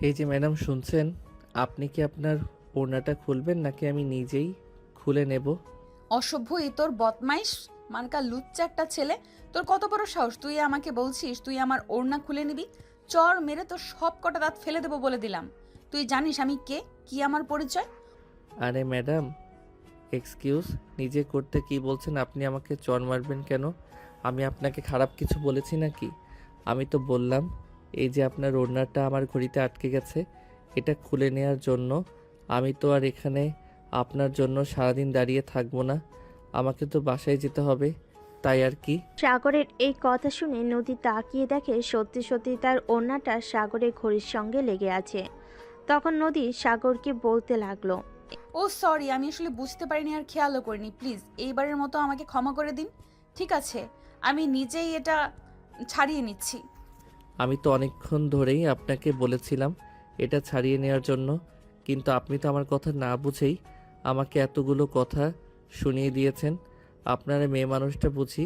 এই যে ম্যাডাম শুনছেন, আপনি কি আপনার ওড়নাটা খুলবেন নাকি আমি নিজেই খুলে নেব? অসভ্য, এ তোর বদমাইশ মার্কা লুচ্চা একটা ছেলে। তোর কত বড় সাহস, তুই আমাকে বলছিস তুই আমার ওড়না খুলে নিবি? চর মেরে তোর সব কটা দাঁত ফেলে দেবো বলে দিলাম। তুই জানিস আমি কে, কি আমার পরিচয়? আরে ম্যাডাম, এক্সকিউজ, নিজে করতে কি বলছেন? আপনি আমাকে চড় মারবেন কেন? আমি আপনাকে খারাপ কিছু বলেছি নাকি? আমি তো বললাম এই যে আপনার ওড়নাটা আমার ঘড়িতে আটকে গেছে, এটা খুলে নেওয়ার জন্য। আমি তো আর এখানে আপনার জন্য সারাদিন দাঁড়িয়ে থাকবো না, আমাকে তো বাসায় যেতে হবে, তাই আর কি। সাগরের এই কথা শুনে নদী তাকিয়ে দেখে সত্যি সত্যি তার ওড়নাটা সাগরের ঘড়ির সঙ্গে লেগে আছে। তখন নদী সাগরকে বলতে লাগলো। ও সরি, আমি আসলে বুঝতে পারিনি আর খেয়ালও করিনি। প্লিজ এইবারের মতো আমাকে ক্ষমা করে দিন। ঠিক আছে, আমি নিজেই এটা ছাড়িয়ে নিচ্ছি। আমি তো অনেকক্ষণ ধরেই আপনাকে বলেছিলাম এটা ছাড়িয়ে নেওয়ার জন্য, কিন্তু আপনি তো আমার কথা না বুঝেই আমাকে এতগুলো কথা শুনিয়ে দিয়েছেন। আপনারা মেয়ে মানুষটা বুঝি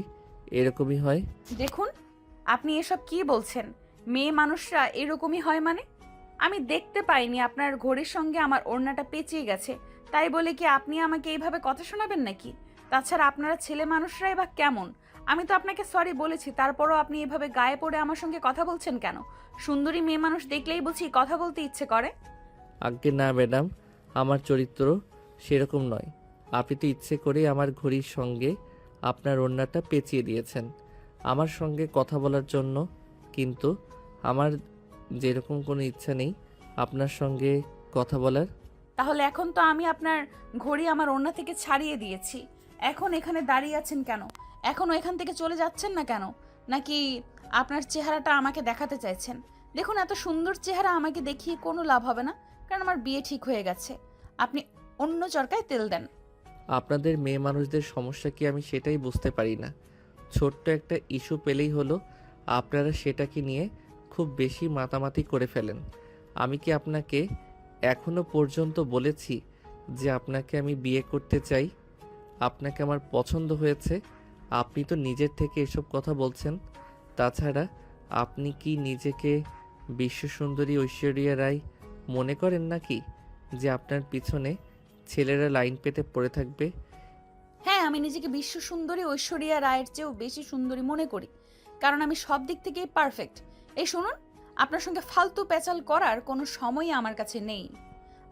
এরকমই হয়। দেখুন, আপনি এসব কি বলছেন? মেয়ে মানুষরা এরকমই হয় মানে? আমি দেখতে পাইনি আপনার ঘড়ির সঙ্গে আমার ওড়নাটা পেঁচিয়ে গেছে, তাই বলে কি আপনি আমাকে এইভাবে কথা শোনাবেন নাকি? তাছাড়া আপনারা ছেলে মানুষরাই বা কেমন? আমি তো আপনাকে সরি বলেছি, তারপরও আপনি এভাবে গায়ে পড়ে আমার সঙ্গে কথা বলছেন কেন? সুন্দরী মেয়ে মানুষ দেখলেই বুঝি কথা বলতে ইচ্ছে করে। আজ্ঞে না ম্যাডাম, আমার চরিত্র সেরকম নয়। আপনি তো ইচ্ছে করেই আমার ঘড়ির সঙ্গে আপনার ওড়নাটা পেঁচিয়ে দিয়েছেন আমার সঙ্গে কথা বলার জন্য, কিন্তু আমার যেরকম কোনো ইচ্ছা নেই আপনার সঙ্গে কথা বলার। তাহলে এখন তো আমি আপনার ঘড়ি আমার ওড়না থেকে ছাড়িয়ে দিয়েছি, এখন এখানে দাঁড়িয়ে আছেন কেন? এখনও এখান থেকে চলে যাচ্ছেন না কেন? নাকি আপনার চেহারাটা আমাকে দেখাতে চাইছেন? দেখুন, এত সুন্দর চেহারা আমাকে দেখিয়ে কোনো লাভ হবে না, কারণ আমার বিয়ে ঠিক হয়ে গেছে। আপনি অন্য চরকায় তেল দেন। আপনাদের মেয়ে মানুষদের সমস্যা কি আমি সেটাই বুঝতে পারি না। ছোট্ট একটা ইস্যু পেলেই হলো আপনারা সেটাকে নিয়ে খুব বেশি মাতামাতি করে ফেলেন। আমি কি আপনাকে এখনো পর্যন্ত বলেছি যে আপনাকে আমি বিয়ে করতে চাই, আপনাকে আমার পছন্দ হয়েছে? আপনি তো নিজের থেকে এসব কথা বলছেন। তাছাড়া আপনি কি নিজেকে বিশ্বসুন্দরী ঐশ্বরিয়া রায় মনে করেন নাকি, যে আপনার পিছনে ছেলেরা লাইন পেতে পড়ে থাকবে? হ্যাঁ, আমি নিজেকে বিশ্ব সুন্দরী ঐশ্বরিয়া রায়ের চেয়েও বেশি সুন্দরী মনে করি, কারণ আমি সব দিক থেকেই পারফেক্ট। এই শুনুন, আপনার সঙ্গে ফালতু প্যাচাল করার কোনো সময়ই আমার কাছে নেই।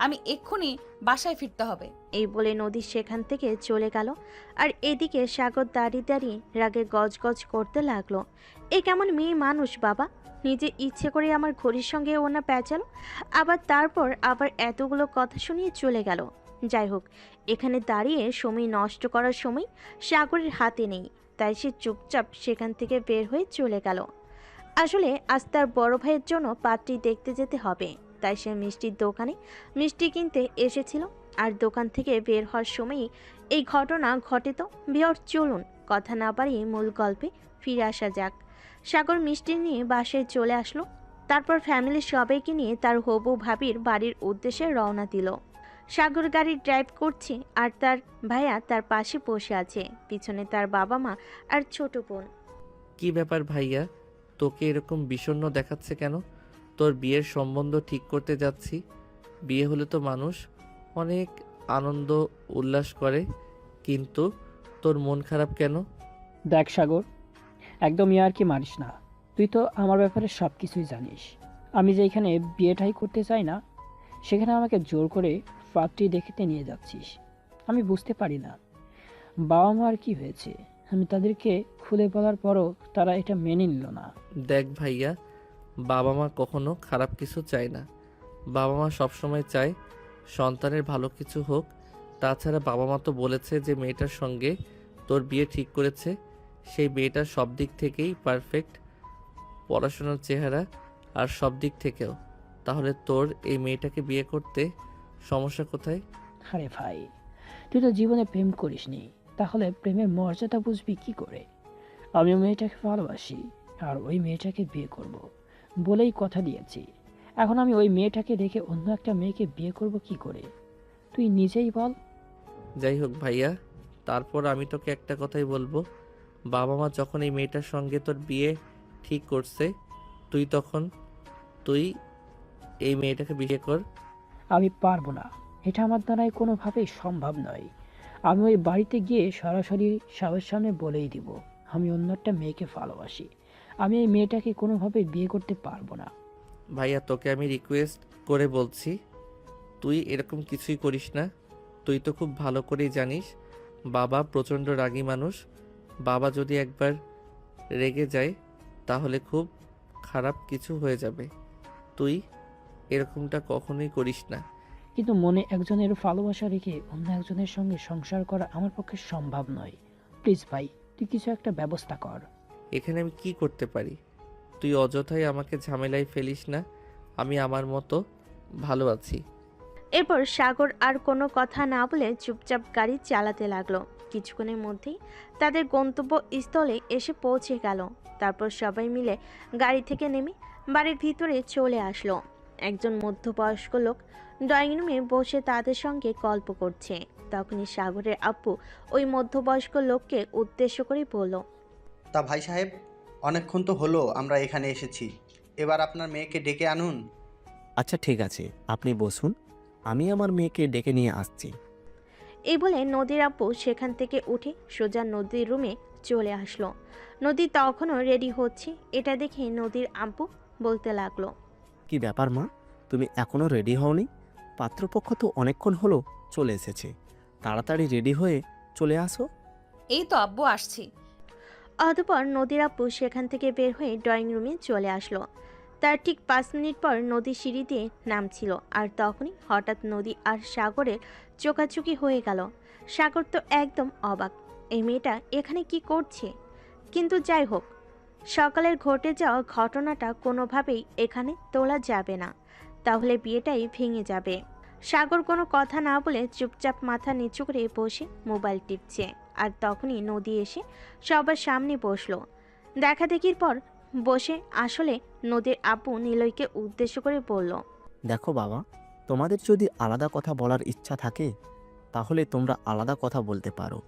আমি এক্ষুনি বাসায় ফিরতে হবে। এই বলে নদী সেখান থেকে চলে গেল। আর এদিকে সাগর দাঁড়িয়ে দাঁড়িয়ে রাগে গজগজ করতে লাগলো। এ কেমন মেয়ে মানুষ বাবা, নিজে ইচ্ছে করে আমার ঘড়ির সঙ্গে ওনা প্যাঁচালো, তারপর আবার এতগুলো কথা শুনিয়ে চলে গেল। যাই হোক, এখানে দাঁড়িয়ে সময় নষ্ট করার সময় সাগরের হাতে নেই, তাই সে চুপচাপ সেখান থেকে বের হয়ে চলে গেল। আসলে আজ তার বড় ভাইয়ের জন্য পাত্রী দেখতে যেতে হবে, তাই সে মিষ্টির দোকানে মিষ্টি কিনতে এসেছিল। আর দোকান থেকে বের হওয়ার সময়ই এই ঘটনা ঘটে। তো বিয়র, চলুন কথা না বাড়িয়ে মূল গল্পে ফিরে আসা যাক। সাগর মিষ্টি নিয়ে বাসায় চলে আসলো। তারপর ফ্যামিলির সবাইকে নিয়ে তার হবু ভাবির বাড়ির উদ্দেশ্যে রওনা দিল। সাগর গাড়ি ড্রাইভ করছে আর তার ভাইয়া তার পাশে বসে আছে, পিছনে তার বাবা মা আর ছোট বোন। কি ব্যাপার ভাইয়া, তোকে এরকম বিষণ্ণ দেখাচ্ছে কেন? তোর বিয়ের সম্বন্ধ ঠিক করতে যাচ্ছি। বিয়ে হলে তো মানুষ অনেক আনন্দ উল্লাস করে, কিন্তু তোর মন খারাপ কেন? দেখ সাগর, একদম ইয়ার্কি মারিস না। তুই তো আমার ব্যাপারে সব কিছুই জানিস। আমি যেখানে বিয়েটাই করতে চাই না, সেখানে আমাকে জোর করে পাত্রী দেখতে নিয়ে যাচ্ছিস। আমি বুঝতে পারি না বাবা মার কি হয়েছে। আমি তাদেরকে খুলে বলার পরও তারা এটা মেনে নিল না। দেখ ভাইয়া, বাবা মা কখনো খারাপ কিছু চায় না। বাবা মা সবসময় চায় সন্তানের ভালো কিছু হোক। তাছাড়া বাবা মা তো বলেছে যে মেয়েটার সঙ্গে তোর বিয়ে ঠিক করেছে, সেই মেয়েটা সব দিক থেকেই পারফেক্ট, পড়াশোনার, চেহারা আর সব দিক থেকেও। তাহলে তোর এই মেয়েটাকে বিয়ে করতে সমস্যা কোথায়? আরে ভাই, তুই তো জীবনে প্রেম করিসনি, তাহলে প্রেমের মর্যাদা বুঝবি কি করে? আমি ওই মেয়েটাকে ভালোবাসি আর ওই মেয়েটাকে বিয়ে করব বলেই কথা দিয়েছি। এখন আমি ওই মেয়েটাকে রেখে অন্য একটা মেয়েকে বিয়ে করব কি করে? তুই নিজেই বল। যাই হোক ভাইয়া, তারপর আমি তোকে একটা কথাই বলবো, বাবা মা যখন এই মেয়েটার সঙ্গে তোর বিয়ে ঠিক করছে, তুই তখন তুই এই মেয়েটাকে বিয়ে কর। আমি পারবো না, এটা আমার দ্বারাই কোনোভাবেই সম্ভব নয়। আমি ওই বাড়িতে গিয়ে সরাসরি সবার সামনে বলেই দিব আমি অন্য একটা মেয়েকে ভালোবাসি। আমি এই মেয়েটাকে কোনোভাবে বিয়ে করতে পারবো না। ভাইয়া তোকে আমি রিকোয়েস্ট করে বলছি, তুই এরকম কিছুই করিস না। তুই তো খুব ভালো করেই জানিস বাবা প্রচণ্ড রাগী মানুষ। বাবা যদি একবার রেগে যায় তাহলে খুব খারাপ কিছু হয়ে যাবে। তুই এরকমটা কখনোই করিস না। কিন্তু মনে একজনের ভালোবাসা রেখে অন্য একজনের সঙ্গে সংসার করা আমার পক্ষে সম্ভব নয়। প্লিজ ভাই, তুই কিছু একটা ব্যবস্থা কর। এখানে আমি কি করতে পারি? তুই অযথাই আমাকে ঝামেলায় ফেলিস না। আমি আমার মতো ভালো আছি। এরপর সাগর আর কোনো কথা না বলে চুপচাপ গাড়ি চালাতে লাগলো। কিছুক্ষণের মধ্যেই তাদের গন্তব্যস্থলে এসে পৌঁছে গেল। তারপর সবাই মিলে গাড়ি থেকে নেমে বাড়ির ভিতরে চলে আসলো। একজন মধ্যবয়স্ক লোক ড্রয়িং রুমে বসে তাদের সঙ্গে গল্প করছে। তখনই সাগরের আব্বু ওই মধ্যবয়স্ক লোককে উদ্দেশ্য করে বলল, তা ভাই সাহেব, অনেকক্ষণ তো হলো আমরা এখানে এসেছি, এবার আপনার মেয়েকে ডেকে আনুন। আচ্ছা ঠিক আছে, আপনি বসুন, আমি আমার মেয়েকে ডেকে নিয়ে আসছি। এই বলে নদীর আব্বু সেখান থেকে উঠে সোজা নদীর রুমে চলে আসলো। নদী তখনও রেডি হচ্ছে। এটা দেখে নদীর আব্বু বলতে লাগলো, কি ব্যাপার মা, তুমি এখনো রেডি হওনি? পাত্রপক্ষ তো অনেকক্ষণ হলো চলে এসেছে, তাড়াতাড়ি রেডি হয়ে চলে আসো। এই তো আব্বু আসছি। অতঃপর নদীর আব্বু সেখান থেকে বের হয়ে ড্রয়িং রুমে চলে আসলো। তার ঠিক 5 মিনিট পর নদী সিঁড়ি দিয়ে নামছিল। আর তখনই হঠাৎ নদী আর সাগরের চোকাচুকি হয়ে গেল। সাগর তো একদম অবাক, এই মেয়েটা এখানে কি করছে। কিন্তু যাই হোক, সকালের ঘটে যাওয়া ঘটনাটা কোনোভাবেই এখানে তোলা যাবে না, তাহলে বিয়েটাই ভেঙে যাবে। সাগর কোনো কথা না বলে চুপচাপ মাথা নিচু করে বসে মোবাইল টিপছে। আর তখনই নদী এসে সবার সামনে বসলো। দেখাদেখির পর বসে আসলে নদীর আব্বু নিলয়কে উদ্দেশ্য করে বলল, দেখো বাবা, তোমাদের যদি আলাদা কথা বলার ইচ্ছা থাকে তাহলে তোমরা আলাদা কথা বলতে পারো।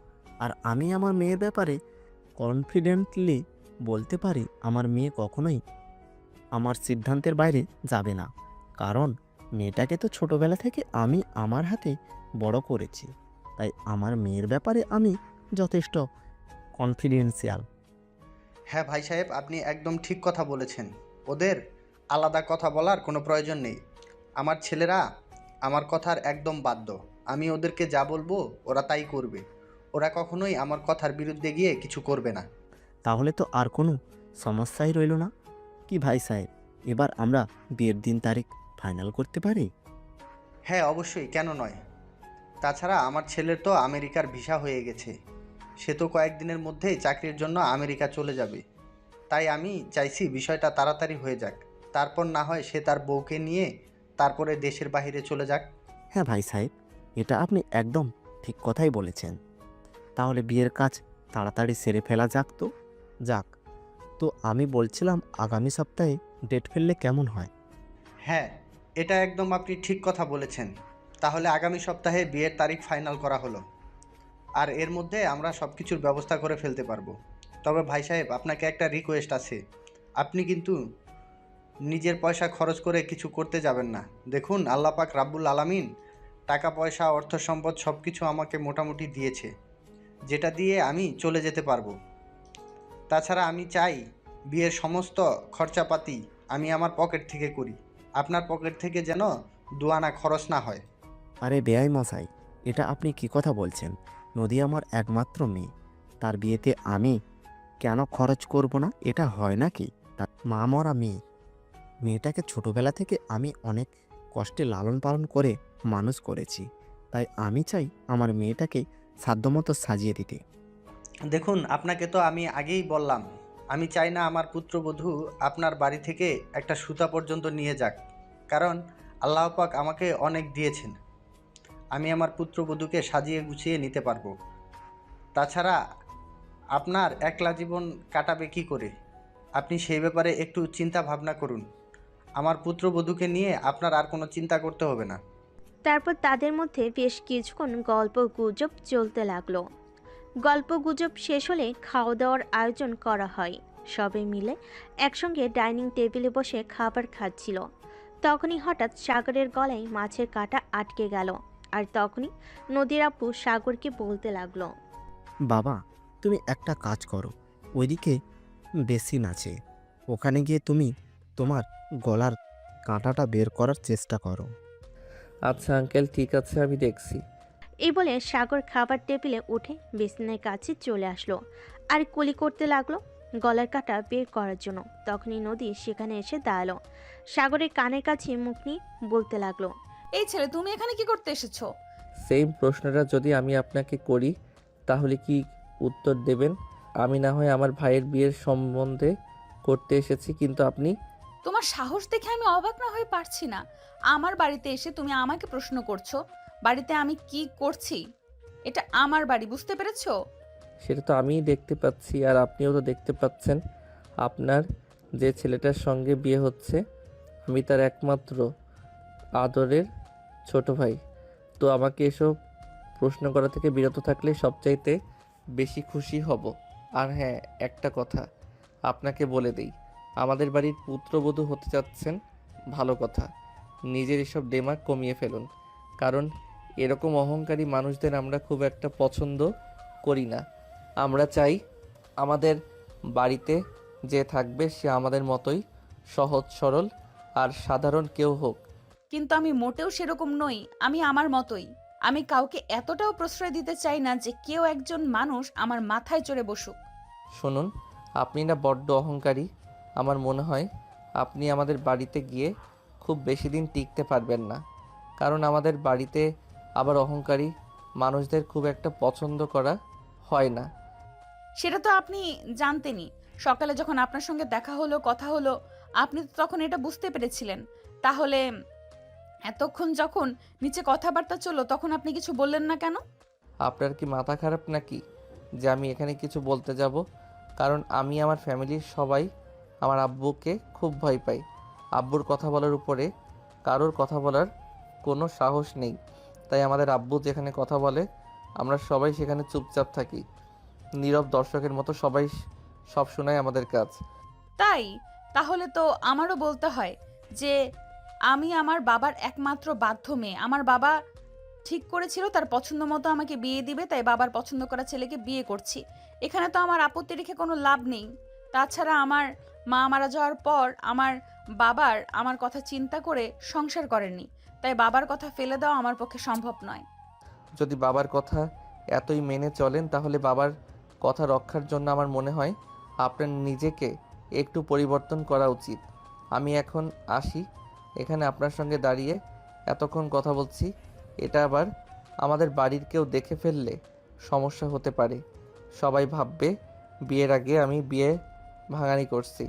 আর আমি আমার মেয়ের ব্যাপারে কনফিডেন্টলি বলতে পারি আমার মেয়ে কখনোই আমার সিদ্ধান্তের বাইরে যাবে না। কারণ মেয়েটাকে তো ছোটবেলা থেকে আমি আমার হাতে বড় করেছি, তাই আমার মেয়ের ব্যাপারে আমি যথেষ্ট কনফিডেন্সিয়াল। হ্যাঁ ভাই সাহেব, আপনি একদম ঠিক কথা বলেছেন। ওদের আলাদা কথা বলার কোনো প্রয়োজন নেই। আমার ছেলেরা আমার কথার একদম বাধ্য। আমি ওদেরকে যা বলবো ওরা তাই করবে। ওরা কখনোই আমার কথার বিরুদ্ধে গিয়ে কিছু করবে না। তাহলে তো আর কোনো সমস্যাই রইল না। কি ভাই সাহেব, এবার আমরা বিয়ের দিন তারিখ ফাইনাল করতে পারি? হ্যাঁ অবশ্যই, কেন নয়। তাছাড়া আমার ছেলের তো আমেরিকার ভিসা হয়ে গেছে, সে তো কয়েকদিনের মধ্যেই চাকরির জন্য আমেরিকা চলে যাবে। তাই আমি চাইছি বিষয়টা তাড়াতাড়ি হয়ে যাক, তারপর না হয় সে তার বউকে নিয়ে তারপরে দেশের বাইরে চলে যাক। হ্যাঁ ভাই সাহেব, এটা আপনি একদম ঠিক কথাই বলেছেন। তাহলে বিয়ের কাজ তাড়াতাড়ি সেরে ফেলা যাক তো। যাক, তো আমি বলছিলাম আগামী সপ্তাহে ডেট ফেললে কেমন হয়? হ্যাঁ, এটা একদম আপনি ঠিক কথা বলেছেন। তাহলে আগামী সপ্তাহে বিয়ের তারিখ ফাইনাল করা হলো, আর এর মধ্যে আমরা সব কিছুর ব্যবস্থা করে ফেলতে পারবো। তবে ভাই সাহেব, আপনাকে একটা রিকোয়েস্ট আছে। আপনি কিন্তু নিজের পয়সা খরচ করে কিছু করতে যাবেন না। দেখুন, আল্লাহ পাক রাব্বুল আলামিন টাকা পয়সা অর্থ সম্পদ সব কিছু আমাকে মোটামুটি দিয়েছে, যেটা দিয়ে আমি চলে যেতে পারবো। তাছাড়া আমি চাই বিয়ের সমস্ত খরচাপাতি আমি আমার পকেট থেকে করি, আপনার পকেট থেকে যেন দুয়ানা খরচ না হয়। আরে বেয়াই মশাই, এটা আপনি কি কথা বলছেন? নদী আমার একমাত্র মেয়ে, তার বিয়েতে আমি কেন খরচ করব না? এটা হয় নাকি? তার মা মরা মেয়ে, মেয়েটাকে ছোটবেলা থেকে আমি অনেক কষ্টে লালন পালন করে মানুষ করেছি, তাই আমি চাই আমার মেয়েটাকে সাধ্যমতো সাজিয়ে দিতে। দেখুন, আপনাকে তো আমি আগেই বললাম, আমি চাই না আমার পুত্রবধূ আপনার বাড়ি থেকে একটা সুতা পর্যন্ত নিয়ে যাক। কারণ আল্লাহ পাক আমাকে অনেক দিয়েছেন, আমি আমার পুত্রবধূকে সাজিয়ে গুছিয়ে নিতে পারবো। তাছাড়া আপনার একলা জীবন কাটাবে কি করে, আপনি সেই ব্যাপারে একটু চিন্তা ভাবনা করুন। আমার পুত্রবধূকে নিয়ে আপনার আর কোনো চিন্তা করতে হবে না। তারপর তাদের মধ্যে বেশ কিছুক্ষণ গল্প গুজব চলতে লাগলো। গল্প গুজব শেষ হলে খাওয়া দাওয়ার আয়োজন করা হয়। সবাই মিলে একসঙ্গে ডাইনিং টেবিলে বসে খাবার খাচ্ছিল। তখনই হঠাৎ সাগরের গলায় মাছের কাঁটা আটকে গেল। আর তখনই নদীর আপু সাগরকে বলতে লাগলো, বাবা, তুমি একটা কাজ করো, ওইদিকে বেসিন আছে, ওখানে গিয়ে তুমি তোমার গলার কাঁটাটা বের করার চেষ্টা করো। আচ্ছা আঙ্কেল, ঠিক আছে, আমি দেখছি। এই বলে সাগর খাবার টেবিলে উঠে বেসিনের কাছে চলে আসলো আর কুলি করতে লাগলো গলার কাঁটা বের করার জন্য। তখনই নদী সেখানে এসে দাঁড়ালো। সাগরের কানের কাছে মুখ নিয়ে বলতে লাগলো, এই ছেলে, তুমি এখানে কি করতে এসেছো? সেম প্রশ্নটা যদি আমি আপনাকে করি তাহলে কি উত্তর দেবেন? আমি না হয় আমার ভাইয়ের বিয়ের সম্বন্ধে করতে এসেছি, কিন্তু আপনি? তোমার সাহস দেখে আমি অবাক না হয়ে পারছি না। আমার বাড়িতে এসে তুমি আমাকে প্রশ্ন করছো বাড়িতে আমি কি করছি। এটা আমার বাড়ি, বুঝতে পেরেছো? সেটা তো আমিই দেখতে পাচ্ছি, আর আপনিও তো দেখতে পাচ্ছেন। আপনার যে ছেলেটার সঙ্গে বিয়ে হচ্ছে আমি তার একমাত্র আদরের ছোট ভাই। তো আমাকে এসব প্রশ্ন করা থেকে বিরত থাকলে সবচাইতে বেশি খুশি হব। আর হ্যাঁ, একটা কথা আপনাকে বলে দেই, আমাদের বাড়ির পুত্রবধূ হতে যাচ্ছেন, ভালো কথা। নিজের এসব ডেমাগ কমিয়ে ফেলুন, কারণ এরকম অহংকারী মানুষদের আমরা খুব একটা পছন্দ করি না। আমরা চাই আমাদের বাড়িতে যে থাকবে সে আমাদের মতোই সহজ সরল আর সাধারণ কেউ হোক। কিন্তু আমি মোটেও সেরকম নই। আমি আমার মতোই। আমি কাউকে এতটাও প্রশ্রয় দিতে চাই না যে কেউ একজন মানুষ আমার মাথায় চড়ে বসুক। শুনুন, আপনি না বড্ড অহংকারী। আমার মনে হয় আপনি আমাদের বাড়িতে গিয়ে খুব বেশি দিন টিকতে পারবেন না, কারণ আমাদের বাড়িতে আবার অহংকারী মানুষদের খুব একটা পছন্দ করা হয় না। সেটা তো আপনি জানতেনই। সকালে যখন আপনার সঙ্গে দেখা হলো, কথা হলো, আপনি তো তখন এটা বুঝতে পেরেছিলেন। তাহলে এতক্ষণ যখন নিচে কথাবার্তা চললো তখন আপনি কিছু বললেন না কেন? আপনার কি মাথা খারাপ নাকি যে আমি এখানে কিছু বলতে যাব? কারণ আমি আমার ফ্যামিলির সবাই আমার আব্বুকে খুব ভয় পাই। আব্বুর কথা বলার উপরে কারোর কথা বলার কোনো সাহস নেই। তাই আমাদের আব্বু যেখানে কথা বলে আমরা সবাই সেখানে চুপচাপ থাকি, নীরব দর্শকের মতো। সবাই সব শোনায় আমাদের কাজ। তাই তাহলে তো আমারও বলতে হয় যে আমি আমার বাবার একমাত্র বাধ্য মেয়ে। আমার বাবা ঠিক করেছিল তার পছন্দ মতো আমাকে বিয়ে দিবে, তাই বাবার পছন্দ করা ছেলেকে বিয়ে করছি। এখানে তো আমার আপত্তি রেখে কোনো লাভ নেই। তাছাড়া আমার মা মারা যাওয়ার পর আমার বাবার আমার কথা চিন্তা করে সংসার করেননি, তাই বাবার কথা ফেলে দেওয়া আমার পক্ষে সম্ভব নয়। যদি বাবার কথা এতই মেনে চলেন তাহলে বাবার কথা রক্ষার জন্য আমার মনে হয় আপনার নিজেকে একটু পরিবর্তন করা উচিত। আমি এখন আসি। এখানে আপনার সঙ্গে দাঁড়িয়ে এতক্ষণ কথা বলছি, এটা আবার আমাদের বাড়ির কেউ দেখে ফেললে সমস্যা হতে পারে। সবাই ভাববে বিয়ের আগে আমি বিয়ে ভাঙানি করছি।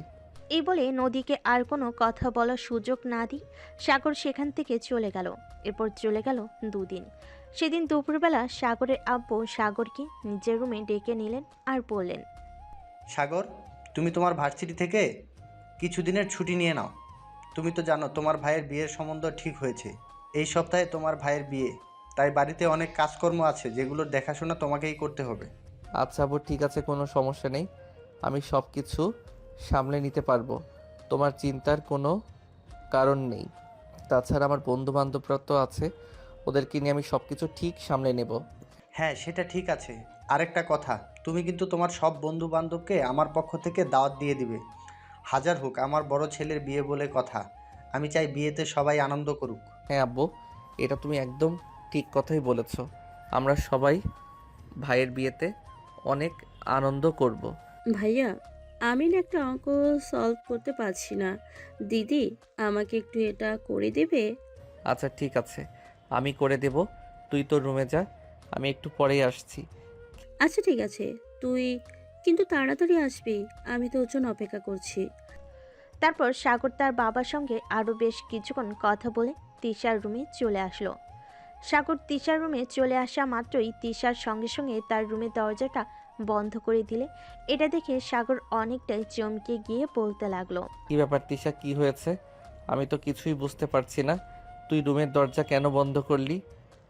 এই বলে নদীকে আর কোনো কথা বলার সুযোগ না দিয়ে সাগর সেখান থেকে চলে গেল। এরপর চলে গেল দুদিন। সেদিন দুপুরবেলা সাগরের আব্বু সাগরকে নিজের রুমে ডেকে নিলেন আর বললেন, সাগর, তুমি তোমার ভার্সিটি থেকে কিছুদিনের ছুটি নিয়ে নাও। তুমি তো জানো তোমার ভাইয়ের বিয়ের সম্বন্ধ ঠিক হয়েছে। এই সপ্তাহে তোমার ভাইয়ের বিয়ে, তাই বাড়িতে অনেক কাজকর্ম আছে যেগুলোর দেখাশোনা তোমাকেই করতে হবে। আচ্ছা আব্বু, ঠিক আছে, কোনো সমস্যা নেই। আমি সব কিছু সামলে নিতে পারবো, তোমার চিন্তার কোনো কারণ নেই। তাছাড়া আমার বন্ধু বান্ধবরা তো আছে, ওদেরকে নিয়ে আমি সব কিছু ঠিক সামলে নেব। হ্যাঁ, সেটা ঠিক আছে। আরেকটা কথা, তুমি কিন্তু তোমার সব বন্ধু বান্ধবকে আমার পক্ষ থেকে দাওয়াত দিয়ে দিবে। হাজার হোক আমার বড় ছেলের বিয়ে বলে কথা, আমি চাই বিয়েতে সবাই আনন্দ করুক। হ্যাঁ আব্বু, এটা তুমি একদম ঠিক কথাই বলেছ। আমরা সবাই ভাইয়ের বিয়েতে অনেক আনন্দ করব। ভাইয়া, আমি না একটা অঙ্ক সলভ করতে পারছি না। দিদি, আমাকে একটু এটা করে দেবে? আচ্ছা ঠিক আছে, আমি করে দেব। তুই তোর রুমে যা, আমি একটু পরেই আসছি। আচ্ছা ঠিক আছে, তুই কিন্তু তাড়াতাড়ি আসবি, আমি তোর জন্য অপেক্ষা করছি। তারপর সাগর তার বাবার সঙ্গে আরও বেশ কিছুক্ষণ কথা বলে তিশার রুমে চলে আসলো। সাগর তিশার রুমে চলে আসা মাত্রই তিশার সঙ্গে সঙ্গে তার রুমের দরজাটা বন্ধ করে দিলে এটা দেখে সাগর অনেকটাই চমকে গিয়ে বলতে লাগলো, কি ব্যাপার তিশা, কি হয়েছে? আমি তো কিছুই বুঝতে পারছি না। তুই রুমের দরজা কেন বন্ধ করলি?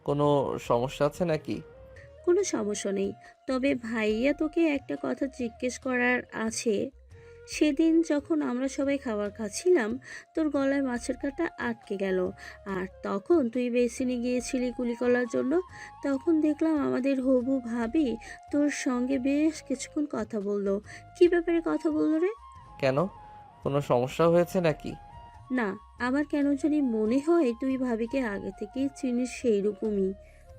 কোনো সমস্যা আছে নাকি? কোনো সমস্যা নেই, তবে ভাইয়া তোকে একটা কথা জিজ্ঞেস করার আছে। সেদিন যখন আমরা সবাই খাবার খাচ্ছিলাম, তোর গলায় মাছের কাঁটা আটকে গেল, আর তখন তুই বেসিনে গিয়েছিলি কুলি করার জন্য। তখন দেখলাম আমাদের হবু ভাবি তোর সঙ্গে বেশ কিছুক্ষণ কথা বললো। কি ব্যাপারে কথা বললো রে? কেন, কোনো সমস্যা হয়েছে নাকি? না, আমার কেন জানি মনে হয় তুই ভাবিকে আগে থেকেই চিনিস, সেই রকমই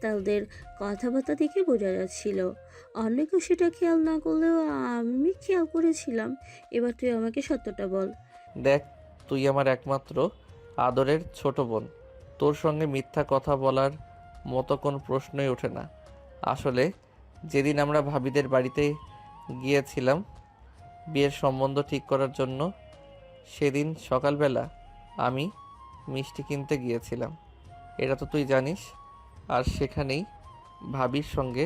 তাদের কথাবার্তা দেখে বোঝা যাচ্ছিল। অন্য কেউ সেটা খেয়াল না করলেও আমি খেয়াল করেছিলাম। এবার তুই আমাকে সত্যটা বল। দেখ, তুই আমার একমাত্র আদরের ছোট বোন। তোর সঙ্গে মিথ্যা কথা বলার মতো কোনো প্রশ্নই ওঠে না। আসলে যেদিন আমরা ভাবিদের বাড়িতে গিয়েছিলাম বিয়ের সম্বন্ধ ঠিক করার জন্য, সেদিন সকালবেলা আমি মিষ্টি কিনতে গিয়েছিলাম, এটা তো তুই জানিস। আর সেখানেই ভাবির সঙ্গে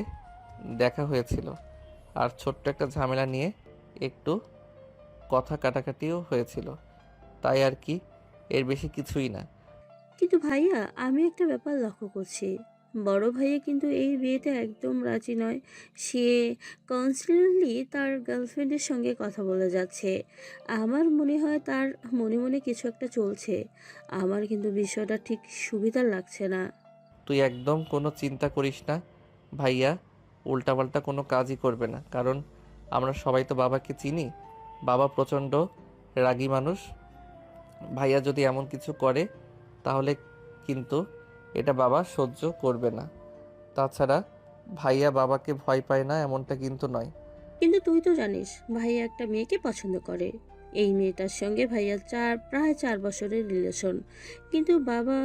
দেখা হয়েছিল, আর ছোট্ট একটা ঝামেলা নিয়ে একটু কথা কাটাকাটিও হয়েছিল, তাই আর কি, এর বেশি কিছুই না। কিন্তু ভাইয়া, আমি একটা ব্যাপার লক্ষ্য করছি। বড় ভাইয়া কিন্তু এই বিয়েতে একদম রাজি নয়। সে কনস্ট্যান্টলি তার গার্লফ্রেন্ডের সঙ্গে কথা বলে যাচ্ছে। আমার মনে হয় তার মনে মনে কিছু একটা চলছে। আমার কিন্তু বিষয়টা ঠিক সুবিধার লাগছে না। তুই একদম কোনো চিন্তা করিস না ভাইয়া, উল্টাপাল্টা কোনো কাজই করবে না, কারণ আমরা সবাই তো বাবাকে চিনি। বাবা প্রচণ্ড রাগী মানুষ। ভাইয়া যদি এমন কিছু করে তাহলে কিন্তু এটা বাবা সহ্য করবে না। তাছাড়া ভাইয়া বাবাকে ভয় পায় না এমনটা কিন্তু নয়। কিন্তু তুই তো জানিস ভাইয়া একটা মেয়েকে পছন্দ করে। এই মেয়েটার সঙ্গে ভাইয়ার প্রায় 4 বছরের রিলেশন। কিন্তু বাবা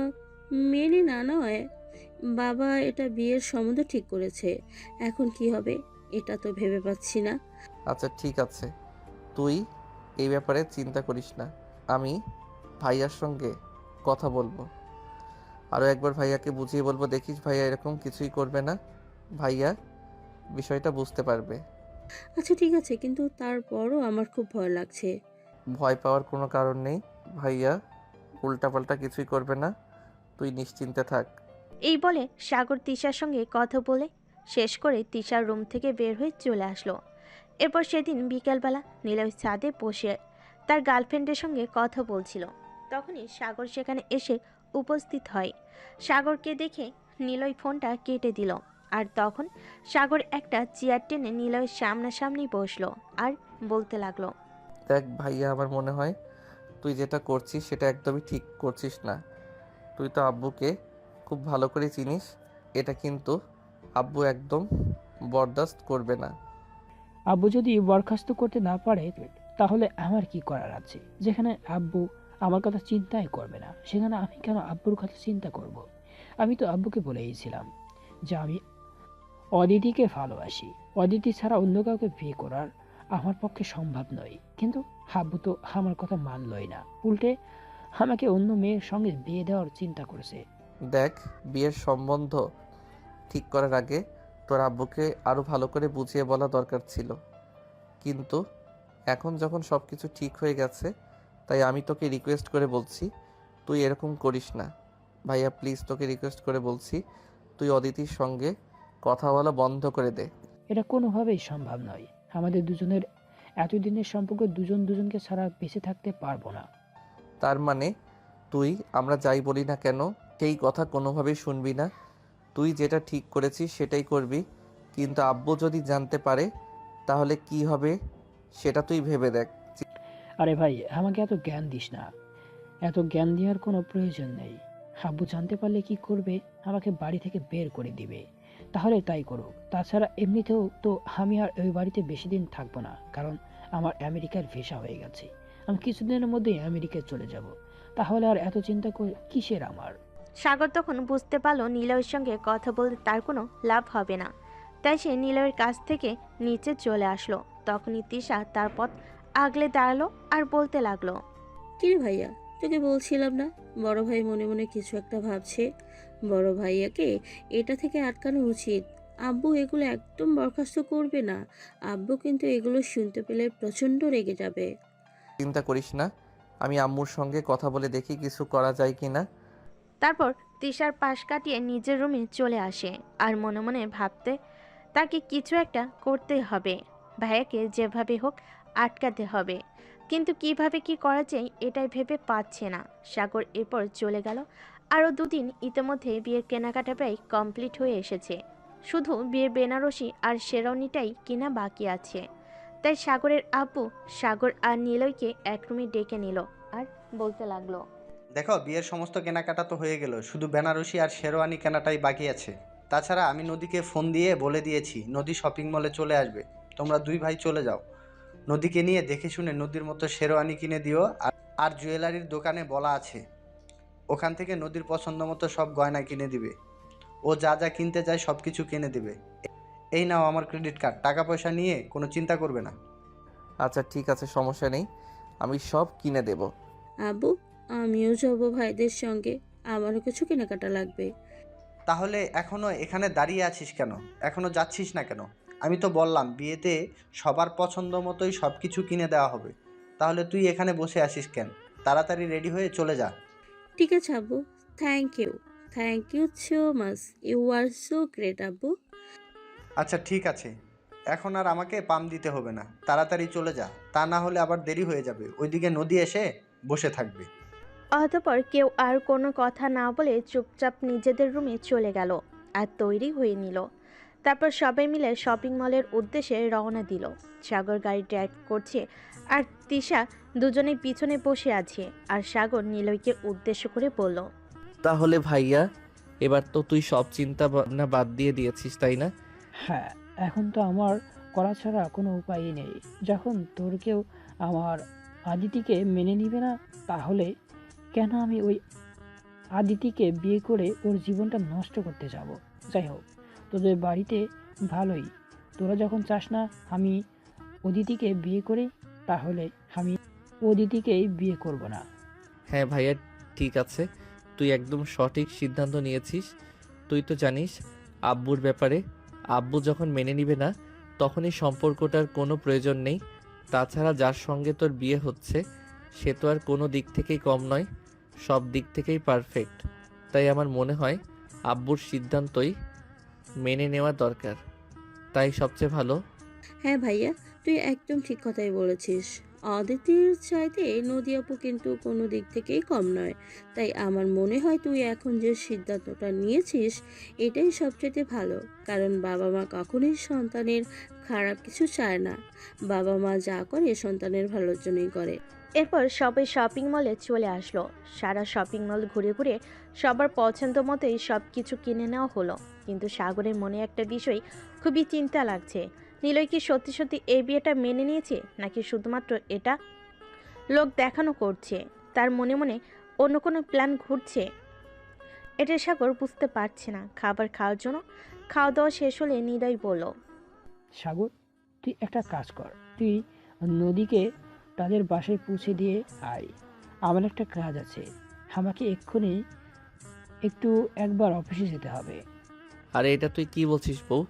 মেনে না নয়, বাবা এটা বিয়ের সম্বন্ধ ঠিক করেছে। এখন কি হবে এটা তো ভেবে পাচ্ছি না। আচ্ছা ঠিক আছে, তুই এই ব্যাপারে চিন্তা করিস না। আমি ভাইয়ার সঙ্গে কথা বলবো, আরও একবার ভাইয়াকে বুঝিয়ে বলবো। দেখিস ভাইয়া এরকম কিছুই করবে না, ভাইয়া বিষয়টা বুঝতে পারবে। আচ্ছা ঠিক আছে, কিন্তু তারপরও আমার খুব ভয় লাগছে। ভয় পাওয়ার কোনো কারণ নেই, ভাইয়া উল্টাপাল্টা কিছুই করবে না, তুই নিশ্চিন্তে থাক। এই বলে সাগর তিশার সঙ্গে কথা বলে শেষ করে তিশার রুম থেকে বের হয়ে চলে আসলো। এরপর সেদিন বিকেলবেলা নিলয় ছাদে বসে তার গার্লফ্রেন্ডের সঙ্গে কথা বলছিল। তখনই সাগর সেখানে এসে উপস্থিত হয়। সাগরকে দেখে নিলয় ফোনটা কেটে দিল। আর তখন সাগর একটা চেয়ার টেনে নিলয়ের সামনাসামনি বসলো আর বলতে লাগলো, দেখ ভাইয়া, আমার মনে হয় তুই যেটা করছিস সেটা একদমই ঠিক করছিস না। তুই তো আব্বুকে খুব ভালো করে চিনিস, এটা কিন্তু আব্বু একদম বরদাস্ত করবে না। আব্বু যদি বরখাস্ত করতে না পারে, তাহলে আমার কি করার আছে? যেখানে আব্বু আমার কথা চিন্তাই করবে না, সেখানে আমি কেন আব্বুর কথা চিন্তা করব? আমি তো আব্বুকে বলেইছিলাম যে আমি অদিতিকে ভালোবাসি। অদিতি ছাড়া অন্য কাউকে বিয়ে করার আমার পক্ষে সম্ভব নয়। কিন্তু আব্বু তো আমার কথা মানলই না, উল্টে আমাকে অন্য মেয়ের সঙ্গে বিয়ে দেওয়ার চিন্তা করেছে। দেখ, বিয়ের সম্বন্ধ ঠিক করার আগে তোর আব্বুকে আরও ভালো করে বুঝিয়ে বলা দরকার ছিল, কিন্তু এখন যখন সব কিছু ঠিক হয়ে গেছে, তাই আমি তোকে রিকোয়েস্ট করে বলছি তুই এরকম করিস না। ভাইয়া প্লিজ, তোকে রিকোয়েস্ট করে বলছি, তুই অদিতির সঙ্গে কথা বলা বন্ধ করে দে। এটা কোনোভাবেই সম্ভব নয়। আমাদের দুজনের এতদিনের সম্পর্ক দুজন দুজনকে ছাড়া বেঁচে থাকতে পারবো না। তার মানে তুই আমরা যাই বলি না কেন সেই কথা কোনোভাবেই শুনবি না? তুই যেটা ঠিক করেছিস সেটাই করবি, কিন্তু আব্বু যদি জানতে পারে তাহলে কি হবে সেটা তুই ভেবে দেখ। আরে ভাই, আমাকে এত জ্ঞান দিস না। এত জ্ঞান দেওয়ার কোনো প্রয়োজন নেই। আব্বু জানতে পারলে কি করবে? আমাকে বাড়ি থেকে বের করে দিবে। তাহলে তাই করুক। তাছাড়া এমনিতেও তো আমি আর ওই বাড়িতে বেশি দিন থাকবো না, কারণ আমার আমেরিকার ভিসা হয়ে গেছে। আমি কিছুদিনের মধ্যেই আমেরিকায় চলে যাব। তাহলে আর এত চিন্তা কিসের আমার? সাগর তখন বুঝতে পারলো নিলয়ের সঙ্গে কথা বলতে তার কোনো লাভ হবে না। তাই সে নিলয়ের কাছ থেকে নিচে চলে আসলো। তখনই তিশা তার পথ আগলে দাঁড়ালো আর বলতে লাগলো, কিরে ভাইয়া, তোকে বলছিলাম না বড় ভাই মনে মনে কিছু একটা ভাবছে? বড় ভাইয়াকে এটা থেকে আটকানো উচিত। আব্বু এগুলো একদম বরখাস্ত করবে না। আব্বু কিন্তু এগুলো শুনতে পেলে প্রচন্ড রেগে যাবে। চিন্তা করিস না, আমি আম্মুর সঙ্গে কথা বলে দেখি কিছু করা যায় কি না। তারপর তিশার পাশ কাটিয়ে নিজের রুমে চলে আসে আর মনে মনে ভাবতে তাকে কিছু একটা করতে হবে। ভাইয়াকে যেভাবে হোক আটকাতে হবে। কিন্তু কিভাবে কি করা যায় এটাই ভেবে পাচ্ছে না। সাগর এরপর চলে গেল। আরও দুদিন ইতিমধ্যে বিয়ের কেনাকাটা প্রায় কমপ্লিট হয়ে এসেছে। শুধু বিয়ের বেনারসি আর শেরওয়ানিটাই কিনা বাকি আছে। তাই সাগরের আব্বু সাগর আর নিলয়কে এক রুমে ডেকে নিল আর বলতে লাগলো, দেখো, বিয়ের সমস্ত কেনাকাটা তো হয়ে গেল, শুধু বেনারসি আর শেরওয়ানি কেনাটাই বাকি আছে। তাছাড়া আমি নদীকে ফোন দিয়ে বলে দিয়েছি নদী শপিং মলে চলে আসবে। তোমরা দুই ভাই চলে যাও, নদীকে নিয়ে দেখে শুনে নদীর মতো শেরওয়ানি কিনে দিও। আর জুয়েলারির দোকানে বলা আছে ওখান থেকে নদীর পছন্দ মতো সব গয়না কিনে দিবে। ও যা যা কিনতে চায় সব কিছু কিনে দিবে। এই নাও আমার ক্রেডিট কার্ড, টাকা পয়সা নিয়ে কোনো চিন্তা করবে না। আচ্ছা ঠিক আছে, সমস্যা নেই, আমি সব কিনে দেব। আব্বু, আমিও যাবো ভাইদের সঙ্গে, আমারও কিছু কেনাকাটা লাগবে। তাহলে এখনো এখানে দাঁড়িয়ে আছিস কেন? এখনো যাচ্ছিস না কেন? আমি তো বললাম বিয়েতে সবার পছন্দ মতোই সব কিছু কিনে দেওয়া হবে। তাহলে তুই এখানে বসে আছিস কেন? তাড়াতাড়ি রেডি হয়ে চলে যা। ঠিক আছে আব্বু, thank you so much, you are so great আব্বু। আচ্ছা ঠিক আছে, এখন আর আমাকে পাম দিতে হবে না, তাড়াতাড়ি চলে যা, তা না হলে আবার দেরি হয়ে যাবে। ওইদিকে নদী এসে বসে থাকবে। অতঃপর কেউ আর কোনো কথা না বলে চুপচাপ নিজেদের রুমে চলে গেল আর তৈরি হয়ে নিল। তারপর সবাই মিলে শপিং মলের উদ্দেশ্যে রওনা দিল। সাগর গাড়ি ড্রাইভ করছে আর তিশা দুজনেই পিছনে বসে আছে। আর সাগর নিলয়কে উদ্দেশ্য করে বলল, তাহলে ভাইয়া, এবার তো তুই সব চিন্তা ভাবনা বাদ দিয়ে দিয়েছিস, তাই না? হ্যাঁ, এখন তো আমার করা ছাড়া কোনো উপায়ই নেই। যখন তোর কেউ আমার আদিতিকে মেনে নিবে না, তাহলে কেন আমি ওই আদিতিকে বিয়ে করে ওর জীবনটা নষ্ট করতে যাব? যাই হোক, তোদের বাড়িতে ভালোই, তোরা যখন চাস না আমি অদিতিকে বিয়ে করি, তাহলে আমি অদিতিকেই বিয়ে করব না। হ্যাঁ ভাইয়া, ঠিক আছে, তুই একদম সঠিক সিদ্ধান্ত নিয়েছিস। তুই তো জানিস আব্বুর ব্যাপারে, আব্বু যখন মেনে নিবে না তখনই সম্পর্কটার কোনো প্রয়োজন নেই। তাছাড়া যার সঙ্গে তোর বিয়ে হচ্ছে সে তো আর কোনো দিক থেকেই কম নয়, সব দিক থেকেই পারফেক্ট। তাই আমার মনে হয় আব্বুর সিদ্ধান্তই মেনে নেওয়া দরকার, তাই সবচেয়ে ভালো। হ্যাঁ ভাইয়া, তুই একদম ঠিক কথাই বলেছিস। অদিতির চাইতে নদী আপু কিন্তু কোনো দিক থেকেই কম নয়। তাই আমার মনে হয় তুই এখন যে সিদ্ধান্তটা নিয়েছিস এটাই সবচেয়ে ভালো। কারণ বাবা মা কখনোই সন্তানের খারাপ কিছু চায় না। বাবা মা যা করে সন্তানের ভালোর জন্যই করে। এরপর সবাই শপিং মলে চলে আসলো। সারা শপিং মল ঘুরে ঘুরে সবার পছন্দ মতোই সব কিছু কিনে নেওয়া হলো। কিন্তু সাগরের মনে একটা বিষয় খুবই চিন্তা লাগছে। নিলয় কি সত্যি সত্যি এই বিয়েটা মেনে নিয়েছে, নাকি শুধুমাত্র এটা লোক দেখানো করছে? তার মনে মনে অন্য কোনো প্ল্যান ঘুরছে। এটা সাগর বুঝতে পারছে না। খাবার খাওয়ার জন্য খাওয়া দাওয়া শেষ হলে নিলয় বলল, সাগর, তুই একটা কাজ কর, তুই নদীকে তাদের বাসায় পৌঁছে দিয়ে আয়। আমার একটা কাজ আছে, আমাকে এক্ষুনি একবার অফিসে যেতে হবে। আরে এটা তুই কি বলছিস বউ?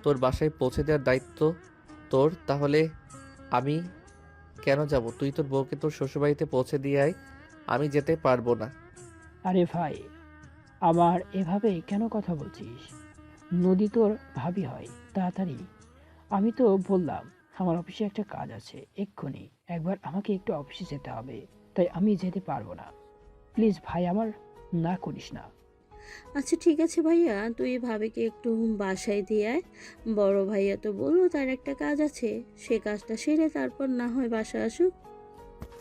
তোর বাসায় পৌঁছে দেওয়ার দায়িত্ব তোর, তাহলে আমি কেন যাব? তুই তোর বউকে তোর শ্বশুরবাড়িতে পৌঁছে দিয়ে আয়, আমি যেতে পারবো না। আরে ভাই, আমার এভাবে কেন কথা বলছিস? নদী তোর ভাবি হয়, তাড়াতাড়ি। আমি তো বললাম আমার অফিসে একটা কাজ আছে, এক্ষুনি একবার আমাকে একটু অফিসে যেতে হবে, তাই আমি যেতে পারবো না। প্লিজ ভাই, আমার না করিস না। আচ্ছা ঠিক আছে ভাইয়া, তুই ভাবিকে একটু বাসায় দিয়ে আয়। বড় ভাইয়া তো বললো তার একটা কাজ আছে, সে কাজটা সেরে তারপর না হয় বাসায় আসুক।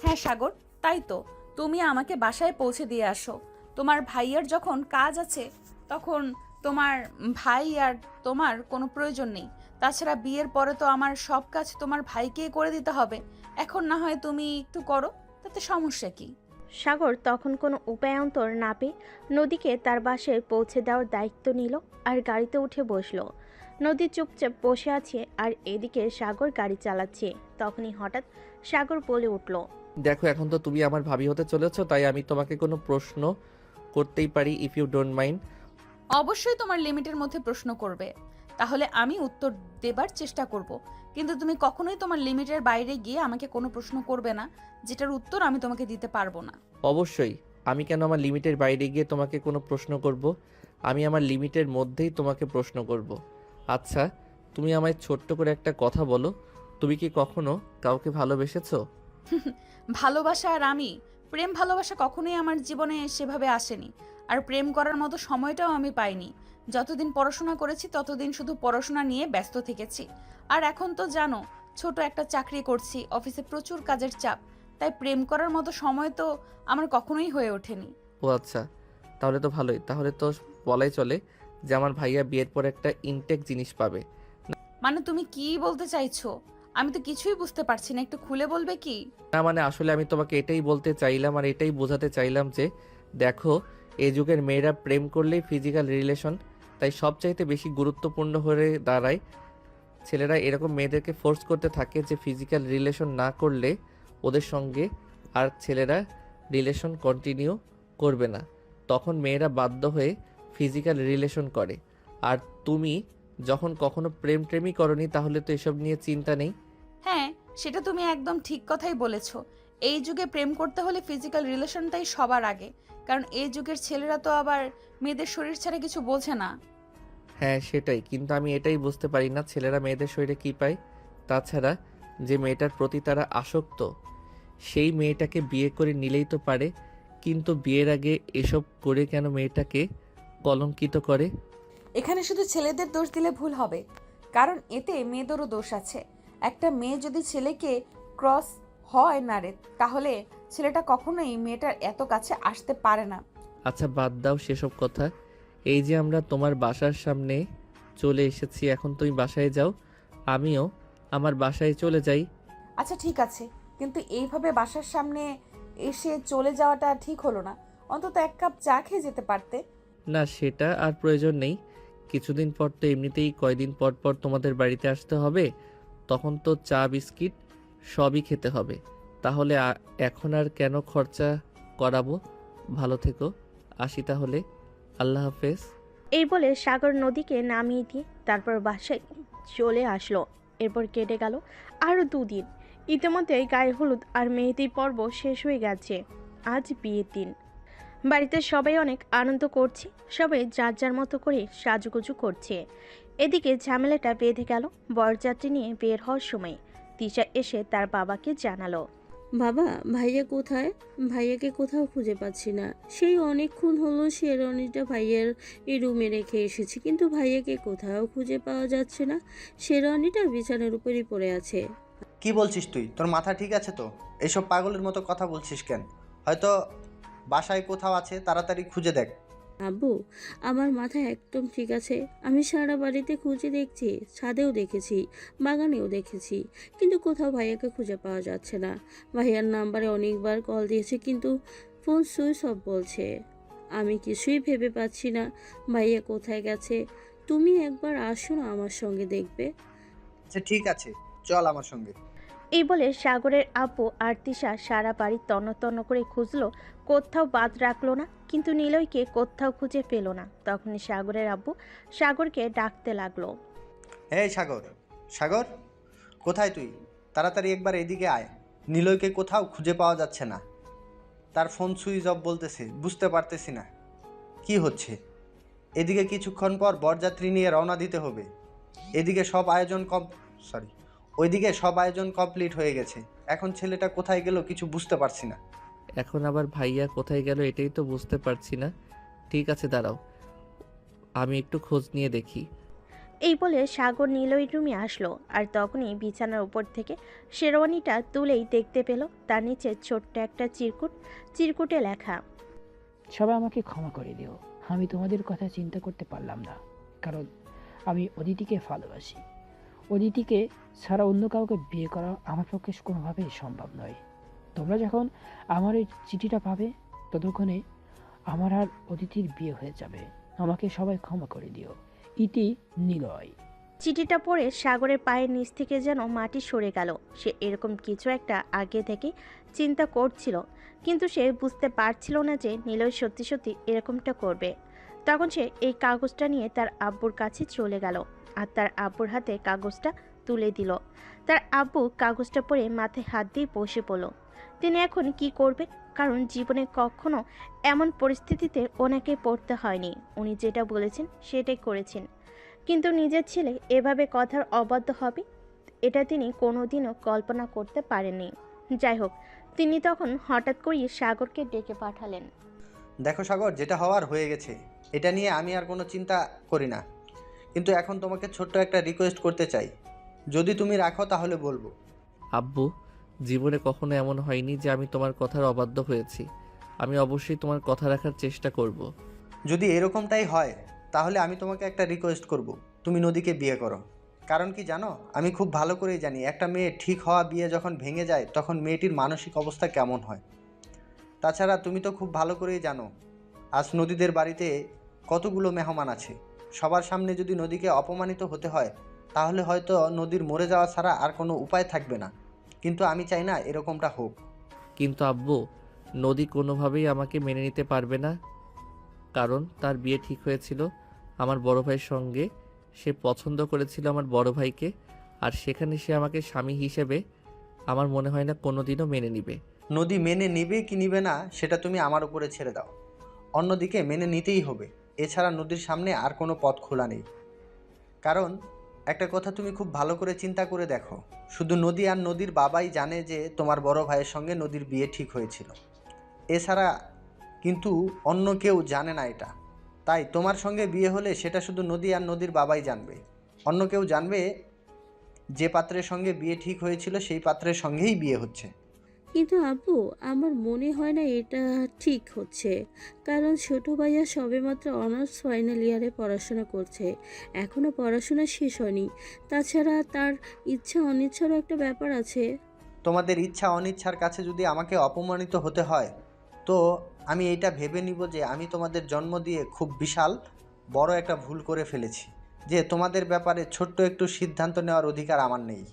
হ্যাঁ সাগর, তাই তো, তুমি আমাকে বাসায় পৌঁছে দিয়ে আসো। তোমার ভাইয়ের যখন কাজ আছে তখন তোমার ভাই আর তোমার কোনো প্রয়োজন নেই। তাছাড়া বিয়ের পরে তো আমার সব কাজ তোমার ভাইকেই করে দিতে হবে। এখন না হয় তুমি একটু করো, তাতে সমস্যা কি? সাগর তখন কোনো উপায়ান্তর না পেয়ে নদীকে তার বাসায় পৌঁছে দেওয়ার দায়িত্ব নিল আর গাড়িতে উঠে বসলো। নদী চুপচাপ বসে আছে আর এদিকে সাগর গাড়ি চালাচ্ছে। তখনই হঠাৎ সাগর বলে উঠল, দেখো, এখন তো তুমি আমার ভাবি হতে চলেছো, তাই আমি তোমাকে কোনো প্রশ্ন করতেই পারি, ইফ ইউ ডোন্ট মাইন্ড। অবশ্যই তোমার লিমিটের মধ্যে প্রশ্ন করবে, তাহলে আমি উত্তর দেবার চেষ্টা করব। কিন্তু তুমি কখনোই তোমার লিমিটের বাইরে গিয়ে আমাকে কোনো প্রশ্ন করবে না যেটার উত্তর আমি তোমাকে দিতে পারবো না। অবশ্যই, আমি কেন আমার লিমিটের বাইরে গিয়ে তোমাকে কোনো প্রশ্ন করব? আমি আমার লিমিটের মধ্যেই তোমাকে প্রশ্ন করব। আচ্ছা, তুমি আমায় ছোট্ট করে একটা কথা বলো, তুমি কি কখনো কাউকে ভালোবেসেছো? ভালোবাসা আর আমি, প্রেম ভালোবাসা কখনোই আমার জীবনে সেভাবে আসেনি। আর প্রেম করার মতো সময়টাও আমি পাইনি। যতদিন পড়াশোনা করেছি ততদিন শুধু পড়াশোনা নিয়ে ব্যস্ত থেকেছি। আর এখন তো জানো, ছোট একটা চাকরি করছি, অফিসে প্রচুর কাজের চাপ। তাই প্রেম করার মতো সময় তো আমার কখনোই হয়ে ওঠেনি। ও আচ্ছা, তাহলে তো ভালোই। তাহলে তো বলাই চলে যে আমার ভাইয়া বিয়ের পর একটা ইনটেক জিনিস পাবে। মানে তুমি কি বলতে চাইছো? আমি তো কিছুই বুঝতে পারছি না, একটু খুলে বলবে কি? না মানে আসলে আমি তোমাকে এটাই বলতে চাইলাম আর এটাই বোঝাতে চাইলাম যে দেখো, এই যুগের মেয়েরা প্রেম করলেই ফিজিক্যাল রিলেশন তাই সবচাইতে বেশি গুরুত্বপূর্ণ হয়ে দাঁড়ায়। ছেলেরা এরকম মেয়েদেরকে ফোর্স করতে থাকে যে ফিজিক্যাল রিলেশন না করলে ওদের সঙ্গে আর ছেলেরা রিলেশন কন্টিনিউ করবে না। তখন মেয়েরা বাধ্য হয়ে ফিজিক্যাল রিলেশন করে। আর তুমি যখন কখনো প্রেমই করনি তাহলে তো এসব নিয়ে চিন্তা নেই। হ্যাঁ, সেটা তুমি একদম ঠিক কথাই বলেছ। এই যুগে প্রেম করতে হলে ফিজিক্যাল রিলেশনটাই সবার আগে। কারণ এই যুগের ছেলেরা তো আবার মেয়েদের শরীর ছাড়া কিছু বোঝে না। হ্যাঁ সেটাই, কিন্তু আমি এটাই বুঝতে পারি না ছেলেরা মেয়েদের শরীরে কী পায়। তাছাড়া যে মেয়েটার প্রতি তারা আসক্ত সেই মেয়েটাকে বিয়ে করে নিলেই তো পারে, কিন্তু বিয়ের আগে এসব করে কেন মেয়েটাকে কলঙ্কিত করে? এখানে শুধু ছেলেদের দোষ দিলে ভুল হবে, কারণ এতে মেয়েদেরও দোষ আছে। একটা মেয়ে যদি ছেলেকে ক্রস হয় না রে, তাহলে ছেলেটা কখনোই মেয়েটার এত কাছে আসতে পারে না। আচ্ছা বাদ দাও সেসব কথা। এই যে আমরা তোমার বাসার সামনে চলে এসেছি, এখন তুমি বাসায় যাও, আমিও আমার বাসায় চলে যাই। আচ্ছা ঠিক আছে, কিন্তু এইভাবে বাসার সামনে এসে চলে যাওয়াটা ঠিক হলো না। অন্তত এক কাপ চা খেয়ে যেতে পারতে। না সেটা আর প্রয়োজন নেই, কিছুদিন পর তো এমনিতেই কয়দিন পর পর তোমাদের বাড়িতে আসতে হবে, তখন তো চা বিস্কিট সবই খেতে হবে। তাহলে এখন আর কেন খরচা করাবো? ভালো থেকো, আসি তাহলে, আল্লাহ হাফেজ। এই বলে সাগর নদীকে নামিয়ে দিয়ে তারপর বাসায় চলে আসলো। এরপর কেটে গেল আরও 2 দিন। ইতিমধ্যেই গায়ে হলুদ আর মেহেদির পর্ব শেষ হয়ে গেছে। আজ বিয়ের দিন। বাড়িতে সবাই অনেক আনন্দ করছে, সবাই যার যার মতো করে সাজুগুজু করছে। এদিকে ঝামেলাটা বেঁধে গেল বরযাত্রী নিয়ে বের হওয়ার সময়। তিশা এসে তার বাবাকে জানালো, বাবা, ভাইয়া কোথায়? ভাইয়াকে কোথাও খুঁজে পাচ্ছি না। সেই অনেকক্ষণ হলো শেরওয়ানিটা ভাইয়ার এই রুমে রেখে এসেছি, কিন্তু ভাইয়াকে কোথাও খুঁজে পাওয়া যাচ্ছে না। শেরওয়ানিটা বিছানার উপরই পড়ে আছে। কি বলছিস তুই? তোর মাথা ঠিক আছে তো? এইসব পাগলের মতো কথা বলছিস কেন? হয়তো বাসায় কোথাও আছে, তাড়াতাড়ি খুঁজে দেখ। আব্বু, আমার মাথা একদম ঠিক আছে। আমি সারা বাড়িতে খুঁজে দেখছি, ছাদেও দেখেছি, বাগানেও দেখেছি, কিন্তু কোথাও ভাইয়াকে খুঁজে পাওয়া যাচ্ছে না। ভাইয়ার নাম্বারে অনেকবার কল দিয়েছে, কিন্তু ফোন সুইচ অফ বলছে। আমি কিছুই ভেবে পাচ্ছি না ভাইয়া কোথায় গেছে। তুমি একবার আসো না আমার সঙ্গে, দেখবে। আচ্ছা ঠিক আছে, চল আমার সঙ্গে। এই বলে সাগরের আব্বু আর তিশা সারা বাড়ি তন্ন তন্ন করে খুঁজলো, কোথাও বাদ রাখলো না। কিন্তু নিলয়কে কোথাও খুঁজে পেল না। তখনই সাগরের আব্বু সাগরকে ডাকতে লাগলো। এই সাগর, সাগর, কোথায় তুই? তাড়াতাড়ি একবার এদিকে আয়। নিলয়কে কোথাও খুঁজে পাওয়া যাচ্ছে না, তার ফোন সুইচ অফ বলতেছে, বুঝতে পারতেছি না কি হচ্ছে। এদিকে কিছুক্ষণ পর বরযাত্রী নিয়ে রওনা দিতে হবে। এদিকে সব আয়োজন ওইদিকে সব আয়োজন কমপ্লিট হয়ে গেছে। এখন ছেলেটা কোথায় গেল কিছু বুঝতে পারছি না। এখন আবার ভাইয়া কোথায় গেল এটাই তো বুঝতে পারছি না। ঠিক আছে দাঁড়াও, আমি একটু খোঁজ নিয়ে দেখি। এই বলে সাগর নিলয়ের রুমে আসলো। আর তখনই বিছানার উপর থেকে শেরওয়ানিটা তুলেই দেখতে পেল তার নিচে ছোট্ট একটা চিরকুটে লেখা, সবাই আমাকে ক্ষমা করে দিও। আমি তোমাদের কথা চিন্তা করতে পারলাম না, কারণ আমি অদিতিকে ভালোবাসি। অদিতিকে ছাড়া অন্য কাউকে বিয়ে করা আমার পক্ষে কোনোভাবেই সম্ভব নয়। তোমরা যখন আমার এই চিঠিটা পাবে ততক্ষণে আমার আর অদিতির বিয়ে হয়ে যাবে। আমাকে সবাই ক্ষমা করে দিও। ইতি, নিলয়। চিঠিটা পড়ে সাগরের পায়ের নিচ থেকে যেন মাটি সরে গেল। সে এরকম কিছু একটা আগে থেকে চিন্তা করছিল, কিন্তু সে বুঝতে পারছিল না যে নিলয় সত্যি সত্যি এরকমটা করবে। তখন সে এই কাগজটা নিয়ে তার আব্বুর কাছে চলে গেল আর তার আব্বুর হাতে কাগজটা তুলে দিল। তার আব্বু কাগজটা পড়ে মাথায় হাত দিয়ে বসে পড়ল। তিনি এখন কি করবেন, কারণ জীবনে কখনো এমন পরিস্থিতিতে ওনাকে পড়তে হয়নি। উনি যেটা বলেছেন সেটাই করেছেন, কিন্তু নিজের ছেলে এভাবে কথার অবাধ্য হবে এটা তিনি কোনোদিনও কল্পনা করতে পারেননি। যাই হোক, তিনি তখন হঠাৎ করেই সাগরকে ডেকে পাঠালেন। দেখো সাগর, যেটা হওয়ার হয়ে গেছে, এটা নিয়ে আমি আর কোনো চিন্তা করি না। কিন্তু এখন তোমাকে ছোট্ট একটা রিকোয়েস্ট করতে চাই, যদি তুমি রাখো তাহলে বলবো। আব্বু, জীবনে কখনো এমন হয়নি যে আমি তোমার কথার অবাধ্য হয়েছি। আমি অবশ্যই তোমার কথা রাখার চেষ্টা করব। যদি এরকমটাই হয় তাহলে আমি তোমাকে একটা রিকোয়েস্ট করব, তুমি নদীকে বিয়ে করো। কারণ কি জানো, আমি খুব ভালো করেই জানি একটা মেয়ে ঠিক হওয়া বিয়ে যখন ভেঙে যায় তখন মেয়েটির মানসিক অবস্থা কেমন হয়। তাছাড়া তুমি তো খুব ভালো করেই জানো আজ নদীদের বাড়িতে কতগুলো মেহমান আছে। সবার সামনে যদি নদীকে অপমানিত হতে হয় তাহলে হয়তো নদীর মরে যাওয়া ছাড়া আর কোনো উপায় থাকবে না। কিন্তু আমি চাই না এরকমটা হোক। কিন্তু আব্বু, নদী কোনোভাবেই আমাকে মেনে নিতে পারবে না, কারণ তার বিয়ে ঠিক হয়েছিল আমার বড় ভাইয়ের সঙ্গে। সে পছন্দ করেছিল আমার বড় ভাইকে, আর সেখানে সে আমাকে স্বামী হিসেবে আমার মনে হয় না কোনোদিনও মেনে নিবে। নদী মেনে নিবে কি নিবে না সেটা তুমি আমার উপরে ছেড়ে দাও, অন্যদিকে মেনে নিতেই হবে। এছাড়া নদীর সামনে আর কোনো পথ খোলা নেই। কারণ একটা কথা তুমি খুব ভালো করে চিন্তা করে দেখো, শুধু নদী আর নদীর বাবাই জানে যে তোমার বড় ভাইয়ের সঙ্গে নদীর বিয়ে ঠিক হয়েছিল। এছাড়া কিন্তু অন্য কেউ জানে না এটা। তাই তোমার সঙ্গে বিয়ে হলে সেটা শুধু নদী আর নদীর বাবাই জানবে। অন্য কেউ জানবে যে পাত্রের সঙ্গে বিয়ে ঠিক হয়েছিল সেই পাত্রের সঙ্গেই বিয়ে হচ্ছে। কিন্তু আপু, আমার মনে হয় না এটা ঠিক হচ্ছে। কারণ ছোট ভাইয়া সবেমাত্র অনার্স ফাইনাল ইয়ারে পড়াশোনা করছে, এখনও পড়াশোনা শেষ হয়নি। তাছাড়া তার ইচ্ছা অনিচ্ছারও একটা ব্যাপার আছে। তোমাদের ইচ্ছা অনিচ্ছার কাছে যদি আমাকে অপমানিত হতে হয় তো আমি এইটা ভেবে নিব যে আমি তোমাদের জন্ম দিয়ে খুব বিশাল বড় একটা ভুল করে ফেলেছি, যে তোমাদের ব্যাপারে ছোট্ট একটু সিদ্ধান্ত নেওয়ার অধিকার আমার নেই।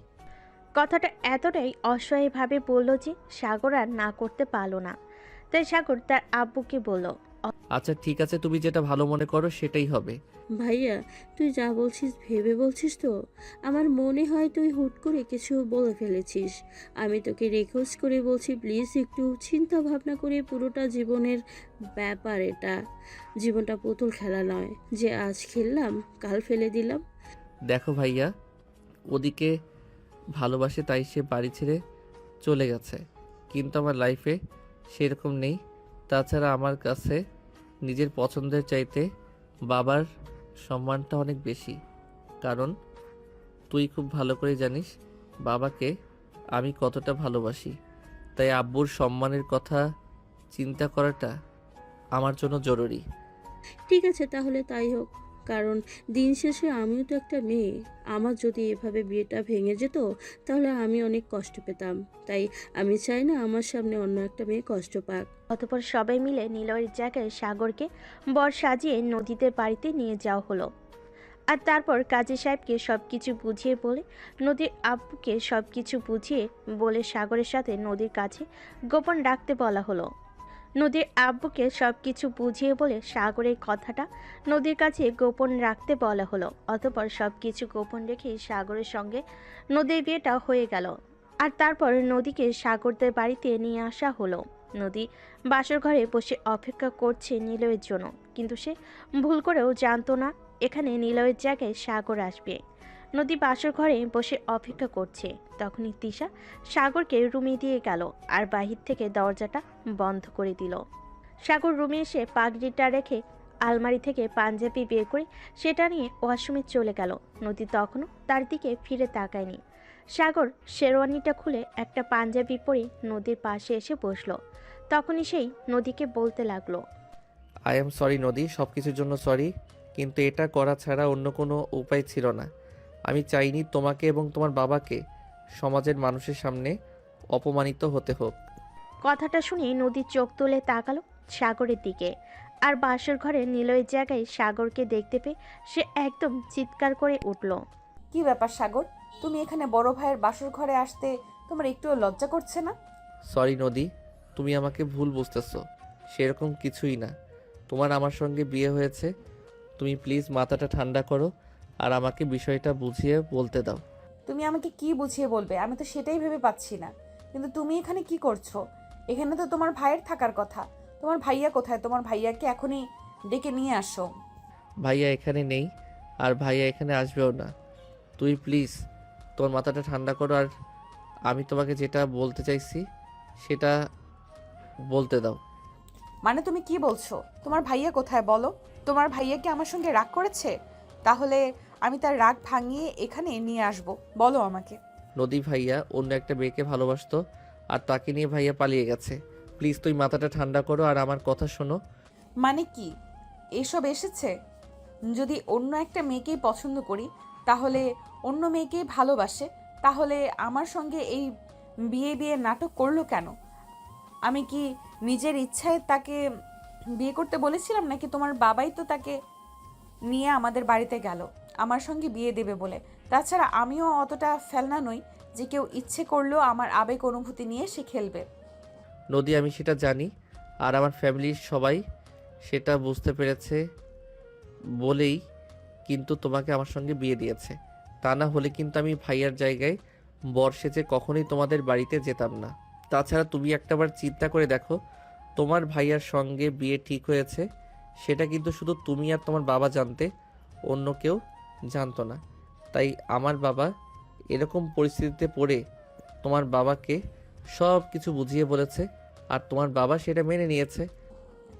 কথাটা এতটাই অসহায়ভাবে বলল যে সাগর আর না করতে পারল না। তাই সাগর তার আব্বুকে বলল, আচ্ছা ঠিক আছে, তুমি যেটা ভালো মনে করো সেটাই হবে। ভাইয়া, তুই যা বলছিস ভেবে বলছিস তো? আমার মনে হয় তুই হুট করে কিছু বলে ফেলেছিস। আমি তোকে রিকোয়েস্ট করে বলছি, প্লিজ একটু চিন্তা ভাবনা করে পুরোটা জীবনের ব্যাপার এটা। জীবনটা পুতুল খেলা নয় যে আজ খেললাম কাল ফেলে দিলাম। দেখো ভাইয়া, ওদিকে ভালোবাসে তাই সে বাড়ি ছেড়ে চলে গেছে, কিন্তু আমার লাইফে সেরকম নেই। তাছাড়া আমার কাছে নিজের পছন্দের চাইতে বাবার সম্মানটা অনেক বেশি। কারণ তুই খুব ভালো করে জানিস বাবাকে আমি কতটা ভালোবাসি। তাই আব্বুর সম্মানের কথা চিন্তা করাটা আমার জন্য জরুরি। ঠিক আছে, তাহলে তাই হোক। কারণ দিন শেষে আমিও তো একটা মেয়ে। আমার যদি এভাবে বিয়েটা ভেঙে যেত তাহলে আমি অনেক কষ্ট পেতাম। তাই আমি চাই না আমার সামনে অন্য একটা মেয়ে কষ্ট পাক। অতঃপর সবাই মিলে নিলয়ের জায়গায় সাগরকে বর সাজিয়ে নদীদের বাড়িতে নিয়ে যাওয়া হলো। আর তারপর কাজী সাহেবকে সব কিছু বুঝিয়ে বলে, নদীর আব্বুকে সব কিছু বুঝিয়ে বলে সাগরের সাথে নদীর কাছে গোপন রাখতে বলা হলো। নদীর আব্বুকে সব কিছু বুঝিয়ে বলে সাগরের কথাটা নদীর কাছে গোপন রাখতে বলা হলো। অতঃপর সব কিছু গোপন রেখে সাগরের সঙ্গে নদীর বিয়েটা হয়ে গেল। আর তারপর নদীকে সাগরদের বাড়িতে নিয়ে আসা হলো। নদী বাসর ঘরে বসে অপেক্ষা করছে নিলয়ের জন্য, কিন্তু সে ভুল করেও জানতো না এখানে নিলয়ের জায়গায় সাগর আসবে। নদী বাসর ঘরে বসে অপেক্ষা করছে, তখনই তিশা সাগরকে রুমে দিয়ে গেল আর বাহির থেকে দরজাটা বন্ধ করে দিল। সাগর রুমে এসে পাগড়িটা রেখে আলমারি থেকে পাঞ্জাবি বের করে সেটা নিয়ে ওয়াশরুমে চলে গেল। নদী তখনও তার দিকে ফিরে তাকায়নি। সাগর শেরওয়ানিটা খুলে একটা পাঞ্জাবি পরে নদীর পাশে এসে বসলো। তখনই সেই নদীকে বলতে লাগলো, আই এম সরি নদী, সব কিছুর জন্য সরি, কিন্তু এটা করা ছাড়া অন্য কোনো উপায় ছিল না। আমি চাইনি তোমাকে এবং তোমার বাবাকে সমাজের মানুষের সামনে অপমানিত হতে হোক। কথাটা শুনে নদীর চোখ তুলে তাকালো সাগরের দিকে। আর বাসর ঘরে নিলয়ের জায়গায় সাগরকে দেখতে পেয়ে সে একদম চিৎকার করে উঠল। কি ব্যাপার সাগর, তুমি এখানে বড় ভাইয়ের বাসর ঘরে আসতে তোমার একটুও লজ্জা করছে না? সরি নদী, তুমি আমাকে ভুল বুঝতেছো, সেরকম কিছুই না। তোমার আমার সঙ্গে বিয়ে হয়েছে, তুমি প্লিজ মাথাটা ঠান্ডা করো আর আমাকে বিষয়টা বুঝিয়ে বলতে দাও। তুমি আমাকে কি বুঝিয়ে বলবে, আমি তো সেটাই ভেবে পাচ্ছি না। কিন্তু তুমি এখানে কি করছো? এখানে তো তোমার ভাইয়ের থাকার কথা। তোমার ভাইয়া কোথায়? তোমার ভাইয়াকে এখনই ডেকে নিয়ে আসো। ভাইয়া এখানে নেই, আর ভাইয়া এখানে আসবেও না। তুই প্লিজ তোর মাথাটা ঠান্ডা করো আর আমি তোমাকে যেটা বলতে চাইছি সেটা বলতে দাও। মানে তুমি কি বলছো? তোমার ভাইয়া কোথায় বলো? তোমার ভাইয়া কি আমার সঙ্গে রাগ করেছে? তাহলে আমি তার রাগ ভাঙিয়ে এখানে নিয়ে আসব। বলো আমাকে। নদী ভাইয়া অন্য একটা মেয়েকে ভালোবাসতো আর তাকে নিয়ে ভাইয়া পালিয়ে গেছে। প্লিজ তুই মাথাটা ঠান্ডা করো আর আমার কথা শোনো। মানে কি এসব এসেছে? যদি অন্য একটা মেয়েকেই পছন্দ করি, তাহলে অন্য মেয়েকেই ভালোবাসে, তাহলে আমার সঙ্গে এই বিয়ে বিয়ে নাটক করলো কেন? আমি কি নিজের ইচ্ছায় তাকে বিয়ে করতে বলেছিলাম, নাকি তোমার বাবাই তো তাকে নিয়ে আমাদের বাড়িতে গেল আমার সঙ্গে বিয়ে দেবে বলে? তাছাড়া আমিও অতটা ফেলনা নই যে কেউ ইচ্ছে করলেও আমার আবেগ অনুভূতি নিয়ে সে খেলবে। নদী আমি সেটা জানি আর আমার ফ্যামিলির সবাই সেটা বুঝতে পেরেছে বলেই কিন্তু তোমাকে আমার সঙ্গে বিয়ে দিয়েছে। তা না হলে কিন্তু আমি ভাইয়ার জায়গায় বর সেজে কখনোই তোমাদের বাড়িতে যেতাম না। তাছাড়া তুমি একটাবার চিন্তা করে দেখো, তোমার ভাইয়ার সঙ্গে বিয়ে ঠিক হয়েছে সেটা কিন্তু শুধু তুমি আর তোমার বাবা জানতে, অন্য কেউ জানতো না। তাই আমার বাবা এরকম পরিস্থিতিতে পড়ে তোমার বাবাকে সব কিছু বুঝিয়ে বলেছে আর তোমার বাবা সেটা মেনে নিয়েছে।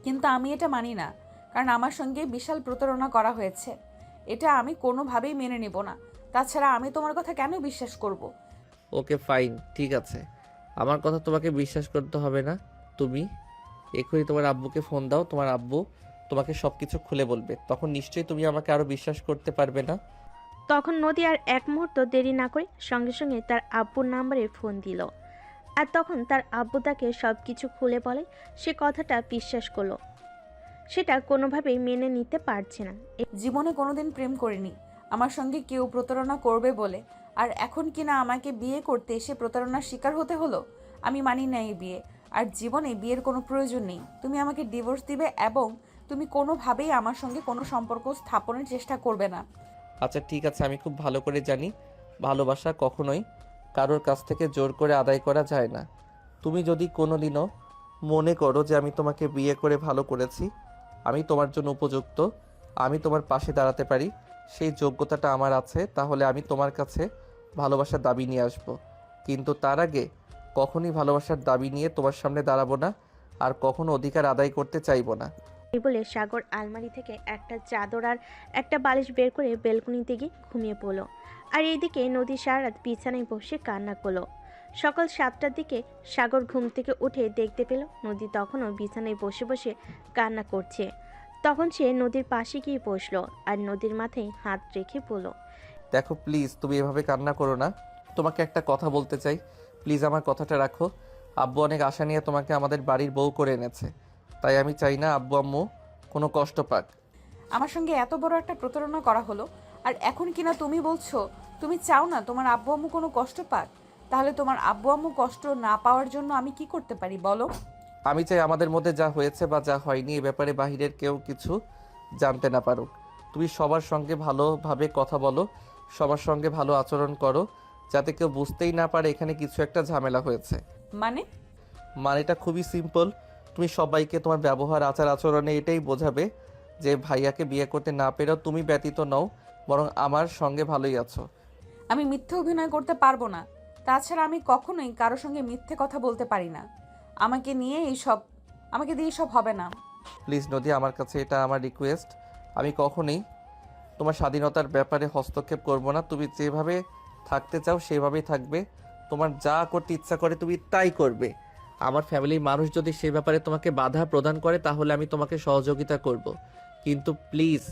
কিন্তু আমি এটা মানি না, কারণ আমার সঙ্গে বিশাল প্রতারণা করা হয়েছে। এটা আমি কোনোভাবেই মেনে নেব না। তাছাড়া আমি তোমার কথা কেন বিশ্বাস করব? ওকে ফাইন, ঠিক আছে, আমার কথা তোমাকে বিশ্বাস করতে হবে না। তুমি এখনই তোমার আব্বুকে ফোন দাও, তোমার আব্বু তোমাকে সব কিছু খুলে বলবে, তখন নিশ্চয়ই তুমি আমাকে আরও বিশ্বাস করতে পারবে না। তখন নদী আর এক মুহূর্ত দেরি না করে সঙ্গে সঙ্গে তার আব্বুর নাম্বারে ফোন দিল। আর তখন তার আব্বু তাকে সব কিছু খুলে বলে। সে কথাটা বিশ্বাস করলো, সেটা কোনোভাবেই মেনে নিতে পারছে না। জীবনে কোনোদিন প্রেম করিনি আমার সঙ্গে কেউ প্রতারণা করবে বলে, আর এখন কিনা আমাকে বিয়ে করতে এসে প্রতারণার শিকার হতে হলো। আমি মানি না এই বিয়ে, আর জীবনে বিয়ের কোনো প্রয়োজন নেই। তুমি আমাকে ডিভোর্স দিবে এবং তুমি কোনোভাবেই আমার সঙ্গে কোনো সম্পর্ক স্থাপনের চেষ্টা করবে না। আচ্ছা ঠিক আছে, আমি খুব ভালো করে জানি ভালোবাসা কখনোই কারোর কাছ থেকে জোর করে আদায় করা যায় না। তুমি যদি কোনো দিনও মনে করো যে আমি তোমাকে বিয়ে করে ভালো করেছি, আমি তোমার জন্য উপযুক্ত, আমি তোমার পাশে দাঁড়াতে পারি, সেই যোগ্যতাটা আমার আছে, তাহলে আমি তোমার কাছে ভালোবাসার দাবি নিয়ে আসব। কিন্তু তার আগে কখনই ভালোবাসার দাবি নিয়ে তোমার সামনে দাঁড়াবো না আর কখনো অধিকার আদায় করতে চাইবো না। এই বলে সাগর আলমারি থেকে একটা চাদর আর একটা বালিশ বের করে বেলকনিতে গিয়ে ঘুমিয়ে পড়লো। আর এইদিকে নদী সারা রাত বিছানায় বসে কান্না করলো। সকাল 7টার দিকে সাগর ঘুম থেকে উঠে দেখতে পেল নদী তখনও বিছানায় বসে বসে কান্না করছে। তখন সে নদীর পাশে গিয়ে বসলো আর নদীর মাথায় হাত রেখে বলল, দেখো প্লিজ, তুমি এভাবে কান্না করো না। তোমাকে একটা কথা বলতে চাই, প্লিজ আমার কথাটা রাখো। আব্বু অনেক আশা নিয়ে তোমাকে আমাদের বাড়ির বউ করে এনেছে, তাই আমি চাই না আব্বু আম্মু কোনো কষ্ট পাক। আমার সঙ্গে এত বড় একটা প্রতারণা করা হলো, আর এখন কিনা তুমি বলছো তুমি চাও না তোমার আব্বু আম্মু কোনো কষ্ট পাক? তাহলে তোমার আব্বু আম্মু কষ্ট না পাওয়ার জন্য আমি কি করতে পারি বলো? আমি চাই আমাদের মধ্যে যা হয়েছে বা যা হয়নি এ ব্যাপারে বাহিরের কেউ কিছু জানতে না পারুক। তুমি সবার সঙ্গে ভালোভাবে কথা বলো, সবার সঙ্গে ভালো আচরণ করো, যাতে কেউ বুঝতেই না পারে এখানে কিছু একটা ঝামেলা হয়েছে। মানে? মানেটা খুবই সিম্পল। তুমি সবাইকে তোমার ব্যবহার আচার আচরণে এটাই বোঝাবে যে ভাইয়াকে বিয়ে করতে না পেরেও তুমি ব্যতীত নও, বরং আমার সঙ্গে ভালোই আছো। আমি মিথ্যে অভিনয় করতে পারবো না। তাছাড়া আমি কখনোই কারোর সঙ্গে মিথ্যে কথা বলতে পারি না। আমাকে দিয়ে এইসব হবে না। প্লিজ নদী, আমার কাছে এটা আমার রিকোয়েস্ট। আমি কখনোই তোমার স্বাধীনতার ব্যাপারে হস্তক্ষেপ করব না। তুমি যেভাবে থাকতে চাও সেভাবেই থাকবে, তোমার যা করতে ইচ্ছা করে তুমি তাই করবে। আমার ফ্যামিলির মানুষ যদি সে ব্যাপারে তোমাকে বাধা প্রদান করে তাহলে আমি তোমাকে সহযোগিতা করব, কিন্তু প্লিজ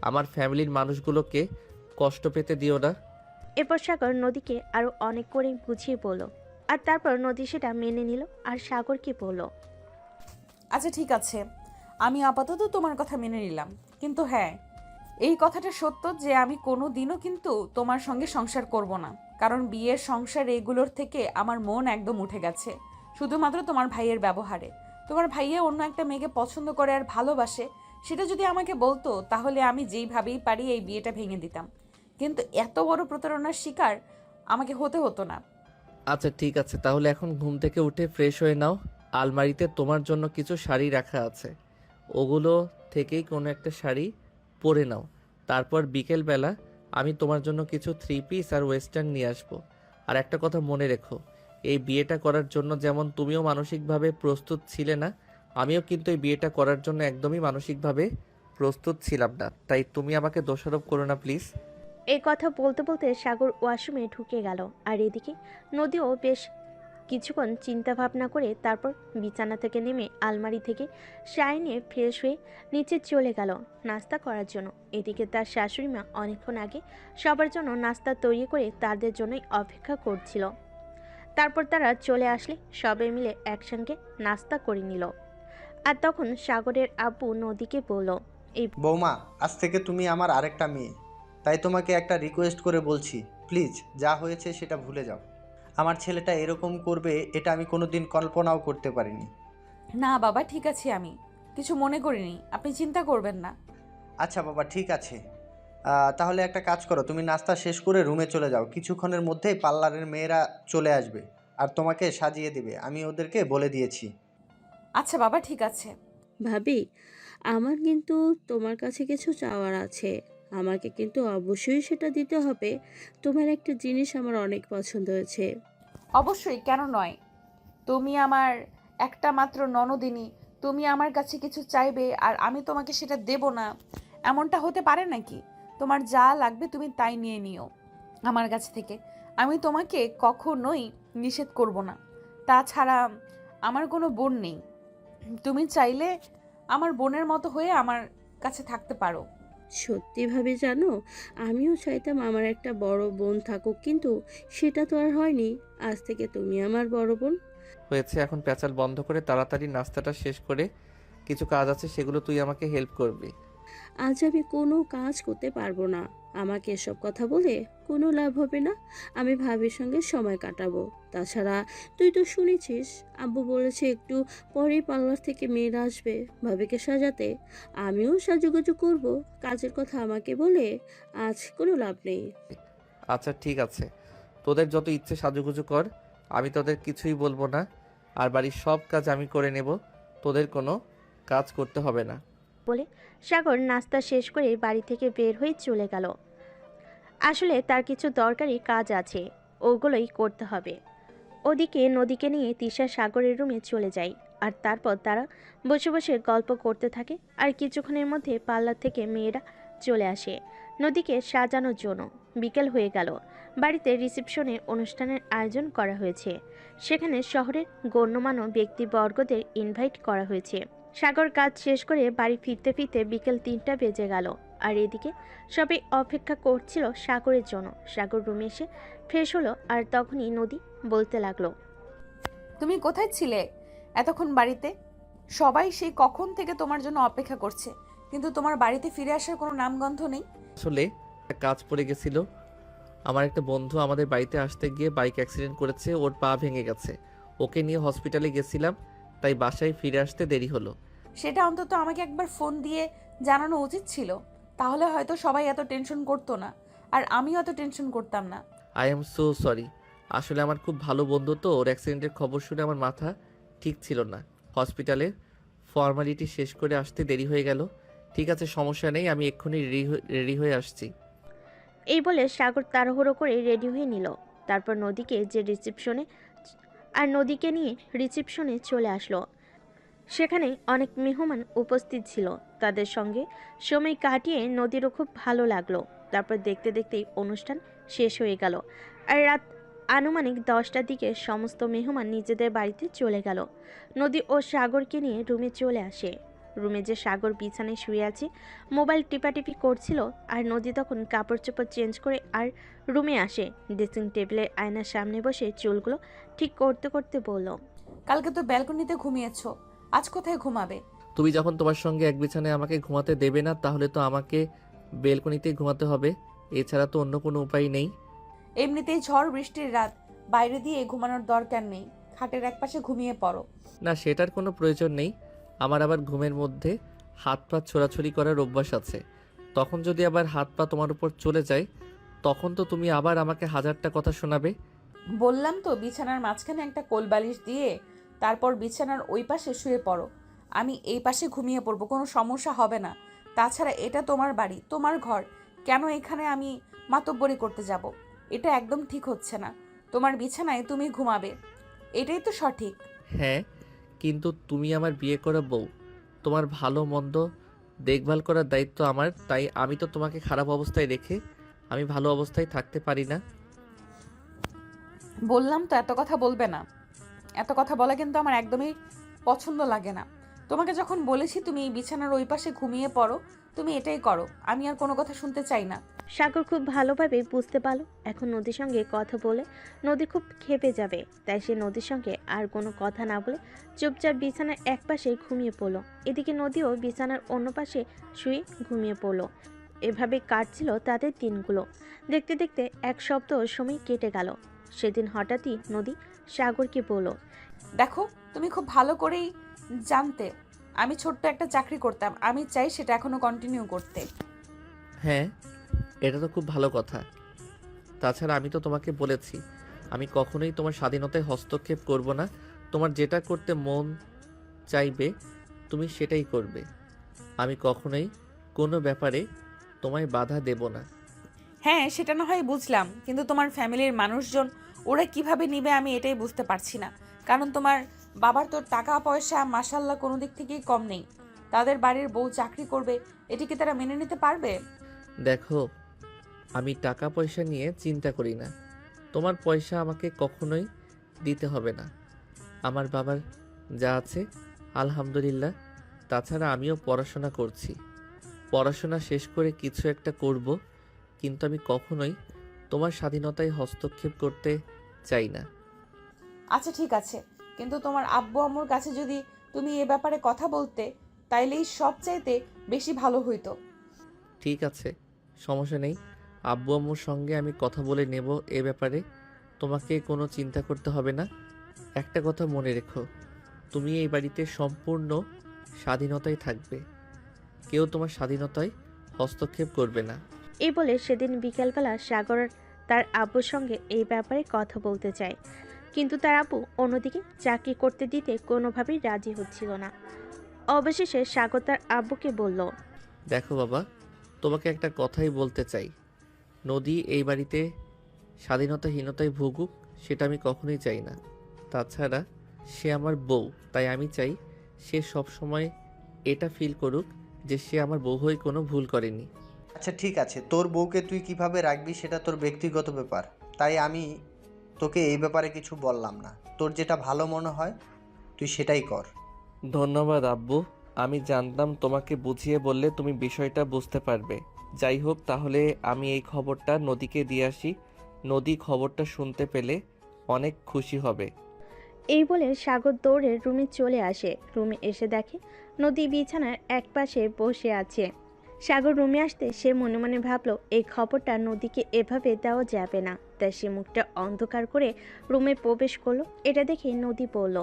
আমার ফ্যামিলির মানুষগুলোকে কষ্ট পেতে দিও না। এরপর সাগর নদীকে আরো অনেক করে বুঝিয়ে বলল। আর তারপর নদী সেটা মেনে নিল আর সাগরকে বলল, আচ্ছা ঠিক আছে, আমি আপাতত তোমার কথা মেনে নিলাম। কিন্তু হ্যাঁ, এই কথাটা সত্য যে আমি কোনো দিনও কিন্তু তোমার সঙ্গে সংসার করব না। কারণ বিয়ের সংসার এগুলোর থেকে আমার মন একদম উঠে গেছে, শুধুমাত্র তোমার ভাইয়ের ব্যবহারে। তোমার ভাইয়া অন্য একটা মেয়েকে পছন্দ করে আর ভালোবাসে, সেটা যদি আমাকে বলতো তাহলে আমি যেইভাবেই পারি এই বিয়েটা ভেঙে দিতাম। কিন্তু এত বড় প্রতারণার শিকার আমাকে হতে হতো না। আচ্ছা ঠিক আছে, তাহলে এখন ঘুম থেকে উঠে ফ্রেশ হয়ে নাও। আলমারিতে তোমার জন্য কিছু শাড়ি রাখা আছে, ওগুলো থেকেই কোনো একটা শাড়ি পরে নাও। তারপর বিকেলবেলা আমি তোমার জন্য কিছু 3 পিস আর ওয়েস্টার্ন নিয়ে আসবো। আর একটা কথা মনে রেখো, এই বিয়েটা করার জন্য যেমন তুমিও মানসিকভাবে প্রস্তুত ছিলে না, আমিও কিন্তু এই বিয়েটা করার জন্য একদমই মানসিকভাবে প্রস্তুত ছিলাম না। তাই তুমি আমাকে দোষারোপ করো না প্লিজ। এই কথা বলতে বলতে সাগর ওয়াশরুমে ঢুকে গেল। আর এদিকে নদীও বেশ কিছুক্ষণ চিন্তা ভাবনা করে তারপর বিছানা থেকে নেমে আলমারি থেকে শাড়ি নিয়ে ফ্রেশ হয়ে নিচে চলে গেল নাস্তা করার জন্য। এদিকে তার শাশুড়ি মা অনেকক্ষণ আগে সবার জন্য নাস্তা তৈরি করে তাদের জন্যই অপেক্ষা করছিল। তারপর তারা চলে আসলে সবাই মিলে একসঙ্গে নাস্তা করে নিল। আর তখন সাগরের আব্বু নদীকে বলল, বৌমা, আজ থেকে তুমি আমার আরেকটা মেয়ে, তাই তোমাকে একটা রিকোয়েস্ট করে বলছি, প্লিজ যা হয়েছে সেটা ভুলে যাও। আমার ছেলেটা এরকম করবে এটা আমি কোনোদিন কল্পনাও করতে পারিনি। না বাবা, ঠিক আছে, আমি কিছু মনে করিনি, আপনি চিন্তা করবেন না। আচ্ছা বাবা, ঠিক আছে। তাহলে একটা কাজ করো, তুমি নাস্তা শেষ করে রুমে চলে যাও। কিছুক্ষণের মধ্যেই পার্লারের মেয়েরা চলে আসবে আর তোমাকে সাজিয়ে দেবে, আমি ওদেরকে বলে দিয়েছি। আচ্ছা বাবা, ঠিক আছে। ভাবি, আমার কিন্তু তোমার কাছে কিছু চাওয়ার আছে। আমাকে কিন্তু অবশ্যই সেটা দিতে হবে। তোমার একটা জিনিস আমার অনেক পছন্দ হয়েছে। অবশ্যই, কেন নয়? তুমি আমার একটা মাত্র ননদিনী, তুমি আমার কাছে কিছু চাইবে আর আমি তোমাকে সেটা দেব না, এমনটা হতে পারে নাকি? তোমার যা লাগবে তুমি তাই নিয়ে নিও আমার কাছ থেকে, আমি তোমাকে কখনোই নিষেধ করব না। তাছাড়া আমার কোনো বোন নেই, তুমি চাইলে আমার বোনের মতো হয়ে আমার কাছে থাকতে পারো। সত্যি ভাবে জানো, আমিও চাইতাম আমার একটা বড় বোন থাকুক, কিন্তু সেটা তো আর হয়নি। আজ থেকে তুমি আমার বড় বোন। হয়েছে, এখন প্যাচাল বন্ধ করে তাড়াতাড়ি নাস্তাটা শেষ করে কিছু কাজ আছে সেগুলো তুই আমাকে হেল্প করবি। আজ আমি কোনো কাজ করতে পারবো না। আমাকে এসব কথা বলে কোনো লাভ হবে না। আমি ভাবির সঙ্গে সময় কাটাবো। তাছাড়া তুই তো শুনেছিস, আব্বু বলেছে একটু পরেই পার্লার থেকে মেয়েরা আসবে ভাবিকে সাজাতে। আমিও সাজুগুজু করব। কাজের কথা আমাকে বলে আজ কোনো লাভ নেই। আচ্ছা ঠিক আছে, তোদের যত ইচ্ছে সাজুগুজু কর, আমি তোদের কিছুই বলবো না। আর বাড়ির সব কাজ আমি করে নেব, তোদের কোনো কাজ করতে হবে না। বলে সাগর নাস্তা শেষ করে বাড়ি থেকে বের হয়ে চলে গেল। আসলে তার কিছু দরকারি কাজ আছে, ওগুলোই করতে হবে। ওদিকে নদীকে নিয়ে তিশা সাগরের রুমে চলে যায়। আর তারপর তারা বসে বসে গল্প করতে থাকে। আর কিছুক্ষণের মধ্যে পার্লার থেকে মেয়েরা চলে আসে নদীকে সাজানোর জন্য। বিকেল হয়ে গেল। বাড়িতে রিসেপশনের অনুষ্ঠানের আয়োজন করা হয়েছে। সেখানে শহরের গণ্যমান্য ব্যক্তিবর্গদের ইনভাইট করা হয়েছে। সাগর কাজ শেষ করে বাড়ি ফিরতে ফিরতে বিকেল 3টা বেজে গেল। আর এদিকে সবাই অপেক্ষা করছিল সাগরের জন্য। সাগর রুমে এসে ফ্রেশ হলো। আর তখনই নদী বলতে লাগলো, তুমি কোথায় ছিলে এতক্ষণ বাড়িতে? সবাই সেই কখন থেকে তোমার জন্য অপেক্ষা করছে, কিন্তু তোমার বাড়িতে ফিরে আসার কোনো নামগন্ধ নেই। আসলে একটা কাজ পড়ে গেছিল। আমার একটা বন্ধু আমাদের বাড়িতে আসতে গিয়ে বাইক অ্যাক্সিডেন্ট করেছে, ওর পা ভেঙে গেছে। ওকে নিয়ে হসপিটালে গেছিলাম, তাই বাসায় ফিরে আসতে দেরি হলো। সেটা অন্তত আমাকে একবার ফোন দিয়ে জানানো উচিত ছিল, তাহলে হয়তো সবাই এত টেনশন করতো না, আর আমিও এত টেনশন করতাম না। I am so sorry. আসলে আমার খুব ভালো বন্ধু তো, ওর অ্যাক্সিডেন্টের খবর শুনে আমার মাথা ঠিক ছিল না। হসপিটালের ফর্মালিটি শেষ করে আসতে দেরি হয়ে গেল। ঠিক আছে, সমস্যা নেই, আমি এক্ষুনি রেডি হয়ে আসছি। এই বলে সাগর তাড়াহুড়ো করে রেডি হয়ে নিল। তারপর নদীকে নিয়ে রিসেপশনে চলে আসলো। সেখানে অনেক মেহমান উপস্থিত ছিল। তাদের সঙ্গে সময় কাটিয়ে নদীরও খুব ভালো লাগলো। তারপর দেখতে দেখতেই অনুষ্ঠান শেষ হয়ে গেল। আর রাত আনুমানিক 10টার দিকে সমস্ত মেহমান নিজেদের বাড়িতে চলে গেল। নদী ও সাগরকে নিয়ে রুমে চলে আসে। রুমে যে সাগর বিছানায় শুয়ে আছে, মোবাইল টিপাটিপি করছিল। আর নদী তখন কাপড় চোপড় চেঞ্জ করে আর রুমে আসে। ড্রেসিং টেবিলের আয়নার সামনে বসে চুলগুলো ঠিক করতে করতে বলল, কালকে তো ব্যালকনিতে ঘুমিয়েছো, আজ কোথায় ঘুমাবে? তুমি যখন তোমার সঙ্গে এক বিছানায় আমাকে ঘুমাতে দেবে না, তাহলে তো আমাকে বেলকনিতেই ঘুমাতে হবে। এছাড়া তো অন্য কোনো উপায় নেই। এমনিতেই ঝড় বৃষ্টির রাত, বাইরে দিয়ে ঘুমানোর দরকার নেই, খাটের একপাশে ঘুমিয়ে পড়ো। না, সেটার কোনো প্রয়োজন নেই। আমার আবার ঘুমের মধ্যে হাত পা ছোড়াছুড়ি করার অভ্যাস আছে। তখন যদি আবার হাত পা তোমার উপর চলে যায়, তখন তো তুমি আবার আমাকে হাজারটা কথা শোনাবে। বললাম তো বিছানার মাঝখানে একটা কোলবালিশ দিয়ে তারপর বিছানার ওই পাশে শুয়ে পড়ো, আমি এই পাশে ঘুমিয়ে পড়বো, কোনো সমস্যা হবে না। তাছাড়া এটা তোমার বাড়ি, তোমার ঘর, কেন এখানে আমি মাতব্বরি করতে যাব? এটা একদম ঠিক হচ্ছে না। তোমার বিছানায় তুমি ঘুমাবে, এটাই তো সঠিক। হ্যাঁ, কিন্তু তুমি আমার বিয়ে করা বউ, তোমার ভালো মন্দ দেখভাল করার দায়িত্ব আমার, তাই আমি তো তোমাকে খারাপ অবস্থায় রেখে আমি ভালো অবস্থায় থাকতে পারি না। বললাম তো এত কথা বলবে না। এত কথা বলা কিন্তু আমার একদমই পছন্দ লাগে না। তোমাকে যখন বলেছি তুমি এই বিছানার ওই পাশে ঘুমিয়ে পড়ো, তুমি এটাই করো। আমি আর কোনো কথা শুনতে চাই না। সাগর খুব ভালোভাবে বুঝতে পারল এখন নদীর সঙ্গে কথা বলে নদী খুব ক্ষেপে যাবে, তাই সে নদীর সঙ্গে আর কোনো কথা না বলে চুপচাপ বিছানার এক পাশে ঘুমিয়ে পড়ল। এদিকে নদীও বিছানার অন্য পাশে শুয়ে ঘুমিয়ে পড়ল। এভাবে কাটছিল তাদের দিনগুলো। দেখতে দেখতে এক সপ্তাহ সময় কেটে গেল। সেদিন হঠাৎই নদী সাগরকে বলল, দেখো, তুমি খুব ভালো করেই জানতে আমি ছোট্ট একটা চাকরি করতাম। আমি চাই সেটা এখনো কন্টিনিউ করতে। হ্যাঁ, এটা তো খুব ভালো কথা। তাছাড়া আমি তো তোমাকে বলেছি আমি কখনোই তোমার স্বাধীনতায় হস্তক্ষেপ করব না। তোমার যেটা করতে মন চাইবে তুমি সেটাই করবে। আমি কখনোই কোনো ব্যাপারে তোমায় বাধা দেব না। হ্যাঁ, সেটা না হয় বুঝলাম, কিন্তু তোমার ফ্যামিলির মানুষজন ওরা কিভাবে নিবে আমি এটাই বুঝতে পারছি না। কারণ তোমার বাবার তো টাকা পয়সা মাশাল্লাহ কোনো দিক থেকেই কম নেই। তাদের বাড়ির বউ চাকরি করবে, এটি কি তারা মেনে নিতে পারবে? দেখো, আমি টাকা পয়সা নিয়ে চিন্তা করি না। তোমার পয়সা আমাকে কখনোই দিতে হবে না। আমার বাবার যা আছে আলহামদুলিল্লাহ। তাছাড়া আমিও পড়াশোনা করছি। পড়াশোনা শেষ করে কিছু একটা করব, কিন্তু আমি কখনোই তোমার স্বাধীনতায় হস্তক্ষেপ করতে চাই না। আচ্ছা ঠিক আছে, কিন্তু তোমার আব্বু আম্মুর কাছে যদি তুমি এ ব্যাপারে কথা বলতে, তাইলেই সবচাইতে বেশি ভালো হইতো। ঠিক আছে, সমস্যা নেই। আব্বু আম্মুর সঙ্গে আমি কথা বলে নেব এ ব্যাপারে। তোমাকে কোনো চিন্তা করতে হবে না। একটা কথা মনে রেখো, তুমি এই বাড়িতে সম্পূর্ণ স্বাধীনতায় থাকবে। কেউ তোমার স্বাধীনতায় হস্তক্ষেপ করবে না। এই বলে সেদিন বিকেলবেলা সাগর তার আব্বুর সঙ্গে এই ব্যাপারে কথা বলতে চায়, কিন্তু তার আব্বু অন্যদিকে চাকরি করতে দিতে কোনোভাবেই রাজি হচ্ছিল না। অবশেষে সাগর তার আব্বুকে বলল, দেখো বাবা, তোমাকে একটা কথাই বলতে চাই। নদী এই বাড়িতে স্বাধীনতাহীনতায় ভুগুক, সেটা আমি কখনোই চাই না। তাছাড়া সে আমার বউ, তাই আমি চাই সে সব সময় এটা ফিল করুক যে সে আমার বউ হয়ে কোনো ভুল করেনি। আচ্ছা ঠিক আছে, তোর বউকে তুই কিভাবে রাখবি সেটা তোর ব্যক্তিগত ব্যাপার, তাই আমি তোকে এই ব্যাপারে কিছু বললাম না। তোর যেটা ভালো মনে হয় তুই সেটাই কর। ধন্যবাদ আব্বু, আমি জানতাম তোমাকে বুঝিয়ে বললে তুমি বিষয়টা বুঝতে পারবে। যাই হোক, তাহলে আমি এই খবরটা নদীকে দিয়ে আসি। নদী খবরটা শুনতে পেলে অনেক খুশি হবে। এই বলে সাগর দৌড়ে রুমে চলে আসে। রুমে এসে দেখে নদী বিছানার এক পাশে বসে আছে। সাগর রুমে আসতে সে মনে মনে ভাবলো এই খবরটা নদীকে এভাবে দেওয়া যাবে না, তাই সে মুখটা অন্ধকার করে রুমে প্রবেশ করলো। এটা দেখে নদী বলল,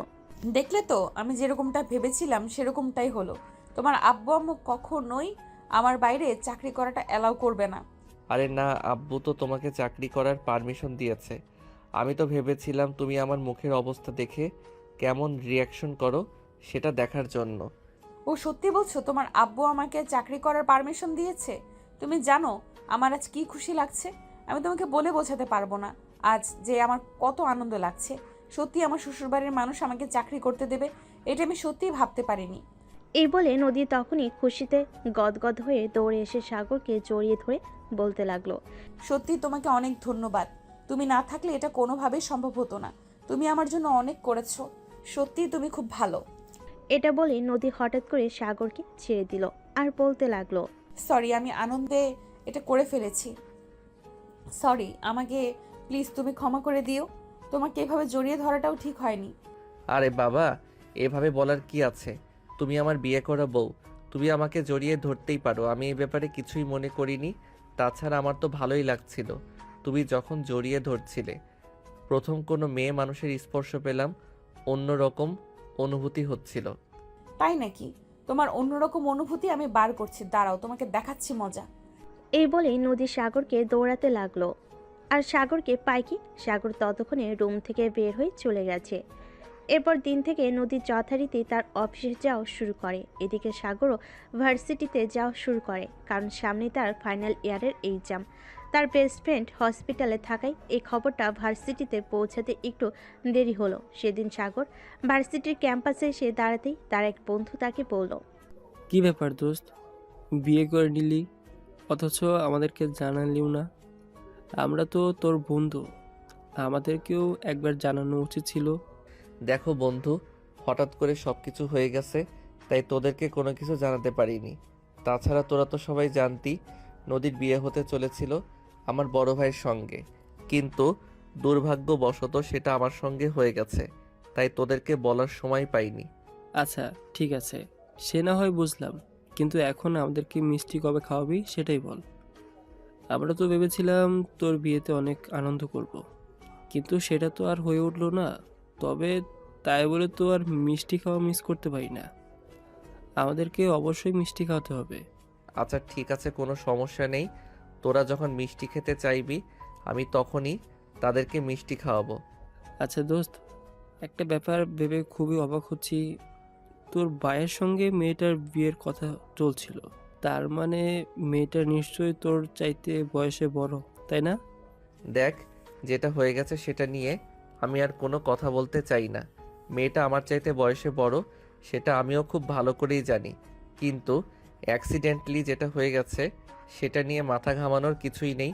দেখলে তো, আমি যেরকমটা ভেবেছিলাম সেরকমটাই হলো। তোমার আব্বু আম্মু কখনোই আমার বাইরে চাকরি করাটা অ্যালাউ করবে না। আরে না, আব্বু তো তোমাকে চাকরি করার পারমিশন দিয়েছে। আমি তো ভেবেছিলাম তুমি আমার মুখের অবস্থা দেখে কেমন রিয়াকশন করো সেটা দেখার জন্য। ও সত্যি বলছো তোমার আব্বু আমাকে চাকরি করার পারমিশন দিয়েছে? তুমি জানো আমার আজ কি খুশি লাগছে? আমি তোমাকে বলে বোঝাতে পারবো না আজ যে আমার কত আনন্দ লাগছে। সত্যি আমার শ্বশুরবাড়ির মানুষ আমাকে চাকরি করতে দেবে, এটা আমি সত্যিই ভাবতে পারিনি। এই বলে নদী তখনই খুশিতে গদগদ হয়ে দৌড়ে এসে সাগরকে জড়িয়ে ধরে বলতে লাগলো, সত্যি তোমাকে অনেক ধন্যবাদ। তুমি না থাকলে এটা কোনোভাবেই সম্ভব হতো না। তুমি আমার জন্য অনেক করেছো। সত্যি তুমি খুব ভালো। এটা বলে নদী হঠাৎ করে সাগরকে ছেড়ে দিল আর বলতে লাগলো, সরি, আমি আনন্দে এটা করে ফেলেছি। সরি, আমাকে প্লিজ তুমি ক্ষমা করে দিও। তোমাকে এভাবে জড়িয়ে ধরাটাও ঠিক হয়নি। আরে বাবা, এভাবে বলার কি আছে? তুমি আমার বিয়ে করা বউ, তুমি আমাকে জড়িয়ে ধরতেই পারো। আমি এই ব্যাপারে কিছুই মনে করিনি। তাছাড়া আমার তো ভালোই লাগছিল তুমি যখন জড়িয়ে ধরছিলে। প্রথম কোনো মেয়ে মানুষের স্পর্শ পেলাম, অন্যরকম অনুভূতি হচ্ছিল। তাই নাকি? তোমার অন্যরকম অনুভূতি আমি বার করছি, দাঁড়াও তোমাকে দেখাচ্ছি মজা। এই বলেই নদী সাগরকে দৌড়াতে লাগলো। আর সাগরকে পায় কি, সাগর ততক্ষণে রুম থেকে বের হয়ে চলে গেছে। এরপর দিন থেকে নদী যথারীতি তার অফিসে যাওয়া শুরু করে। এদিকে সাগরও ভার্সিটিতে যাওয়া শুরু করে, কারণ সামনে তার ফাইনাল ইয়ারের এক্সাম। তার বেস্ট ফ্রেন্ড হসপিটালে থাকায় এই খবরটা ভার্সিটিতে পৌঁছাতে একটু দেরি হলো। সেদিন সাগর ভার্সিটির ক্যাম্পাসে এসে দাঁড়াতেই তার এক বন্ধু তাকে বলল, কি ব্যাপার দোস্ত, বিয়ে করে নিলি অথচ আমাদেরকে জানালিও না? আমরা তো তোর বন্ধু, আমাদেরকেও একবার জানানো উচিত ছিল। দেখো বন্ধু, হঠাৎ করে সব কিছু হয়ে গেছে, তাই তোদেরকে কোনো কিছু জানাতে পারিনি। তাছাড়া তোরা তো সবাই জানতি নদীর বিয়ে হতে চলেছিল আমার বড় ভাইয়ের সঙ্গে, কিন্তু দুর্ভাগ্যবশত সেটা আমার সঙ্গে হয়ে গেছে, তাই তোদেরকে বলার সময় পাইনি। আচ্ছা ঠিক আছে, সে না হয় বুঝলাম, কিন্তু এখন আমাদেরকে মিষ্টি কবে খাওয়াবি সেটাই বল। আমরা তো ভেবেছিলাম তোর বিয়েতে অনেক আনন্দ করব, কিন্তু সেটা তো আর হয়ে উঠলো না। তবে তাই বলে তো আর মিষ্টি খাওয়া মিস করতে পারি না, আমাদেরকে অবশ্যই মিষ্টি খাওয়াতে হবে। আচ্ছা ঠিক আছে, কোনো সমস্যা নেই। তোরা যখন মিষ্টি খেতে চাইবি আমি তখনই তাদেরকে মিষ্টি খাওয়াবো। আচ্ছা দোস্ত, একটা ব্যাপার ভেবে খুবই অবাক হচ্ছি। তোর ভাইয়ের সঙ্গে মেয়েটার বিয়ের কথা চলছিল, তার মানে মেয়েটা নিশ্চয়ই তোর চাইতে বয়সে বড়, তাই না? দেখ, যেটা হয়ে গেছে সেটা নিয়ে আমি আর কোনো কথা বলতে চাই না। মেয়েটা আমার চাইতে বয়সে বড়, সেটা আমিও খুব ভালো করেই জানি, কিন্তু অ্যাক্সিডেন্টলি যেটা হয়ে গেছে সেটা নিয়ে মাথা ঘামানোর কিছুই নেই।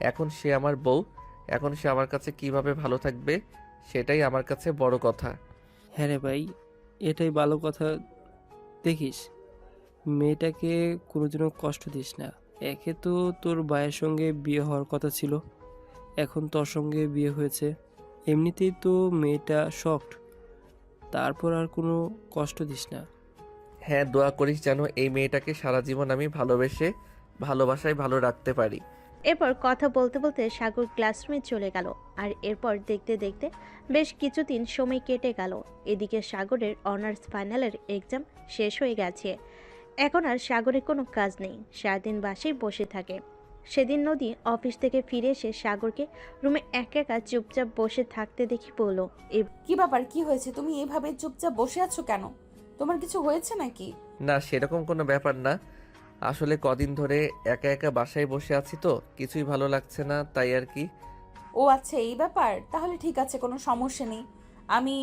এখন সে আমার বউ, এখন সে আমার কাছে কিভাবে ভালো থাকবে সেটাই আমার কাছে বড় কথা। হ্যাঁ রে ভাই, এটাই ভালো কথা। দেখিস, মেয়েটাকে কোনোদিনও কষ্ট দিস না। একে তো তোর ভাইয়ের সঙ্গে বিয়ে হওয়ার কথা ছিল, এখন তোর সঙ্গে বিয়ে হয়েছে, এমনিতেই তো মেয়েটা শকড, তারপর আর কোনো কষ্ট দিস না। হ্যাঁ, দোয়া করিস যেন এই মেয়েটাকে সারা জীবন আমি ভালোবাসায় ভালো রাখতে পারি। এরপর কথা বলতে বলতে সাগর ক্লাসরুমে চলে গেল। আর এরপর দেখতে দেখতে বেশ কিছুদিন সময় কেটে গেল। এদিকে সাগরের অনার্স ফাইনালের এক্সাম শেষ হয়ে গেছে। এখন আর সাগরের কোনো কাজ নেই, সারাদিন বাসায় বসে থাকে। সেদিন নদী অফিস থেকে ফিরে এসে সাগরকে রুমে একা একা চুপচাপ বসে থাকতে দেখি বলল, কি ব্যাপার, কি হয়েছে? তুমি এভাবে চুপচাপ বসে আছো কেন? তোমার কিছু হয়েছে নাকি? না, সেরকম কোনো ব্যাপার না। আসলে কদিন ধরে একা একা বাসায় বসে আছি তো কিছুই ভালো লাগছে না, তাই আর কি। ও আচ্ছা, এই ব্যাপার। তাহলে ঠিক আছে, কোনো সমস্যা নেই। আমি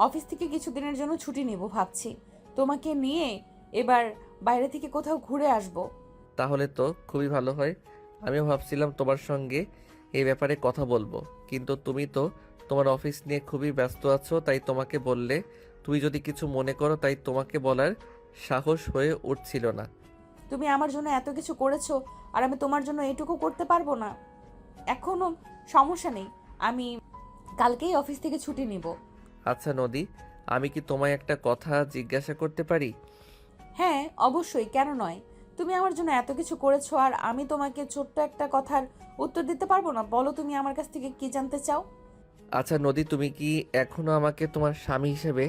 অফিস থেকে কিছুদিনের জন্য ছুটি নিব ভাবছি। তোমাকে নিয়ে এবার বাইরে থেকে কোথাও ঘুরে আসব। তাহলে তো খুবই ভালো হয়। আমিও ভাবছিলাম তোমার সঙ্গে এই ব্যাপারে কথা বলবো, কিন্তু তুমি তো তোমার অফিস নিয়ে খুবই ব্যস্ত আছো, তাই তোমাকে বললে তুমি যদি কিছু মনে করো, তাই তোমাকে বলার সাহস হয়ে উঠছিল না। তুমি আমার জন্য এত কিছু করেছো, আর আমি তোমার জন্য এইটুকু করতে পারবো না? এখনো সমস্যা নেই, আমি কালকেই অফিস থেকে ছুটি নিব। আচ্ছা নদী, আমি কি তোমায় একটা কথা জিজ্ঞাসা করতে পারি? হ্যাঁ অবশ্যই, কেন নয়। তুমি আমার জন্য এত কিছু করেছো, আর আমি তোমাকে ছোট্ট একটা কথার উত্তর দিতে পারবো না? বলো, তুমি আমার কাছ থেকে কি জানতে চাও? আচ্ছা নদী, তুমি কি এখনো আমাকে তোমার স্বামী হিসেবে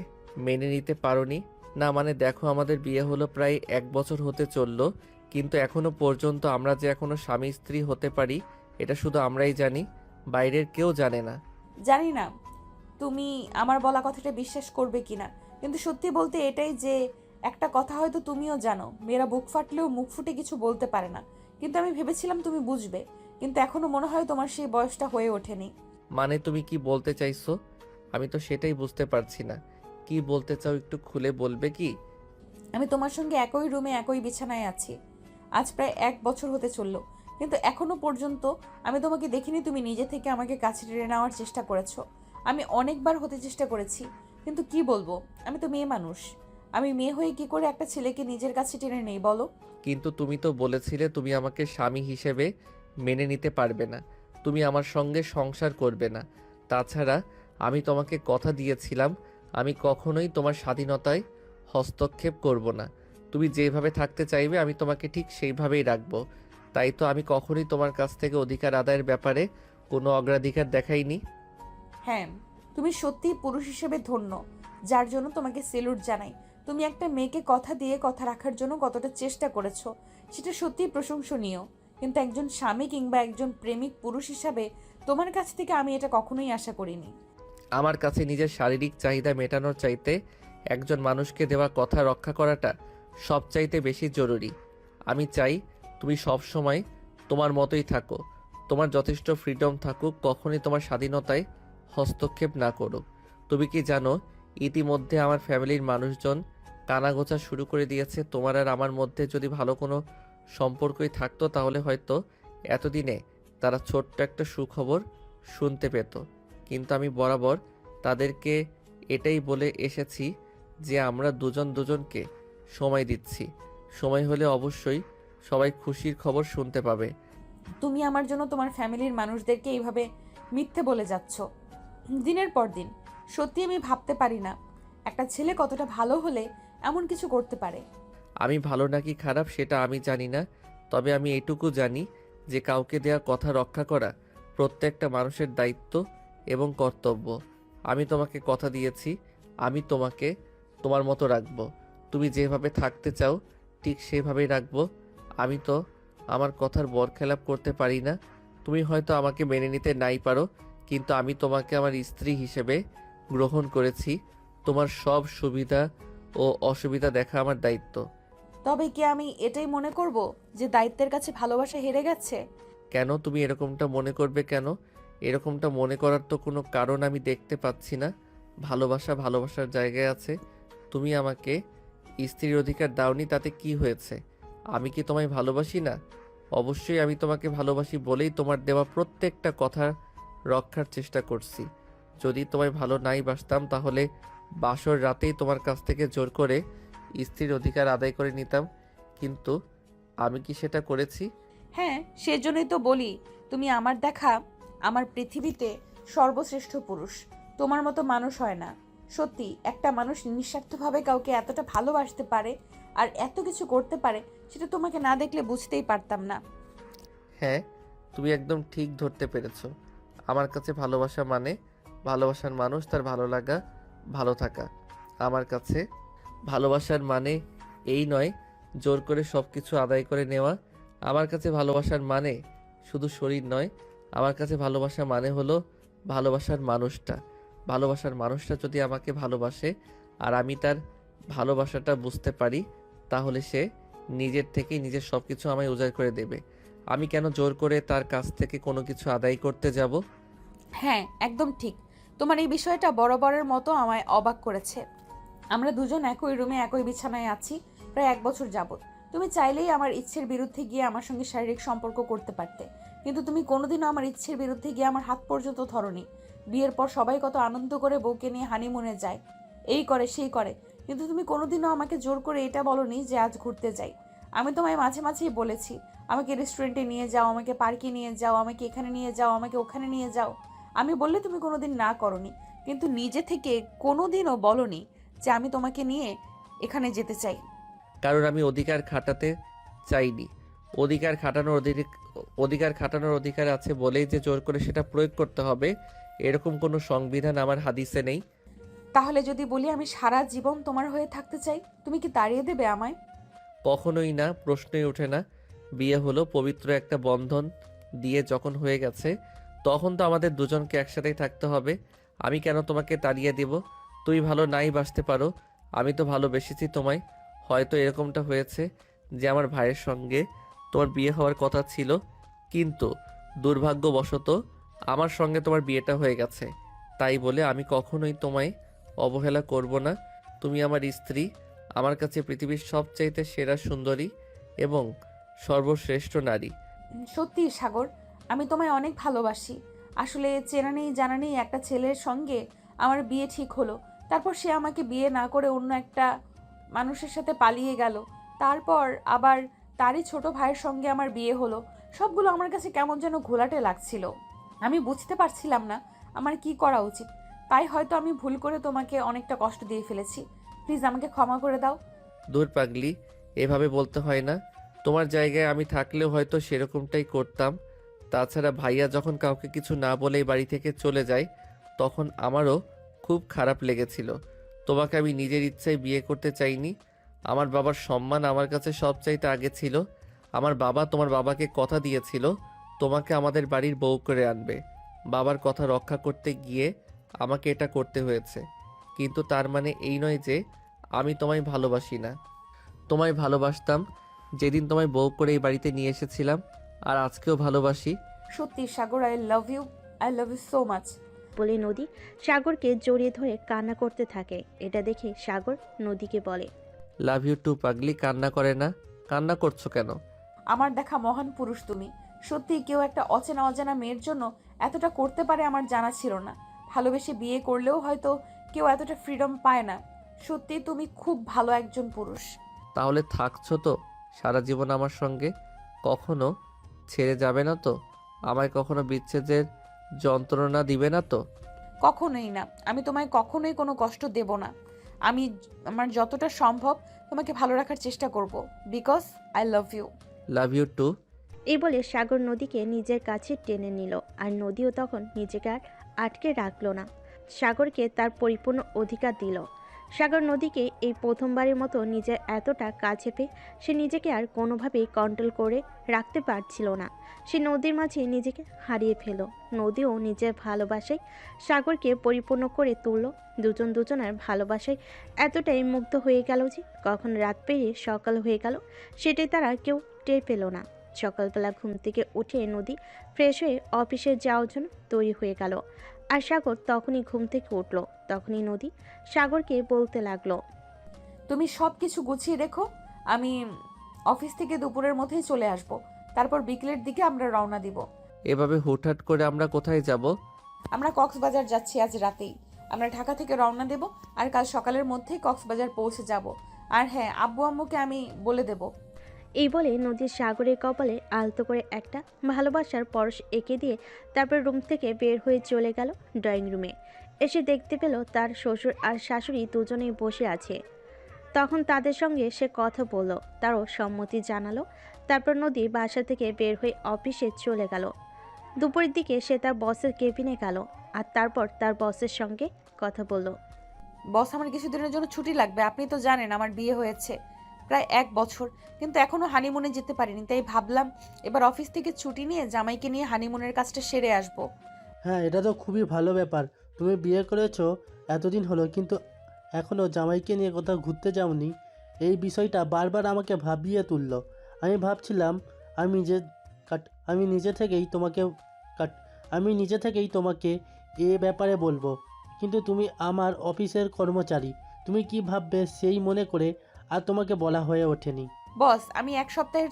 মেনে নিতে পারোনি? না মানে দেখো, আমাদের বিয়ে হলো প্রায় 1 বছর হতে চললো, কিন্তু এখনো পর্যন্ত আমরা যে এখনো স্বামী স্ত্রী হতে পারি এটা শুধু আমরাই জানি, বাইরের কেউ জানে না। জানি না তুমি আমার বলা কথাটা বিশ্বাস করবে কিনা, কিন্তু সত্যি বলতে এটাই যে একটা কথা হয়তো তুমিও জানো, মেয়েরা বুক ফাটলেও মুখ ফুটে কিছু বলতে পারে না। কিন্তু আমি ভেবেছিলাম তুমি বুঝবে, কিন্তু এখনো মনে হয় তোমার সেই বয়সটা হয়ে ওঠেনি। মানে তুমি কি বলতে চাইছো? আমি তো সেটাই বুঝতে পারছি না। কি বলতে চাও একটু খুলে বলবে কি? আমি তোমার সঙ্গে একই রুমে একই বিছানায় আছি আজ প্রায় 1 বছর হতে চললো, কিন্তু এখনো পর্যন্ত আমি তোমাকে দেখিনি তুমি নিজে থেকে আমাকে কাছে টেনে নেওয়ার চেষ্টা করেছো। আমি অনেকবার হতে চেষ্টা করেছি, কিন্তু কি বলবো, আমি তো মেয়ে মানুষ। আমি মেয়ে হয়ে কি করে একটা ছেলেকে নিজের কাছে টেনে নেই বলো? কিন্তু তুমি তো বলেছিলে তুমি আমাকে স্বামী হিসেবে মেনে নিতে পারবে না, তুমি আমার সঙ্গে সংসার করবে না। তাছাড়া আমি তোমাকে কথা দিয়েছিলাম আমি কখনোই তোমার স্বাধীনতায় হস্তক্ষেপ করব না। তুমি যেভাবে থাকতে চাইবে আমি তোমাকে ঠিক সেইভাবেই রাখবো। তাই তো আমি কখনোই তোমার কাছ থেকে অধিকার আদায়ের ব্যাপারে কোনো অগ্রাধিকার দেখাইনি। হ্যাঁ, তুমি সত্যিই পুরুষ হিসেবে ধন্য, যার জন্য তোমাকে সেলুট জানাই। তুমি একটা মেয়েকে কথা দিয়ে কথা রাখার জন্য কতটা চেষ্টা করেছো, সেটা সত্যিই প্রশংসনীয়। কিন্তু একজন স্বামী কিংবা একজন প্রেমিক পুরুষ হিসাবে তোমার কাছ থেকে আমি এটা কখনোই আশা করিনি। আমার কাছে নিজের শারীরিক চাহিদা মেটানোর চাইতে একজন মানুষকে দেওয়া কথা রক্ষা করাটা সবচাইতে বেশি জরুরি। আমি চাই তুমি সব সময় তোমার মতোই থাকো, তোমার যথেষ্ট ফ্রিডম থাকুক, কখনই তোমার স্বাধীনতায় হস্তক্ষেপ না করুক। তুমি কি জানো ইতিমধ্যে আমার ফ্যামিলির মানুষজন কানাগোছা শুরু করে দিয়েছে। তোমার আর আমার মধ্যে যদি ভালো কোনো সম্পর্কই থাকতো তাহলে হয়তো এতদিনে তারা ছোট্ট একটা সুখবর শুনতে পেত। কিন্তু আমি বরাবর তাদেরকে এটাই বলে এসেছি যে আমরা দুজন দুজনকে সময় দিচ্ছি, সময় হলে অবশ্যই সবাই খুশির খবর শুনতে পাবে। তুমি আমার জন্য তোমার ফ্যামিলির মানুষদেরকে এইভাবে মিথ্যে বলে যাচ্ছ দিনের পর দিন। সত্যি আমি ভাবতে পারি না একটা ছেলে কতটা ভালো হলে এমন কিছু করতে পারে। আমি ভালো নাকি খারাপ সেটা আমি জানি না, তবে আমি এটুকু জানি যে কাউকে দেয়া কথা রক্ষা করা প্রত্যেকটা মানুষের দায়িত্ব এবং কর্তব্য। আমি তোমাকে কথা দিয়েছি আমি তোমাকে তোমার মতো রাখবো। তুমি যেভাবে থাকতে চাও ঠিক সেভাবেই রাখবো। আমি তো আমার কথার বরখেলাপ করতে পারি না। তুমি হয়তো আমাকে মেনে নিতে নাই পারো, কিন্তু আমি তোমাকে আমার স্ত্রী হিসেবে গ্রহণ করেছি। তোমার সব সুবিধা ও অসুবিধা দেখা আমার দায়িত্ব। তবে কি আমি এটাই মনে করব যে দায়িত্বের কাছে ভালোবাসা হেরে গেছে? কেন তুমি এরকমটা মনে করবে কেন? এরকমটা মনে করার তো কোনো কারণ আমি দেখতে পাচ্ছি না। ভালোবাসা ভালোবাসার জায়গায় আছে। তুমি আমাকে স্ত্রীর অধিকার দাওনি, তাতে কি হয়েছে? আমি কি তোমায় ভালোবাসি না? অবশ্যই আমি তোমাকে ভালোবাসি বলেই তোমার দেওয়া প্রত্যেকটা কথা রক্ষার চেষ্টা করছি। যদি তোমায় ভালো নাই বাসতাম তাহলে বাসর রাতেই তোমার কাছ থেকে জোর করে স্ত্রীর অধিকার আদায় করে নিতাম। কিন্তু আমি কি সেটা করেছি? হ্যাঁ, সেজন্যই তো বলি তুমি আমার দেখা আমার পৃথিবীতে সর্বশ্রেষ্ঠ পুরুষ। তোমার মতো মানুষ হয় না। সত্যি একটা মানুষ নিঃস্বার্থভাবে কাউকে এতটা ভালোবাসতে পারে আর এত কিছু করতে পারে, সেটা তোমাকে না দেখলে বুঝতেই পারতাম না। হ্যাঁ, তুমি একদম ঠিক ধরতে পেরেছো। আমার কাছে ভালোবাসা মানে ভালোবাসার মানুষ তার ভালো লাগা, ভালো থাকা। আমার কাছে ভালোবাসার মানে এই নয় জোর করে সব কিছু আদায় করে নেওয়া। আমার কাছে ভালোবাসার মানে শুধু শরীর নয়, আমার কাছে ভালোবাসা মানে হলো ভালোবাসার মানুষটা। ভালোবাসার মানুষটা যদি আমাকে ভালোবাসে আর আমি তার ভালোবাসাটা বুঝতে পারি, তাহলে সে নিজের থেকেই নিজের সব কিছু আমায় উজাড় করে দেবে। আমি কেন জোর করে তার কাছ থেকে কোনো কিছু আদায় করতে যাব? হ্যাঁ, একদম ঠিক। তোমার এই বিষয়টা বরাবরের মতো আমায় অবাক করেছে। আমরা দুজন একই রুমে একই বিছানায় আছি প্রায় 1 বছর যাবত। তুমি চাইলেই আমার ইচ্ছের বিরুদ্ধে গিয়ে আমার সঙ্গে শারীরিক সম্পর্ক করতে পারতে, কিন্তু তুমি কোনোদিনও আমার ইচ্ছের বিরুদ্ধে গিয়ে আমার হাত পর্যন্ত ধরোনি। বিয়ের পর সবাই কত আনন্দ করে বউকে নিয়ে হানিমুনে যায়, এই করে সেই করে, কিন্তু তুমি কোনোদিনও আমাকে জোর করে এটা বলোনি যে আজ ঘুরতে যাই। আমি তোমায় মাঝে মাঝেই বলেছি আমাকে রেস্টুরেন্টে নিয়ে যাও, আমাকে পার্কে নিয়ে যাও, আমাকে এখানে নিয়ে যাও, আমাকে ওখানে নিয়ে যাও। আমি বললে তুমি কোনোদিন না করনি, কিন্তু নিজে থেকে কোনোদিনও বলোনি যে আমি তোমাকে নিয়ে এখানে যেতে চাই। কারণ আমি অধিকার খাটাতে চাইনি। অধিকার খাটানোর অধিকার আছে বলেই যে জোর করে সেটা প্রয়োগ করতে হবে এরকম কোনো সংবিধান আমার হাদিসে নেই। তাহলে যদি বলি আমি সারা জীবন তোমার হয়ে থাকতে চাই, তুমি কি তাড়িয়ে দেবে আমায়? কখনোই না, প্রশ্নই ওঠে না। বিয়ে হলো পবিত্র একটা বন্ধন, দিয়ে যখন হয়ে গেছে তখন তো আমাদের দুজনকে একসাথেই থাকতে হবে। আমি কেন তোমাকে তাড়িয়ে দেব? তুই ভালো নাই বাসতে পারো, আমি তো ভালোবেসেছি তোমায়। হয়তো এরকমটা হয়েছে যে আমার ভাইয়ের সঙ্গে তোমার বিয়ে হওয়ার কথা ছিল, কিন্তু দুর্ভাগ্যবশত আমার সঙ্গে তোমার বিয়েটা হয়ে গেছে। তাই বলে আমি কখনোই তোমায় অবহেলা করব না। তুমি আমার স্ত্রী, আমার কাছে পৃথিবীর সবচাইতে সেরা সুন্দরী এবং সর্বশ্রেষ্ঠ নারী। সত্যি সাগর, আমি তোমায় অনেক ভালোবাসি। আসলে চেনা নেই জানা নেই একটা ছেলের সঙ্গে আমার বিয়ে ঠিক হলো, তারপর সে আমাকে বিয়ে না করে অন্য একটা মানুষের সাথে পালিয়ে গেল, তারপর আবার তারই ছোট ভাইয়ের সঙ্গে আমার বিয়ে হলো। সবগুলো আমার কাছে কেমন যেন ঘোলাটে লাগছিল। আমি বুঝতে পারছিলাম না আমার কি করা উচিত। তাই হয়তো আমি ভুল করে তোমাকে অনেকটা কষ্ট দিয়ে ফেলেছি। প্লিজ আমাকে ক্ষমা করে দাও। দূর পাগলি, এভাবে বলতে হয় না। তোমার জায়গায় আমি থাকলেও হয়তো সেরকমটাই করতাম। তাছাড়া ভাইয়া যখন কাউকে কিছু না বলেই বাড়ি থেকে চলে যায় তখন আমারও খুব খারাপ লেগেছিল। তোমাকে আমি নিজের ইচ্ছায় বিয়ে করতে চাইনি। আমার বাবার সম্মান আমার কাছে সবচাইতে আগে ছিল। আমার বাবা তোমার বাবাকে কথা দিয়েছিল তোমাকে আমাদের বাড়ির বউ করে আনবে। বাবার কথা রক্ষা করতে গিয়ে আমাকে এটা করতে হয়েছে, কিন্তু তার মানে এই নয় যে আমি তোমায় ভালোবাসি না। তোমায় ভালোবাসতাম যেদিন তোমায় বউ করে এই বাড়িতে নিয়ে এসেছিলাম, আর আজকেও ভালোবাসি। সত্যি সাগর, I love you so much. বলে নদী সাগরকে জড়িয়ে ধরে কান্না করতে থাকে। এটা দেখে সাগর নদীকে বলে, লাভ ইউ টু। পাগলি কান্না করে না, কান্না করছো কেন? আমার দেখা মহান পুরুষ তুমি। সত্যি কেউ একটা অচেনা অজানা মেয়ের জন্য এতটা করতে পারে আমার জানা ছিল না। ভালোবেসে বিয়ে করলেও হয়তো কেউ এতটা ফ্রিডম পায় না। সত্যি তুমি খুব ভালো একজন পুরুষ। তাহলে থাকছো তো সারা জীবন আমার সঙ্গে? কখনো ছেড়ে যাবে না তো? আমায় কখনো বিচ্ছেদের যন্ত্রণা দিবে না তো? কখনোই না, আমি তোমায় কখনোই কোনো কষ্ট দেব না। আমি আমার যতটা সম্ভব তোমাকে ভালো রাখার চেষ্টা করব, because I love you. Love you too. এই বলে সাগর নদীকে নিজের কাছে টেনে নিল। আর নদীও তখন নিজেকে আর আটকে রাখলো না, সাগরকে তার পরিপূর্ণ অধিকার দিল। সাগর নদীকে এই প্রথমবারের মতো নিজের এতটা কাছে পেয়ে সে নিজেকে আর কোনোভাবেই কন্ট্রোল করে রাখতে পারছিল না। সে নদীর মাঝে নিজেকে হারিয়ে ফেল। নদীও নিজের ভালোবাসায় সাগরকে পরিপূর্ণ করে তুলল। দুজন দুজনের ভালোবাসায় এতটাই মুগ্ধ হয়ে গেল যে কখন রাত পেরিয়ে সকাল হয়ে গেল সেটাই তারা কেউ টের পেল না। সকালবেলা ঘুম থেকে উঠে নদী ফ্রেশ হয়ে অফিসে যাওয়ার জন্য তৈরি হয়ে গেল। আর সাগর তখনই ঘুম থেকে উঠল। তখনই নদী সাগরকে বলতে লাগলো, তুমি সব কিছু গুছিয়ে রেখো, আমি অফিস থেকে দুপুরের মধ্যেই চলে আসব। তারপর বিকেলের দিকে আমরা রওনা দিব। এভাবে হুটহাট করে আমরা কোথায় যাব? আমরা কক্সবাজার যাচ্ছি আজ রাতেই। আমরা ঢাকা থেকে রওনা দেব আর কাল সকালের মধ্যেই কক্সবাজার পৌঁছে যাব। আর হ্যাঁ, আব্বু আম্মুকে আমি বলে দেব। এই বলে নদীর সাগরের কপালে আলতো করে একটা ভালোবাসার পরশ এঁকে দিয়ে তারপর রুম থেকে বের হয়ে চলে গেল ড্রয়িং রুমে। এসে দেখতে পেল তার শ্বশুর আর শাশুড়ি দুজনেই বসে আছে। তখন তাদের সঙ্গে সে কথা বলল, তারও সম্মতি জানালো। তারপর নদী বাসা থেকে বের হয়ে অফিসে চলে গেল। দুপুরের দিকে সে তার বসের কেবিনে গেল আর তারপর তার বসের সঙ্গে কথা বলল। বস, আমার কিছুদিনের জন্য ছুটি লাগবে। আপনি তো জানেন আমার বিয়ে হয়েছে প্রায় 1 বছর, কিন্তু এখনো হানিমুনে যেতে পারিনি। তাই ভাবলাম এবার অফিস থেকে ছুটি নিয়ে জামাইকে নিয়ে হানিমুনের কাজটা সেরে আসব। হ্যাঁ, এটা তো খুবই ভালো ব্যাপার। তুমি বিয়ে করেছো এতদিন হলো, কিন্তু এখনও জামাইকে নিয়ে কোথাও ঘুরতে যাওনি। এই বিষয়টা বারবার আমাকে ভাবিয়ে তুললো। আমি ভাবছিলাম আমি যে আমি নিজে থেকেই তোমাকে আমি নিজে থেকেই তোমাকে এ ব্যাপারে বলবো, কিন্তু তুমি আমার অফিসের কর্মচারী, তুমি কি ভাববে সেই মনে করে আর তোমাকে বলা হয়ে ওঠেনি। বস, আমি 1 সপ্তাহের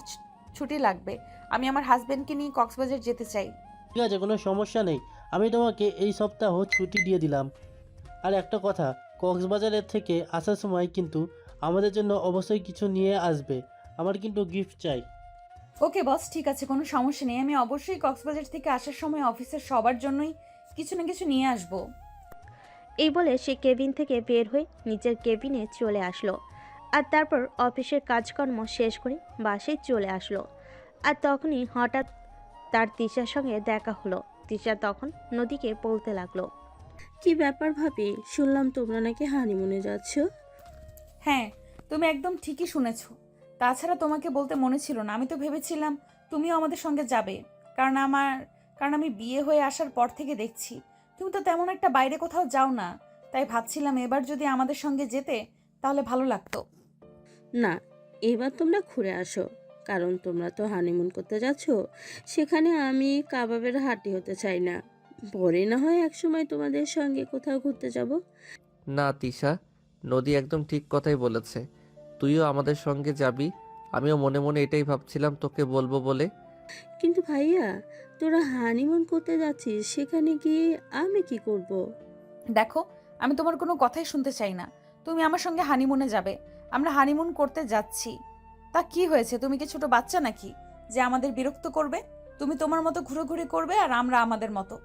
ছুটি লাগবে। আমি আমার হাজবেন্ডকে নিয়ে কক্সবাজার যেতে চাই। ঠিক আছে, কোনো সমস্যা নেই। আমি তোমাকে এই সপ্তাহ ছুটি দিয়ে দিলাম। আর একটা কথা, কক্সবাজারের থেকে আসার সময় কিন্তু আমাদের জন্য অবশ্যই কিছু নিয়ে আসবে। আমার কিন্তু গিফট চাই। ওকে বস, ঠিক আছে, কোনো সমস্যা নেই। আমি অবশ্যই কক্সবাজার থেকে আসার সময় অফিসের সবার জন্যই কিছু না কিছু নিয়ে আসব। এই বলে সে কেবিন থেকে বের হয়ে নিজের কেবিনে চলে আসলো। আর তারপর অফিসের কাজকর্ম শেষ করে বাসায় চলে আসলো। আর তখনই হঠাৎ তার তিশার সঙ্গে দেখা হলো। তিশা তখন নদীকে বলতে লাগলো, কি ব্যাপার ভাবি, শুনলাম তোমরা নাকি হানিমুনে যাচ্ছ? হ্যাঁ, তুমি একদম ঠিকই শুনেছ। তাছাড়া তোমাকে বলতে মনে ছিল না। আমি তো ভেবেছিলাম তুমিও আমাদের সঙ্গে যাবে, কারণ আমি বিয়ে হয়ে আসার পর থেকে দেখছি তুমি তো তেমন একটা বাইরে কোথাও যাও না। তাই ভাবছিলাম এবার যদি আমাদের সঙ্গে যেতে তাহলে ভালো লাগতো। না, এবার তোমরা ঘুরে আসো, কারণ তোমরা তো হানিমুন করতে যাচ্ছ। সেখানে আমি কাবাবের হাঁটি হতে চাই না। পরে না হয় একসময় তোমাদের সঙ্গে কোথাও ঘুরতে যাব। না তিশা, নদী একদম ঠিক কথাই বলেছে। তুইও আমাদের সঙ্গে যাবি। আমিও মনে মনে এটাই ভাবছিলাম তোকে বলবো বলে। কিন্তু ভাইয়া, তোরা হানিমুন করতে যাচ্ছিস, সেখানে গিয়ে আমি কি করব? দেখো, আমি তোমার কোনো কথাই শুনতে চাই না। তুমি আমার সঙ্গে হানিমুনে যাবে। আমরা হানিমুন করতে যাচ্ছি। তা কি হয়েছে? তুমি কি ছোট বাচ্চা নাকি যে আমাদের বিরক্ত করবে? তুমি তোমার মতো ঘুরে করবে আর আমরা আমাদের মতো।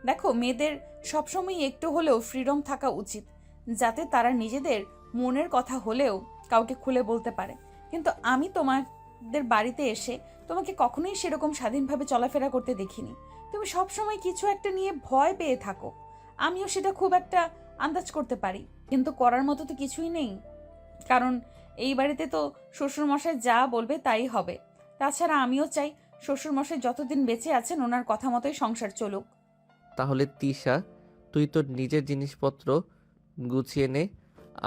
দেখো, মেয়েদের সবসময় একটু হলেও ফ্রিডম থাকা উচিত, যাতে তারা নিজেদের মনের কথা হলেও কাউকে খুলে বলতে পারে। কিন্তু আমি তোমাদের বাড়িতে এসে তোমাকে কখনোই সেরকম স্বাধীনভাবে চলাফেরা করতে দেখিনি। তুমি সবসময় কিছু একটা নিয়ে ভয় পেয়ে থাকো। আমিও সেটা খুব একটা আন্দাজ করতে পারি, কিন্তু করার মতো তো কিছুই নেই। কারণ এই বাড়িতে তো শ্বশুরমশাই যা বলবে তাই হবে। তাছাড়া আমিও চাই শ্বশুরমশাই যতদিন বেঁচে আছেন ওনার কথা মতোই সংসার চলুক। তাহলে তিশা, তুই তোর নিজের জিনিসপত্র গুছিয়ে নে।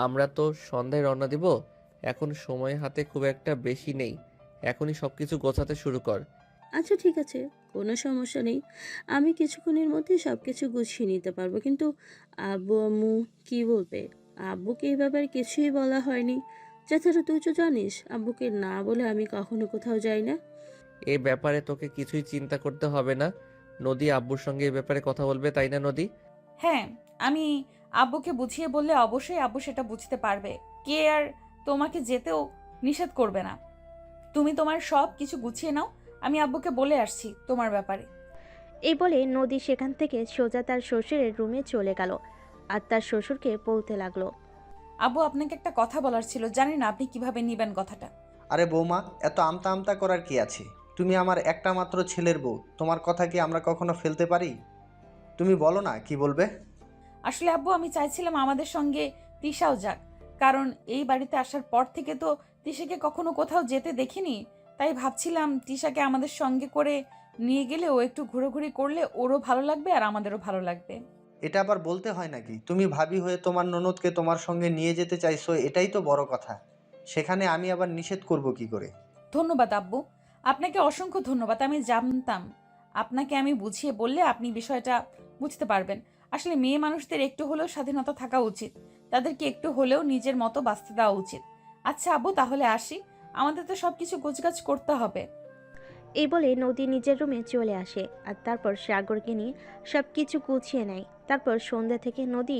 আমরা তো সন্ধ্যায় রওনা দিব। এখন সময় হাতে খুব একটা বেশি নেই। এখনই সব কিছু গোছাতে শুরু কর। আচ্ছা ঠিক আছে, কোনো সমস্যা নেই। আমি কিছুক্ষণের মধ্যে সব কিছু গুছিয়ে নিতে পারবো, কিন্তু আব্বু আম্মু কি বলবে? আব্বুকে এই ব্যাপারে কিছুই বলা হয়নি। তাছাড়া তুই তো জানিস আব্বুকে না বলে আমি কখনো কোথাও যাই না। এ ব্যাপারে তোকে কিছুই চিন্তা করতে হবে না। নদী আব্বুর সঙ্গে এ ব্যাপারে কথা বলবে, তাই না নদী? হ্যাঁ, আমি আব্বুকে বুঝিয়ে বললে অবশ্যই আব্বু সেটা বুঝতে পারবে। কে আর তোমাকে যেতেও নিষেধ করবে না। তুমি তোমার সব কিছু গুছিয়ে নাও, আমি আব্বুকে বলে আসছি তোমার ব্যাপারে। এই বলে নদী সেখান থেকে সোজা তার শ্বশুরের রুমে চলে গেল আর তার শ্বশুরকে বলতে লাগলো। আব্বু, আপনাকে একটা কথা বলার ছিল, জানি না আপনি কিভাবে নিবেন কথাটা। আরে বৌমা, এত আমতা আমতা করার কি আছে? তুমি আমার একটা মাত্র ছেলের বউ, তোমার কথা কি আমরা কখনো ফেলতে পারি? তুমি বলো না কি বলবে। আসলে আব্বু, আমি চাইছিলাম আমাদের সঙ্গে তিশাও যাক, কারণ এই বাড়িতে আসার পর থেকে তো তিশাকে কখনো কোথাও যেতে দেখিনি। তাই ভাবছিলাম তিশাকে আমাদের সঙ্গে করে নিয়ে গেলে ও একটু ঘোরাঘুরি করলে ওরও ভালো লাগবে আর আমাদেরও ভালো লাগবে। এটা আবার বলতে হয় নাকি? তুমি ভাবি হয়ে তোমার ননদকে তোমার সঙ্গে নিয়ে যেতে চাইছো, এটাই তো বড় কথা। সেখানে আমি আবার নিষেধ করব কি করে? ধন্যবাদ আব্বু, আপনাকে অসংখ্য ধন্যবাদ। আমি জানতাম আপনাকে আমি বুঝিয়ে বললে আপনি বিষয়টা বুঝতে পারবেন। আসলে মেয়ে মানুষদের একটু হলেও স্বাধীনতা থাকা উচিত, তাদেরকে একটু হলেও নিজের মতো বাঁচতে দেওয়া উচিত। আচ্ছা আব্বু, তাহলে আসি, আমাদের তো সবকিছু গোছগাছ করতে হবে। এই বলে নদী নিজের রুমে চলে আসে আর তারপর সাগরকে নিয়ে সব কিছু গুছিয়ে নেয়। তারপর সন্ধ্যা থেকে নদী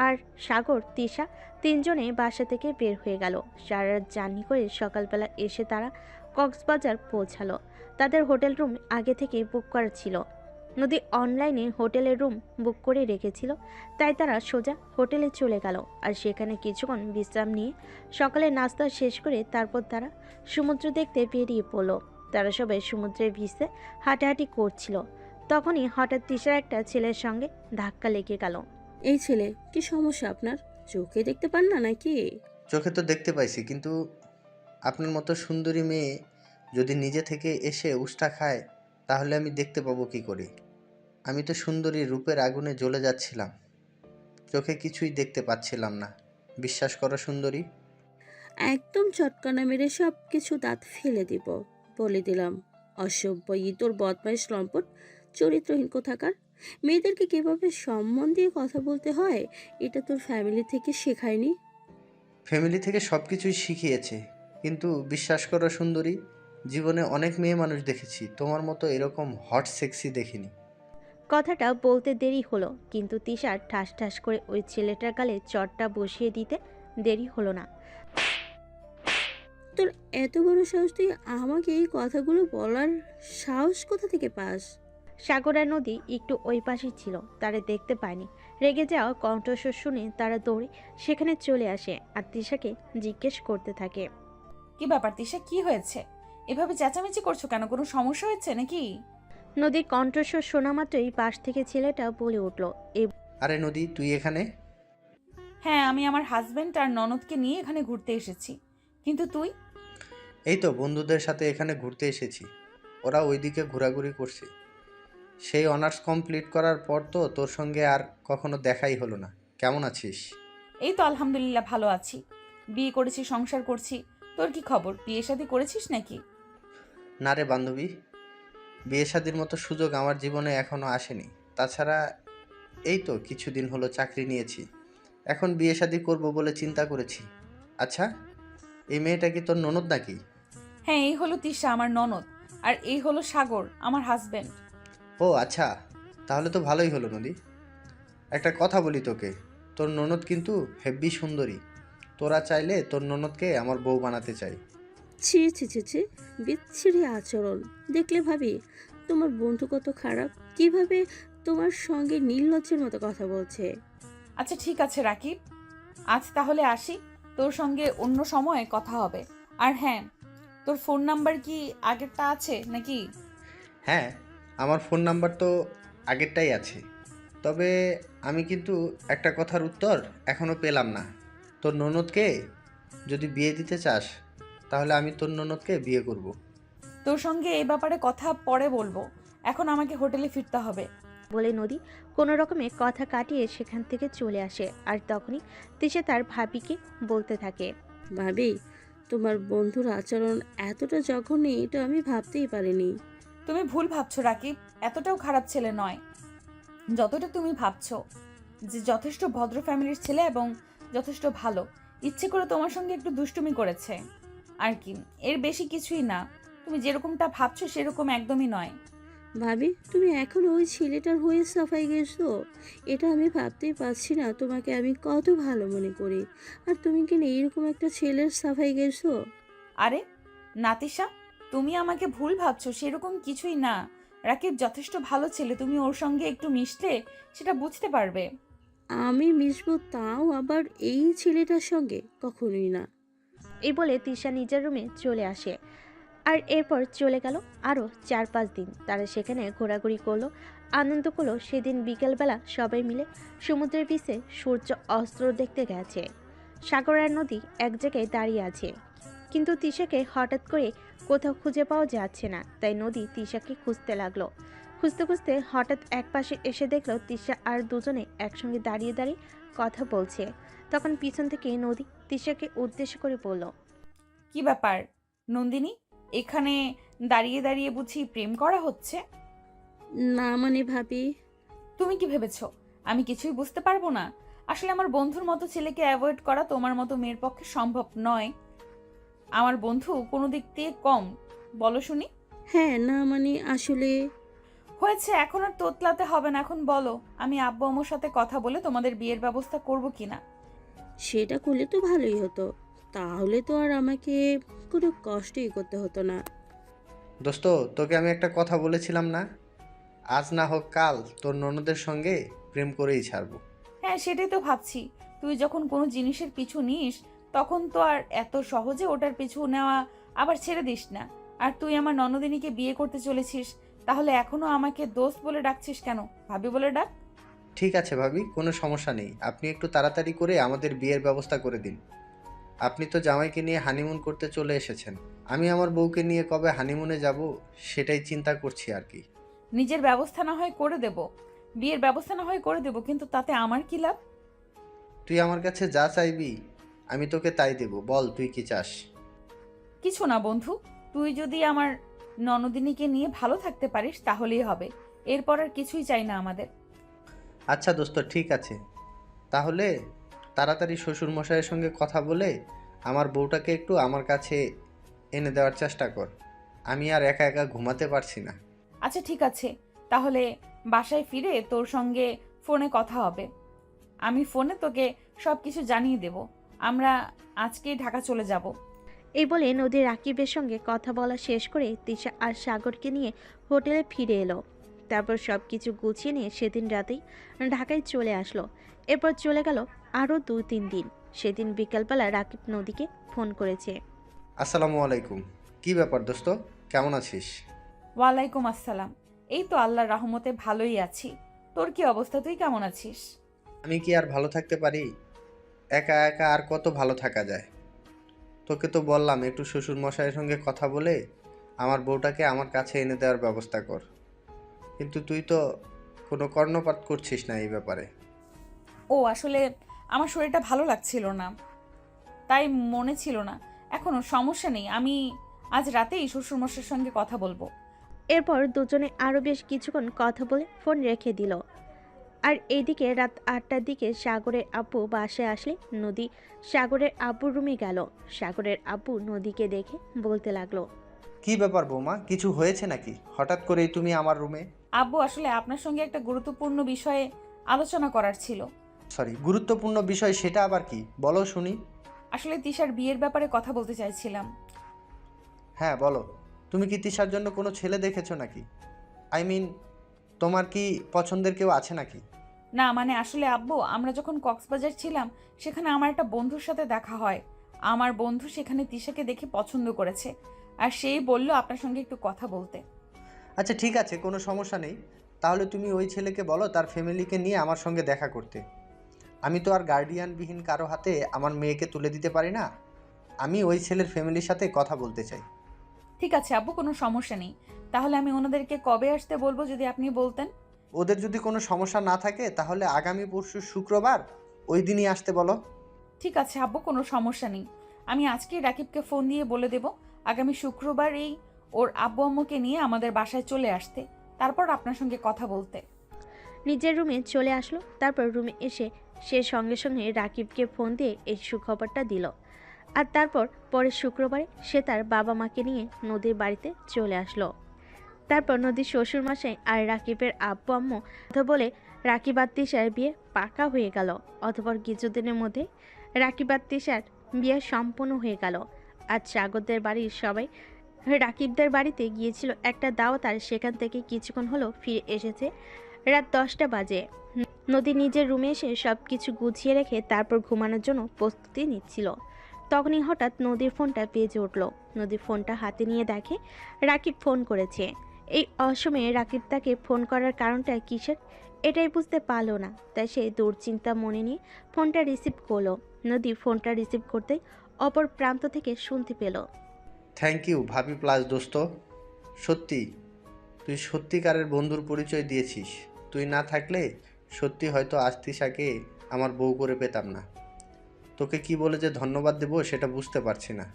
আর সাগর তিশা তিনজনে বাসা থেকে বের হয়ে গেল। সারা রাত জার্নি করে সকালবেলা এসে তারা কক্সবাজার পৌঁছালো। তাদের হোটেল রুম আগে থেকে বুক করা ছিল। নদী অনলাইনে হোটেলের রুম বুক করে রেখেছিল, তাই তারা সোজা হোটেলে চলে গেল আর সেখানে কিছুক্ষণ বিশ্রাম নিয়ে সকালে নাস্তা শেষ করে তারপর তারা সমুদ্র দেখতে বেরিয়ে পড়ল। তারা সবাই সমুদ্রের ভিসে হাঁটাহাঁটি করছিল। তখনই হঠাৎ তিশার একটা ছেলের সঙ্গে ধাক্কা লেগে গেল। এই ছেলে, কি সমস্যা আপনার? চোখে দেখতে পান না নাকি? চোখে তো দেখতে পাইছি, কিন্তু আপনার মতো সুন্দরী মেয়ে যদি নিজে থেকে এসে উষ্টা খায়, তাহলে আমি দেখতে পাবো কি করে? আমি তো সুন্দরী রূপের আগুনে জ্বলে যাচ্ছিলাম, চোখে কিছুই দেখতে পাচ্ছিলাম না। বিশ্বাস করো সুন্দরী। একদম চটকানা মেরে সব কিছু দাঁত ফেলে দিব, বলে দিলাম। অসভ্য ইতর বদমাইশ লম্পট, চরিত্রহীন কোথাকার। মেয়েদেরকে কিভাবে সম্মান দিয়ে কথা বলতে হয় এটা তোর ফ্যামিলি থেকে শেখায়নি? ফ্যামিলি থেকে সব কিছুই শিখিয়েছে, কিন্তু বিশ্বাস করো সুন্দরী, জীবনে অনেক মেয়ে মানুষ দেখেছি, তোমার মতো এরকম হট সেক্সি দেখিনি। কথাটা বলতে দেরি হলো, কিন্তু তিশার ঠাস ঠাস করে ওই ছেলেটার গালে চটটা বসিয়ে দিতে দেরি হলো না। তোর এত বড় সাহস, তুই আমাকে এই কথাগুলো বলার সাহস কোথা থেকে পাস? সাগর আর নদী একটু ওই পাশেই ছিল, তারা দেখতে পায়নি। রেগে যাওয়া কণ্ঠস্বর শুনে তারা দৌড়ে সেখানে চলে আসে আর তিশাকে জিজ্ঞেস করতে থাকে। কি ব্যাপার তিশা, কি হয়েছে? এভাবে চেঁচামেচি করছো কেন? কোনো সমস্যা হয়েছে নাকি? নদীর কণ্ঠস্বর শোনা মাত্রই পাশ থেকে ছেলেটা বলে উঠল। আরে নদী, তুই এখানে? হ্যাঁ, আমি আমার হাজবেন্ড আর ননদকে নিয়ে এখানে ঘুরতে এসেছি, কিন্তু তুই? এই তো বন্ধুদের সাথে এখানে ঘুরতে এসেছি, ওরা ওইদিকে ঘোরাঘুরি করছে। সেই অনার্স কমপ্লিট করার পর তো তোর সঙ্গে আর কখনো দেখাই হলো না। কেমন আছিস? এই তো আলহামদুলিল্লাহ ভালো আছি, বিয়ে করেছি, সংসার করছি। তোর কি খবর, বিয়ে শাদী করেছিস নাকি? না রে বান্ধবী, বিয়ে শাদির মতো সুযোগ আমার জীবনে এখনো আসেনি। তাছাড়া এই তো কিছুদিন হলো চাকরি নিয়েছি, এখন বিয়ে শাদি করবো বলে চিন্তা করেছি। আচ্ছা, এই মেয়েটা কি তোর ননদ নাকি? হ্যাঁ, এই হলো তিশা, আমার ননদ। আর এই হলো সাগর, আমার হাজবেন্ড। ও আচ্ছা, তাহলে তো ভালোই হলো নদী। একটা কথা বলি তোকে, তোর ননদ কিন্তু হেব্বি সুন্দরী। তোরা চাইলে তোর ননদকে আমার বউ বানাতে চাই। ছি ছি ছি ছি, বিচ্ছিরি আচরণ। দেখলে ভাবি তোমার বন্ধু কত খারাপ, কিভাবে তোমার সঙ্গে নির্লজ্জের মতো কথা বলছে। আচ্ছা ঠিক আছে রাকিব, আজ তাহলে আসি, তোর সঙ্গে অন্য সময় কথা হবে। আর হ্যাঁ, তোর ফোন নাম্বার কি আগেরটা আছে নাকি? হ্যাঁ, আমার ফোন নাম্বার তো আগেরটাই আছে, তবে আমি কিন্তু একটা কথার উত্তর এখনও পেলাম না। তোর ননদকে যদি বিয়ে দিতে চাস, তাহলে আমি তোর ননদকে বিয়ে করব। তোর সঙ্গে এই ব্যাপারে কথা পরে বলবো, এখন আমাকে হোটেলে ফিরতে হবে। বলে নদী কোনো রকমে কথা কাটিয়ে সেখান থেকে চলে আসে। আর তখনই তিশা তার ভাবিকে বলতে থাকে, ভাবি, তোমার বন্ধুর আচরণ এতটা জঘন্য এটা আমি ভাবতেই পারিনি। তুমি ভুল ভাবছো রাকিব, এতটাও খারাপ ছেলে নয় যতটা তুমি ভাবছো। যে যথেষ্ট ভদ্র ফ্যামিলির ছেলে এবং যথেষ্ট ভালো। ইচ্ছে করে তোমার সঙ্গে একটু দুষ্টুমি করেছে আর কি, এর বেশি কিছুই না। তুমি যেরকমটা ভাবছো সেরকম একদমই নয়। ভাবি, তুমি এখন ওই ছেলেটার হয়ে সাফাই গেছো? এটা আমি ভাবতেই পারছি না তোমাকে আমি কত ভালো মনে করি, আর তুমি কিনা এরকম একটা ছেলের সাফাই গেছো। আরে নাতিশা, তুমি আমাকে ভুল ভাবছো, সেরকম কিছুই না। রাকিব যথেষ্ট ভালো ছেলে, তুমি ওর সঙ্গে একটু মিশলে সেটা বুঝতে পারবে। আমি মিশবো, তাও আবার এই ছেলেটার সঙ্গে? কখনোই না। এই বলে তিশা নিজের রুমে চলে আসে। আর এরপর চলে গেল আরও 4-5 দিন। তারা সেখানে ঘোরাঘুরি করলো, আনন্দ করলো। সেদিন বিকেলবেলা সবাই মিলে সমুদ্রের বিচে সূর্য অস্ত দেখতে গেছে। সাগর আর নদী এক জায়গায় দাঁড়িয়ে আছে, কিন্তু তিশাকে হঠাৎ করে কোথাও খুঁজে পাওয়া যাচ্ছে না। তাই নদী তিশাকে খুঁজতে লাগলো। খুঁজতে খুঁজতে হঠাৎ একপাশে এসে দেখলো তিশা আর দুজনে একসঙ্গে দাঁড়িয়ে দাঁড়িয়ে কথা বলছে। তখন পিছন থেকে নদী তিশাকে উদ্দেশ্য করে বলল, কি ব্যাপার নন্দিনী, এখানে দাঁড়িয়ে দাঁড়িয়ে বুঝি প্রেম করা হচ্ছে? না মানে ভাবি, তুমি কি ভেবেছো আমি কিছুই বুঝতে পারবো না? আসলে আমার বন্ধুর মতো ছেলেকে অ্যাভয়েড করা তোমার মতো মেয়ের পক্ষে সম্ভব নয়। আমার বন্ধু কোনো দিক দিয়ে কম বলো শুনি? হ্যাঁ না মানে আসলে হয়েছে, এখন আর তোতলাতে হবে না। এখন বলো, আমি আব্বু আম্মুর সাথে কথা বলে তোমাদের বিয়ের ব্যবস্থা করব কিনা। সেটা করলে তো ভালোই হতো, তাহলে তো আর আমাকে কোনো কষ্টই করতে হতো না। দোস্ত, তোকে আমি একটা কথা বলেছিলাম না, আজ না হোক কাল তোর ননদের সঙ্গে প্রেম করেই ছাড়বো। হ্যাঁ, সেটাই তো ভাবছি। তুই যখন কোনো জিনিসের পিছু নিস তখন তো আর এত সহজে ওটার পিছু নেওয়া আবার ছেড়ে দিস না। আর তুই আমার ননদিনীকে বিয়ে করতে চলেছিস, তাহলে এখনো আমাকে দোস্ত বলে ডাকছিস কেন? ভাবি বলে ডাক। ঠিক আছে ভাবি, কোনো সমস্যা নেই, আপনি একটু তাড়াতাড়ি করে আমাদের বিয়ের ব্যবস্থা করে দিন। আপনি তো জামাইকে নিয়ে হানিমুন করতে চলে এসেছেন, আমি আমার বউকে নিয়ে কবে হানিমুনে যাব সেটাই চিন্তা করছি আর কি। নিজের ব্যবস্থা না হয় করে দেব, বিয়ের ব্যবস্থা না হয় করে দেব, কিন্তু তাতে আমার কি লাভ? তুই আমার কাছে যা চাইবি আমি তোকে তাই দেব, বল তুই কি চাস? কিছু না বন্ধু, তুই যদি আমার ননদিনীকে নিয়ে ভালো থাকতে পারিস তাহলেই হবে। এরপর আর কিছুই চাই না আমাদের। আচ্ছা দোস্ত, ঠিক আছে, তাহলে তাড়াতাড়ি শ্বশুর মশাইয়ের সঙ্গে কথা বলে আমার বউটাকে একটু আমার কাছে এনে দেওয়ার চেষ্টা কর, আমি আর একা একা ঘুমাতে পারছি না। আচ্ছা ঠিক আছে, তাহলে বাসায় ফিরে তোর সঙ্গে ফোনে কথা হবে। আমি ফোনে তোকে সব কিছু জানিয়ে দেব। আমরা আজকেই ঢাকা চলে যাব। এই বলে নদী রাকিবের সঙ্গে কথা বলা শেষ করে তিশা আর সাগরকে নিয়ে হোটেলে ফিরে এলো। তারপর সব কিছু গুছিয়ে নিয়ে সেদিন রাতেই ঢাকায় চলে আসলো। এরপর চলে গেল আরও 2-3 দিন। সেদিন বিকালবেলা রাকিব নদীকে ফোন করেছে। আসসালামু আলাইকুম, কি ব্যাপার দোস্ত, কেমন আছিস? ওয়ালাইকুম আসসালাম। এই তো আল্লাহর রহমতে ভালোই আছি। তোর কি অবস্থা, তুই কেমন আছিস? আমি কি আর ভালো থাকতে পারি? একা একা আর কত ভালো থাকা যায়? তোকে তো বললাম একটু শ্বশুর মশাইয়ের সঙ্গে কথা বলে আমার বউটাকে আমার কাছে এনে দেওয়ার ব্যবস্থা কর, কিন্তু তুই তো কোনো কর্ণপাত করছিস না এই ব্যাপারে। ও আসলে আমার শরীরটা ভালো লাগছিল না, তাই মনে ছিল না। এখনো সমস্যা নেই, আমি আজ রাতেই শ্বশুরমশাইয়ের সঙ্গে কথা বলবো। এরপর দুজনে আরও বেশ কিছুক্ষণ কথা বলে ফোন রেখে দিল। আর এইদিকে রাত 8টার দিকে সাগরের আব্বু বাসায় আসলে নদী সাগরের আব্বুর রুমে গেল। সাগরের আব্বু নদীকে দেখে বলতে লাগলো, কি ব্যাপার বৌমা, কিছু হয়েছে নাকি? হঠাৎ করেই তুমি আমার রুমে? আব্বু, আসলে আপনার সঙ্গে একটা গুরুত্বপূর্ণ বিষয়ে আলোচনা করার ছিল। সরি, গুরুত্বপূর্ণ বিষয় সেটা আবার কি, বলো শুনি। আসলে তিশার বিয়ের ব্যাপারে কথা বলতে চাইছিলাম। হ্যাঁ বলো, তুমি কি তিশার জন্য কোনো ছেলে দেখেছো নাকি? আই মিন, তোমার কি পছন্দের কেউ আছে নাকি? না মানে আসলে আব্বু, আমরা যখন কক্সবাজার ছিলাম সেখানে আমার একটা বন্ধুর সাথে দেখা হয়। আমার বন্ধু সেখানে তিশাকে দেখে পছন্দ করেছে, আর সেই বলল আপনার সঙ্গে একটু কথা বলতে। আচ্ছা ঠিক আছে, কোনো সমস্যা নেই, তাহলে তুমি ওই ছেলেকে বলো তার ফ্যামিলিকে নিয়ে আমার সঙ্গে দেখা করতে। আমি তো আর গার্ডিয়ানবিহীন কারো হাতে আমার মেয়েকে তুলে দিতে পারি না, আমি ওই ছেলের ফ্যামিলির সাথে কথা বলতে চাই। ঠিক আছে আব্বু, কোনো সমস্যা নেই। তাহলে আমি ওনাদেরকে কবে আসতে বলবো যদি আপনি বলতেন? ওদের যদি কোনো সমস্যা না থাকে তাহলে আগামী পরশু শুক্রবার ওই দিনই আসতে বলো। ঠিক আছে আব্বু, কোনো সমস্যা নেই। আমি আজকেই রাকিবকে ফোন দিয়ে বলে দেব আগামী শুক্রবার এই ওর আব্বু আম্মুকে নিয়ে আমাদের বাসায় চলে আসতে, তারপর আপনার সঙ্গে কথা বলতে। নিজের রুমে চলে আসলো। তারপর রুমে এসে সে সঙ্গে সঙ্গে রাকিবকে ফোন দিয়ে এই সুখবরটা দিল। আর তারপর পরের শুক্রবারে সে তার বাবা মাকে নিয়ে নদীর বাড়িতে চলে আসলো। তারপর নদীর শ্বশুরমশাই আর রাকিবের আব্বু আম্মু কথা বলে রাকিব আর তিশার বিয়ে পাকা হয়ে গেল। অতঃপর কিছুদিনের মধ্যে রাকিব আর তিশার বিয়ে সম্পূর্ণ হয়ে গেল। আজ সাগরদের বাড়ির সবাই রাকিবদের বাড়িতে গিয়েছিল একটা দাওয়াত, আর সেখান থেকে কিছুক্ষণ হলো ফিরে এসেছে। রাত 10টা বাজে। নদী নিজের রুমে এসে সব কিছু গুছিয়ে রেখে তারপর ঘুমানোর জন্য প্রস্তুতি নিচ্ছিল। তখনই হঠাৎ নদীর ফোনটা বেজে উঠল। নদীর ফোনটা হাতে নিয়ে দেখে রাকিব ফোন করেছে। এই অসময়ে রাকিব তাকে ফোন করার কারণটা কিসের এটাই বুঝতে পারলো না, তাই সে দুশ্চিন্তা মনে নিয়ে ফোনটা রিসিভ করলো। নদী ফোনটা রিসিভ করতেই অপর প্রান্ত থেকে শুনতে পেল। থ্যাংক ইউ ভাবি প্লাস দোস্ত। সত্যি তুই সত্যিকারের বন্ধুর পরিচয় দিয়েছিস। তুই না থাকলে সত্যি হয়তো আজ তিশাকে আমার বউ করে পেতাম না। তোকে কি বলে যে ধন্যবাদ দেবো সেটা বুঝতে পারছি না।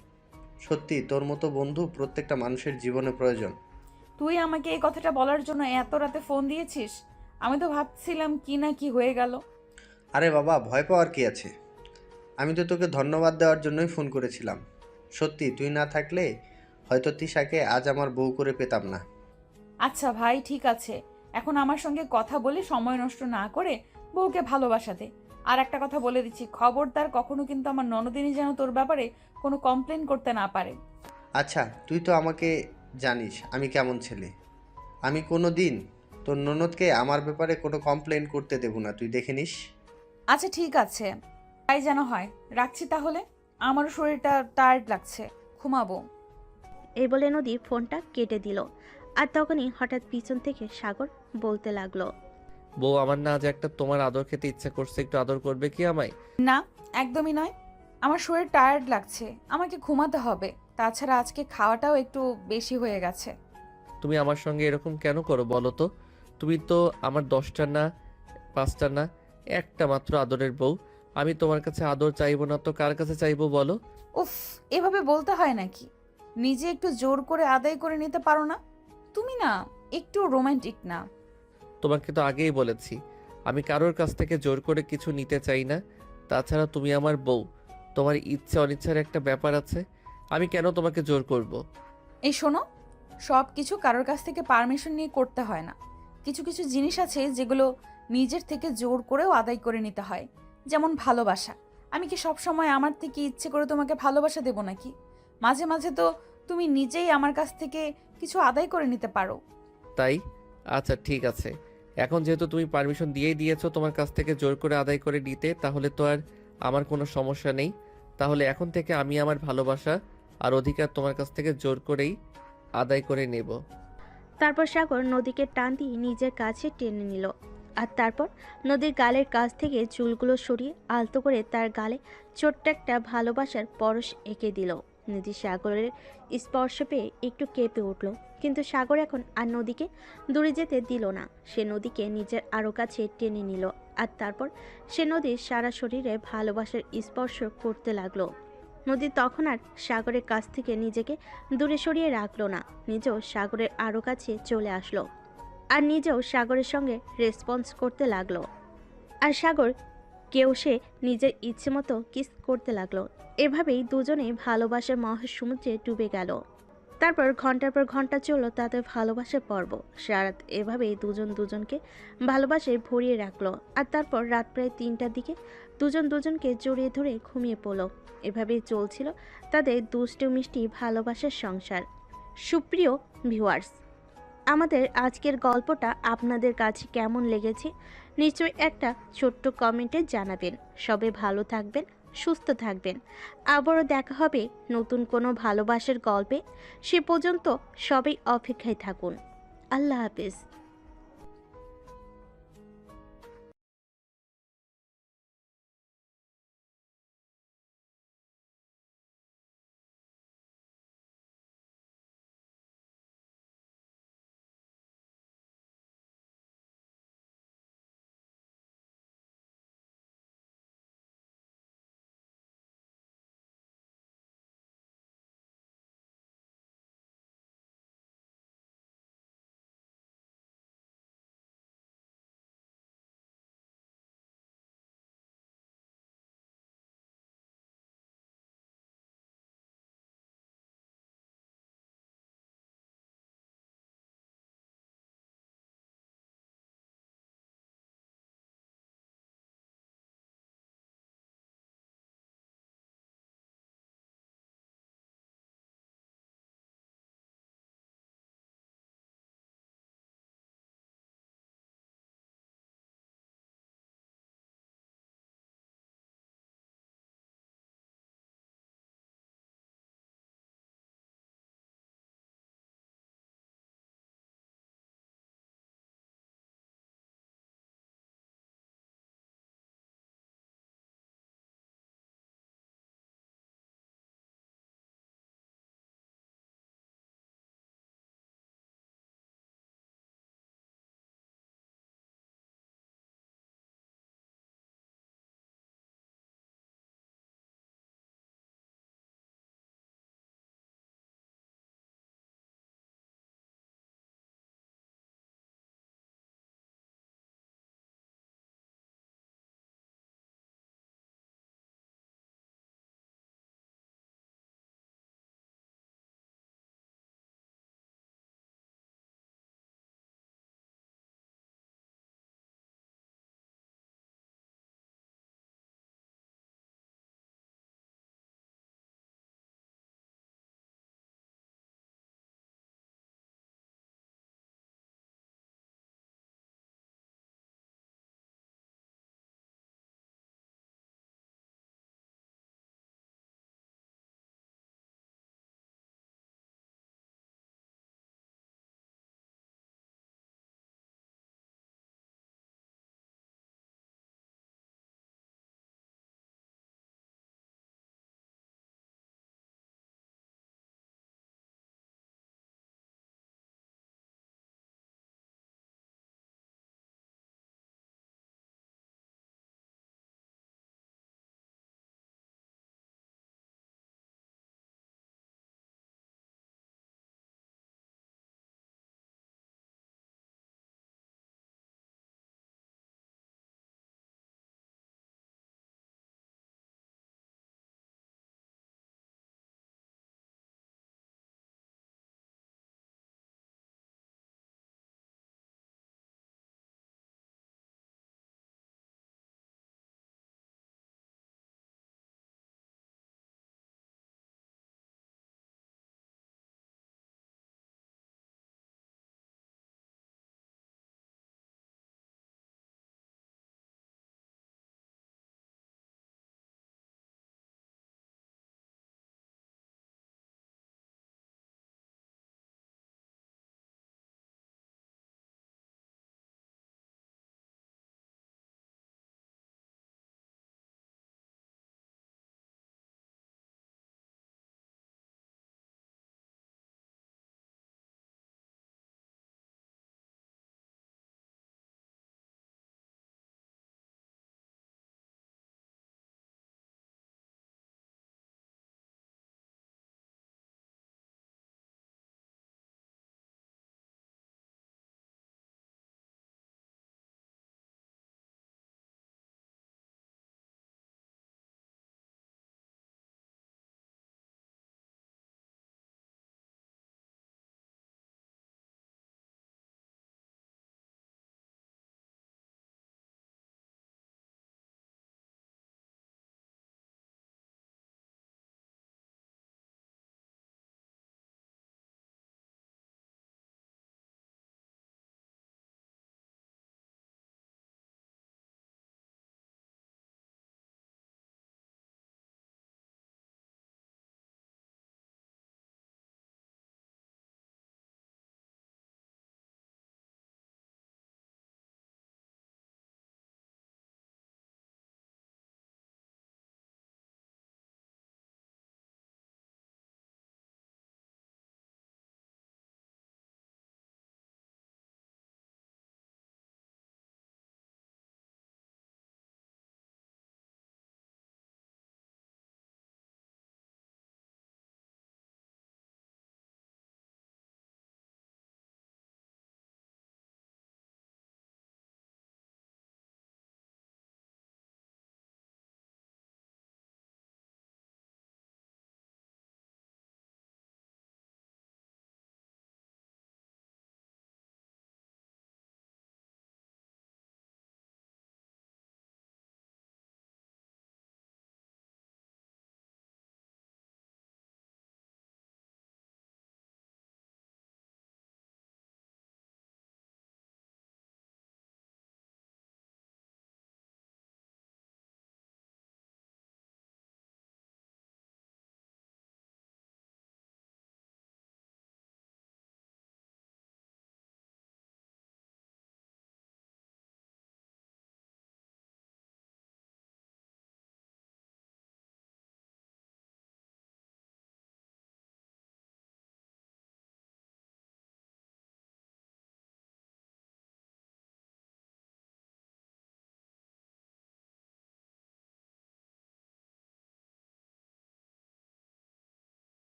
সত্যি তোর মতো বন্ধু প্রত্যেকটা মানুষের জীবনে প্রয়োজন। তুই আমাকে এই কথাটা বলার জন্য এত রাতে ফোন দিয়েছিস? আমি তো ভাবছিলাম কি না কি হয়ে গেল। আরে বাবা, ভয় পাওয়ার কি আছে? আমি তো তোকে ধন্যবাদ দেওয়ার জন্যই ফোন করেছিলাম। সত্যি তুই না থাকলে হয়তো তিশাকে আজ আমার বউ করে পেতাম না। আচ্ছা ভাই, ঠিক আছে, এখন আমার সঙ্গে কথা বলে সময় নষ্ট না করে বউকে ভালোবাসা দে। আর একটা কথা বলে দিচ্ছি, খবরদার কখনো কিন্তু আমার ননদিনী যেন তোর ব্যাপারে কোনো কমপ্লেন করতে না পারে। আচ্ছা, তুই তো আমাকে জানিস আমি কেমন ছেলে। আমি কোনো দিন তোর ননদকে আমার ব্যাপারে কোনো কমপ্লেন করতে দেব না, তুই দেখে নিস। আচ্ছা ঠিক আছে, তাই যেন হয়। রাখছি তাহলে, আমারও শরীরটা টায়ার্ড লাগছে, ঘুমাবো। এই বলে নদী ফোনটা কেটে দিল। আর তখনই হঠাৎ পিছন থেকে সাগর বলতে লাগলো, বউ আমার না আজ একটা তোমার আদর খেতে ইচ্ছা করছে, একটু আদর করবে কি আমায়? না, একদমই নয়। আমার শরীর টায়ার্ড লাগছে, আমাকে ঘুমাতে হবে। তাছাড়া আজকে খাওয়াটাও একটু বেশি হয়ে গেছে। তুমি আমার সঙ্গে এরকম কেন করো বলো তো? তুমি তো আমার 10টা না 5টা না একটা মাত্র আদরের বউ। আমি তোমার কাছে আদর চাইবো না তো কার কাছে চাইবো বলো? উফ, এভাবে বলতে হয় নাকি? নিজে একটু জোর করে আদায় করে নিতে পারো না? তুমি না একটু রোমান্টিক না। তোমাকে তো আগেই বলেছি আমি কারোর কাছ থেকে জোর করে কিছু নিতে চাই না। তাছাড়া তুমি আমার বউ, তোমার ইচ্ছা অনিচ্ছার একটা ব্যাপার আছে। আমি কেন তোমাকে জোর করব? এই শোনো, সব কিছু কারোর কাছ থেকে পারমিশন নিয়ে করতে হয় না। কিছু কিছু জিনিস আছে যেগুলো নিজের থেকে জোর করেও আদায় করে নিতে হয়, যেমন ভালোবাসা। আমি কি সব সময় আমার থেকে ইচ্ছে করে তোমাকে ভালোবাসা দেব নাকি? মাঝে মাঝে তো তুমি নিজেই আমার কাছ থেকে কিছু আদায় করে নিতে পারো। তাই? আচ্ছা ঠিক আছে, এখন যেহেতু তুমি পারমিশন দিয়েই দিয়েছো তোমার কাছ থেকে জোর করে আদায় করে নিতে, তাহলে তো আর আমার কোনো সমস্যা নেই। তাহলে এখন থেকে আমি আমার ভালোবাসা আর অধিকার তোমার কাছ থেকে জোর করেই আদায় করে নেব। তারপর সাগর নদীকে টান দিয়ে নিজের কাছে টেনে নিল। আর তারপর নদীর গালের কাছ থেকে চুলগুলো সরিয়ে আলতো করে তার গালে ছোট্ট একটা ভালোবাসার পরশ এঁকে দিল। নদী সাগরের স্পর্শ পেয়ে একটু কেঁপে উঠল, কিন্তু সাগর এখন আর নদীকে দূরে যেতে দিল না। সে নদীকে নিজের আরও কাছে টেনে নিল। আর তারপর সে নদীর সারা শরীরে ভালোবাসার স্পর্শ করতে লাগলো। নদী তখন আর সাগরের কাছ থেকে নিজেকে দূরে সরিয়ে রাখলো না, নিজেও সাগরের আরও কাছে চলে আসলো আর নিজেও সাগরের সঙ্গে রেসপন্স করতে লাগলো। আর সাগর কেউ সে নিজের ইচ্ছে মতো কিস করতে লাগলো। এভাবেই দুজনেই ভালোবাসার মহাসমুদ্রে ডুবে গেল। তারপর ঘন্টার পর ঘন্টা চললো তাদের ভালোবাসার পর্ব। সারাত এভাবেই দুজন দুজনকে ভালোবাসায় ভরিয়ে রাখলো। আর তারপর রাত প্রায় 3টার দিকে দুজন দুজনকে জড়িয়ে ধরে ঘুমিয়ে পড়লো। এভাবেই চলছিল তাদের দুষ্টু মিষ্টি ভালোবাসার সংসার। সুপ্রিয় ভিউয়ার্স, আমাদের আজকের গল্পটা আপনাদের কাছে কেমন লেগেছে নিশ্চয়ই একটা ছোট্ট কমেন্টে জানাবেন। সবাই ভালো থাকবেন, সুস্থ থাকবেন। আবারও দেখা হবে নতুন কোনো ভালোবাসার গল্পে। সে পর্যন্ত সবাই অপেক্ষায় থাকুন। আল্লাহ হাফেজ।